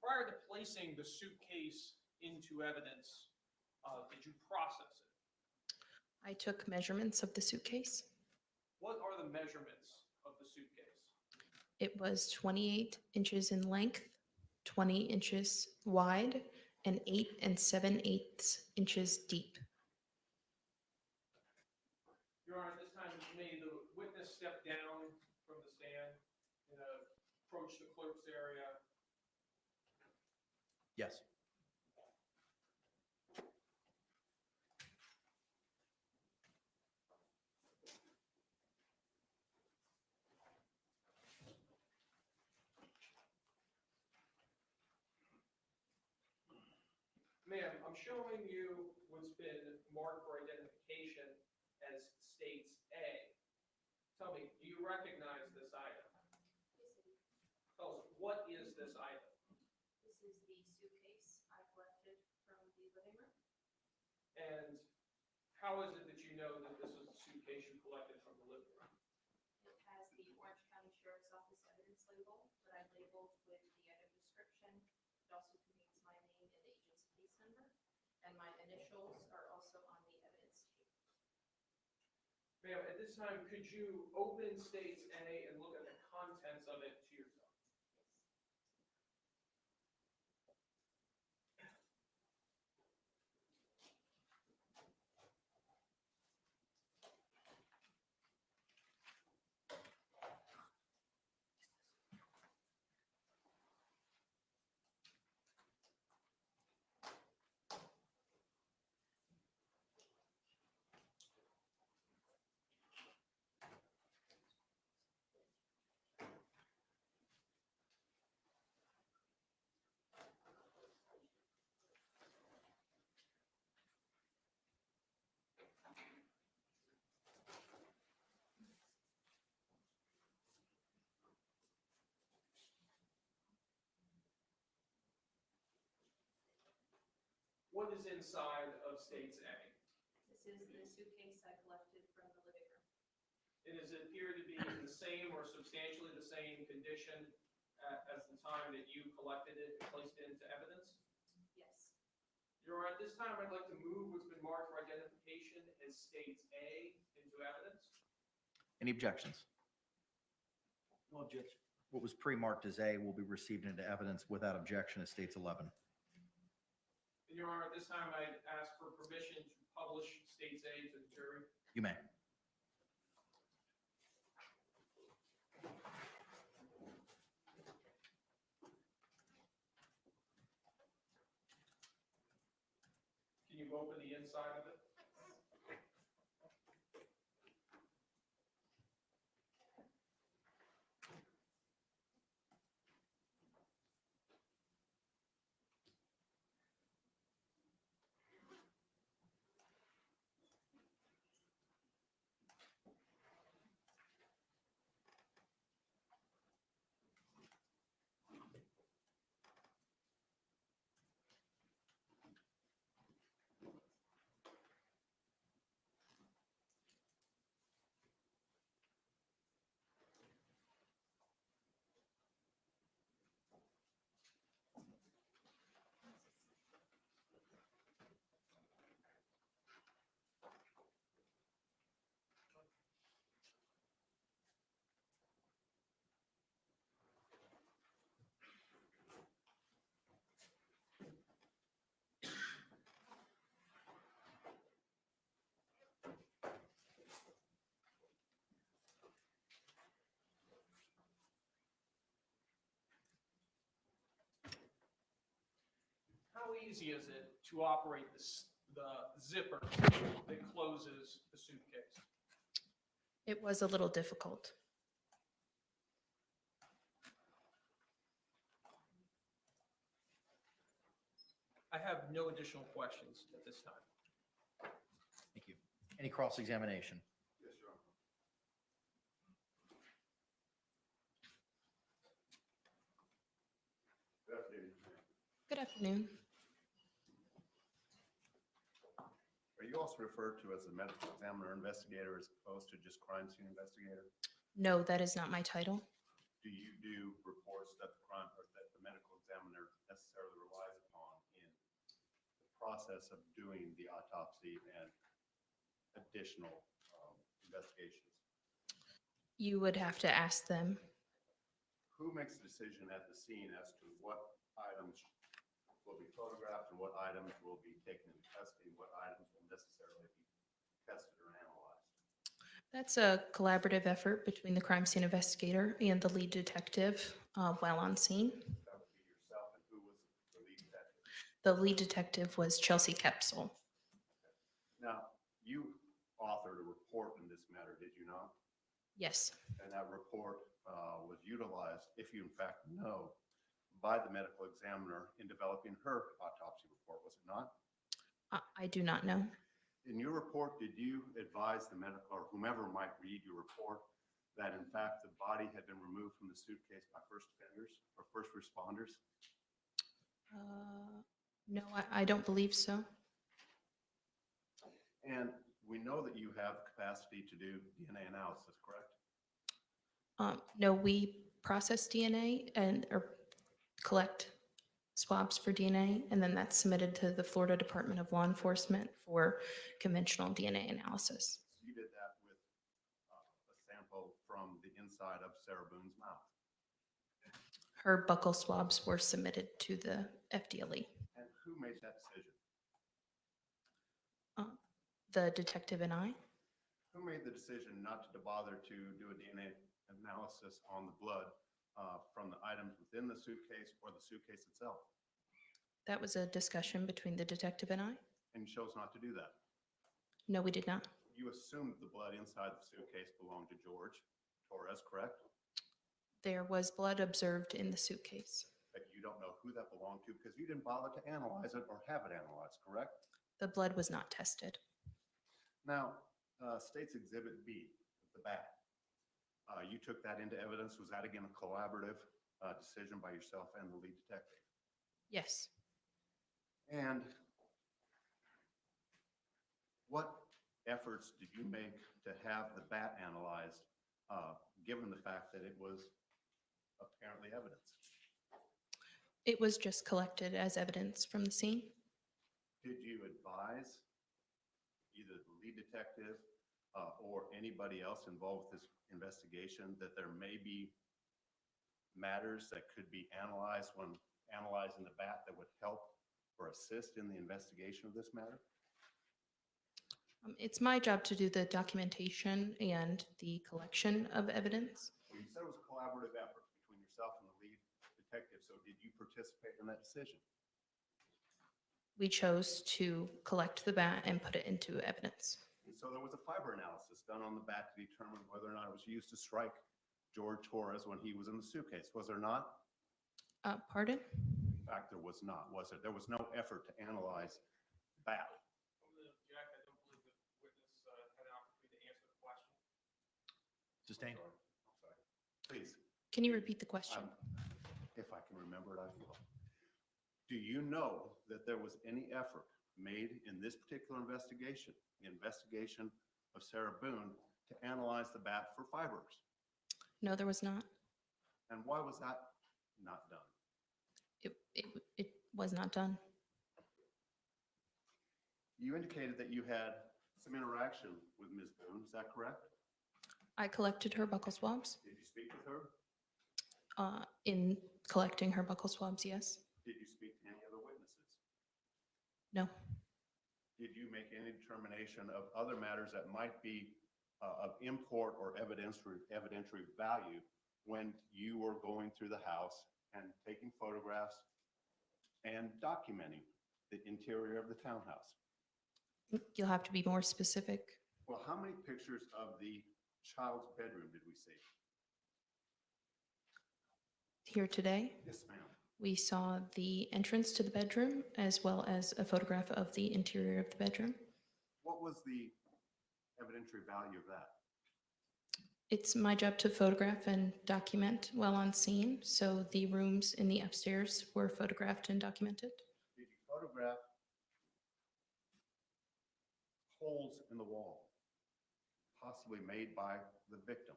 Prior to placing the suitcase into evidence, did you process it? I took measurements of the suitcase. What are the measurements of the suitcase? It was 28 inches in length, 20 inches wide, and 8 7/8 inches deep. Your Honor, at this time, may the witness step down from the stand and approach the clerk's area. Yes. Ma'am, I'm showing you what's been marked for identification as States A. Tell me, do you recognize this item? Tell us, what is this item? This is the suitcase I collected from the living room. And how is it that you know that this is a suitcase you collected from the living room? It has the Orange County Sheriff's Office evidence label that I labeled with the item description. It also contains my name and the agent's case number, and my initials are also on the evidence sheet. Ma'am, at this time, could you open States A and look at the contents of it to yourself? What is inside of States A? This is the suitcase I collected from the living room. And does it appear to be in the same or substantially the same condition as the time that you collected it and placed it into evidence? Yes. Your Honor, at this time, I'd like to move what's been marked for identification as States A into evidence. Any objections? No objection. What was pre-marked as A will be received into evidence without objection as States 11. And Your Honor, at this time, I'd ask for permission to publish States A to the jury. You may. you open the inside of it? How easy is it to operate the zipper that closes the suitcase? It was a little difficult. I have no additional questions at this time. Thank you. Any cross-examination? Yes, Your Honor. Good afternoon. Good afternoon. Are you also referred to as a medical examiner investigator as opposed to just crime scene investigator? No, that is not my title. Do you do reports that that the medical examiner necessarily relies upon in the process of doing the autopsy and additional investigations? You would have to ask them. Who makes the decision at the scene as to what items will be photographed and what items will be taken into custody, and what items will necessarily be tested or analyzed? That's a collaborative effort between the crime scene investigator and the lead detective while on scene. That would be yourself, and who was the lead detective? The lead detective was Chelsea Kepsel. Now, you authored a report in this matter, did you not? Yes, And that report was utilized, if you in fact know, by the medical examiner in developing her autopsy report, was it not? I do not know. In your report, did you advise the medical, or whomever might read your report, that in fact the body had been removed from the suitcase by first offenders or first responders? No, I don't believe so. And we know that you have the capacity to do DNA analysis, correct? No, we process DNA or collect swabs for DNA, and then that's submitted to the Florida Department of Law Enforcement for conventional DNA analysis. So you did that with a sample from the inside of Sarah Boone's mouth. Her buccal swabs were submitted to the FDLE. And who made that decision? The detective and I. Who made the decision not to bother to do a DNA analysis on the blood from the items within the suitcase or the suitcase itself? That was a discussion between the detective and I. And you chose not to do that. No, we did not. You assumed the blood inside the suitcase belonged to George Torres, correct? There was blood observed in the suitcase. But you don't know who that belonged to because you didn't bother to analyze it or have it analyzed, correct? The blood was not tested. Now, State's Exhibit B, the bat, you took that into evidence. Was that again a collaborative decision by yourself and the lead detective? Yes. And what efforts did you make to have the bat analyzed, given the fact that it was apparently evidence? It was just collected as evidence from the scene. Did you advise either the lead detective or anybody else involved with this investigation that there may be matters that could be analyzed when analyzing the bat that would help or assist in the investigation of this matter? It's my job to do the documentation and the collection of evidence. Well, you said it was a collaborative effort between yourself and the lead detective, so did you participate in that decision? we chose to collect the bat and put it into evidence. And so there was a fiber analysis done on the bat to determine whether or not it was used to strike George Torres when he was in the suitcase. Was there not? Pardon? In fact, there was not, was there? There was no effort to analyze bat. I'm going to object. I don't believe the witness had an opportunity to answer the question. Sustained. Sorry. Please. Can you repeat the question? If I can remember it, I will. Do you know that there was any effort made in this particular investigation, the investigation of Sarah Boone, to analyze the bat for fibers? No, there was not. And why was that not done? It was not done. You indicated that you had some interaction with Ms. Boone, is that correct? I collected her buccal swabs. Did you speak with her? In collecting her buccal swabs, yes. Did you speak to any other witnesses? No. Did you make any determination of other matters that might be of import or evidentiary value when you were going through the house and taking photographs and documenting the interior of the townhouse? You'll have to be more specific. Well, how many pictures of the child's bedroom did we see? Here today, Yes, ma'am. we saw the entrance to the bedroom as well as a photograph of the interior of the bedroom. What was the evidentiary value of that? It's my job to photograph and document while on scene, so the rooms in the upstairs were photographed and documented. Did you photograph holes in the wall, possibly made by the victim?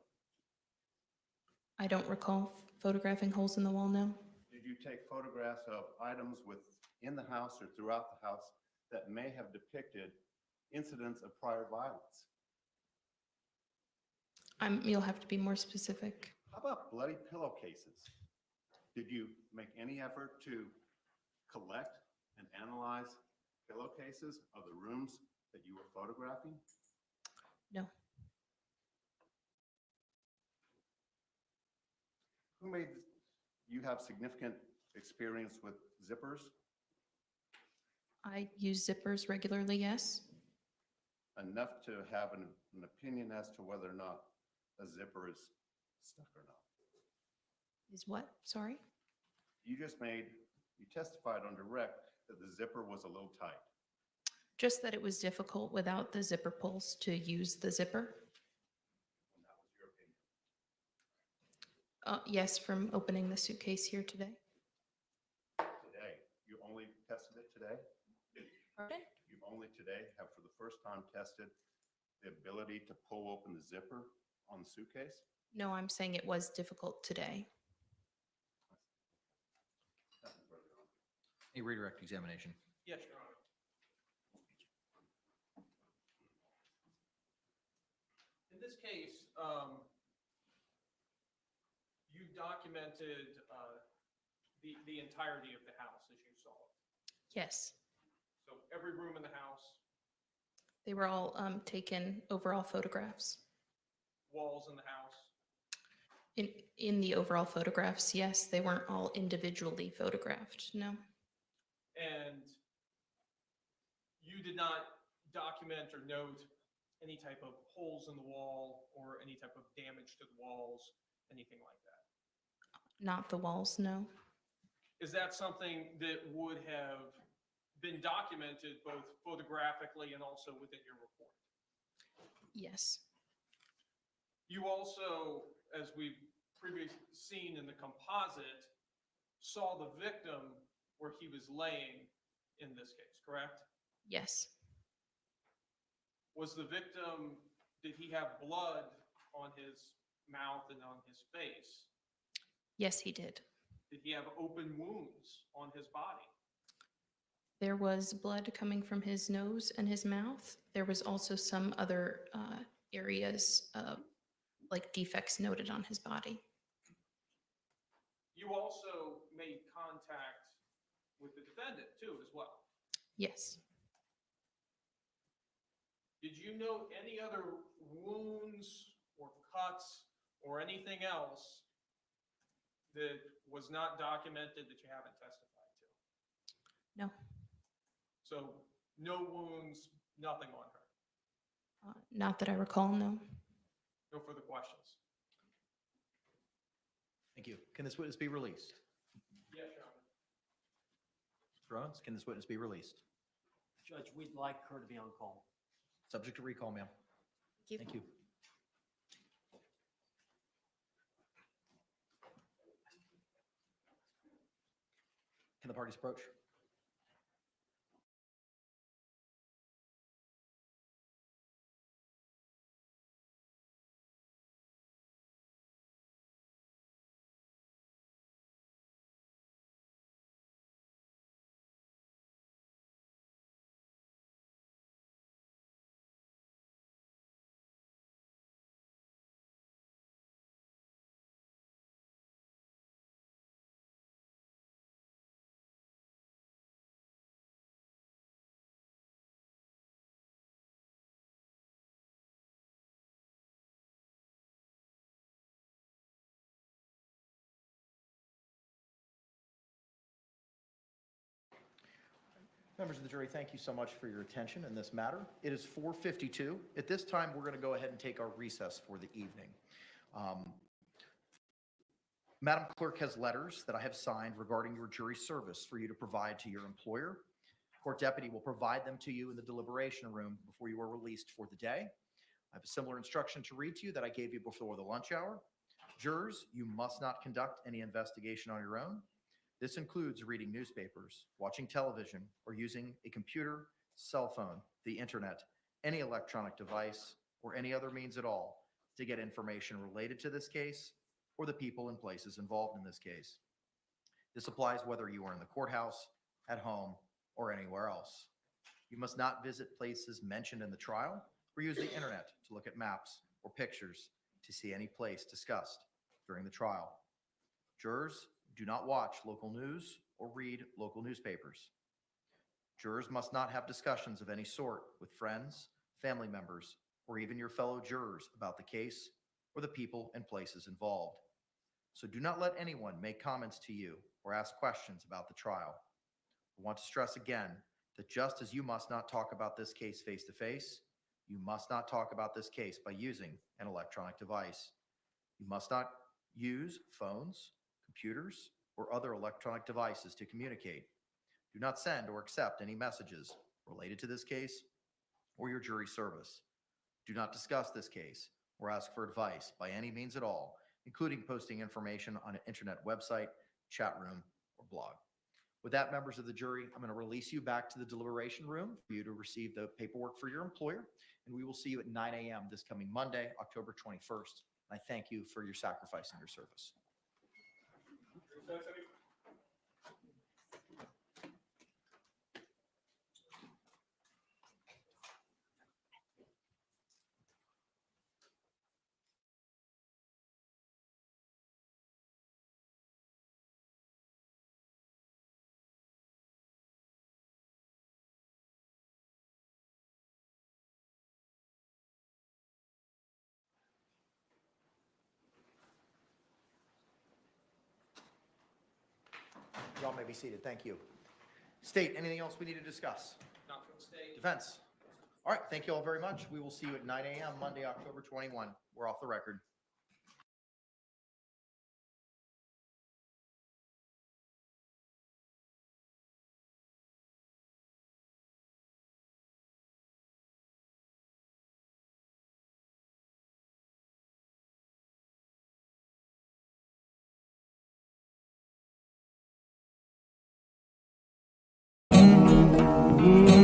I don't recall photographing holes in the wall, no. Did you take photographs of items within the house or throughout the house that may have depicted incidents of prior violence? You'll have to be more specific. How about bloody pillowcases? Did you make any effort to collect and analyze pillowcases of the rooms that you were photographing? No. Who made you have significant experience with zippers? I use zippers regularly, yes. Enough to have an opinion as to whether or not a zipper is stuck or not. Is what? Sorry? You testified on direct that the zipper was a little tight. Just that it was difficult without the zipper pulls to use the zipper. And that was your opinion. Yes, from opening the suitcase here today. Today, you only tested it today? Pardon? You only today have for the first time tested the ability to pull open the zipper on the suitcase? No, I'm saying it was difficult today. A redirect examination. Yes, Your Honor. In this case, you documented the entirety of the house as you saw it. Yes, So every room in the house, they were all taken overall photographs. walls in the house. In the overall photographs, yes, they weren't all individually photographed, no. And you did not document or note any type of holes in the wall or any type of damage to the walls, anything like that. Not the walls, no. Is that something that would have been documented both photographically and also within your report? Yes, You also, as we've previously seen in the composite, saw the victim where he was laying in this case, correct? yes, Was the victim, did he have blood on his mouth and on his face? yes, he did. Did he have open wounds on his body? There was blood coming from his nose and his mouth. There was also some other areas of like defects noted on his body. You also made contact with the defendant too, as well. Yes, Did you note any other wounds or cuts or anything else that was not documented that you haven't testified to? no, So no wounds, nothing on her. Not that I recall, no. No further questions. Thank you. Can this witness be released? Yes, Your Honor. Mr. Bruns, can this witness be released? Judge, we'd like her to be on call. Subject to recall, ma'am. Thank you. Can the parties approach? Members of the jury, thank you so much for your attention in this matter. It is 4:52. At this time, we're going to go ahead and take our recess for the evening. Madam Clerk has letters that I have signed regarding your jury service for you to provide to your employer. Court deputy will provide them to you in the deliberation room before you are released for the day. I have a similar instruction to read to you that I gave you before the lunch hour. Jurors, you must not conduct any investigation on your own. This includes reading newspapers, watching television, or using a computer, cell phone, the internet, any electronic device, or any other means at all to get information related to this case or the people and places involved in this case. This applies whether you are in the courthouse, at home, or anywhere else. You must not visit places mentioned in the trial or use the internet to look at maps or pictures to see any place discussed during the trial. Jurors, do not watch local news or read local newspapers. Jurors must not have discussions of any sort with friends, family members, or even your fellow jurors about the case or the people and places involved. So do not let anyone make comments to you or ask questions about the trial. I want to stress again that just as you must not talk about this case face-to-face, you must not talk about this case by using an electronic device. You must not use phones, computers, or other electronic devices to communicate. Do not send or accept any messages related to this case or your jury service. Do not discuss this case or ask for advice by any means at all, including posting information on an internet website, chat room, or blog. With that, members of the jury, I'm going to release you back to the deliberation room for you to receive the paperwork for your employer, and we will see you at 9 a.m. this coming Monday, October 21st. I thank you for your sacrifice and your service. Y'all may be seated. Thank you. State, anything else we need to discuss? Not from the state. Defense. All right. Thank you all very much. We will see you at 9 a.m. Monday, October 21. We're off the record. Mm-hmm.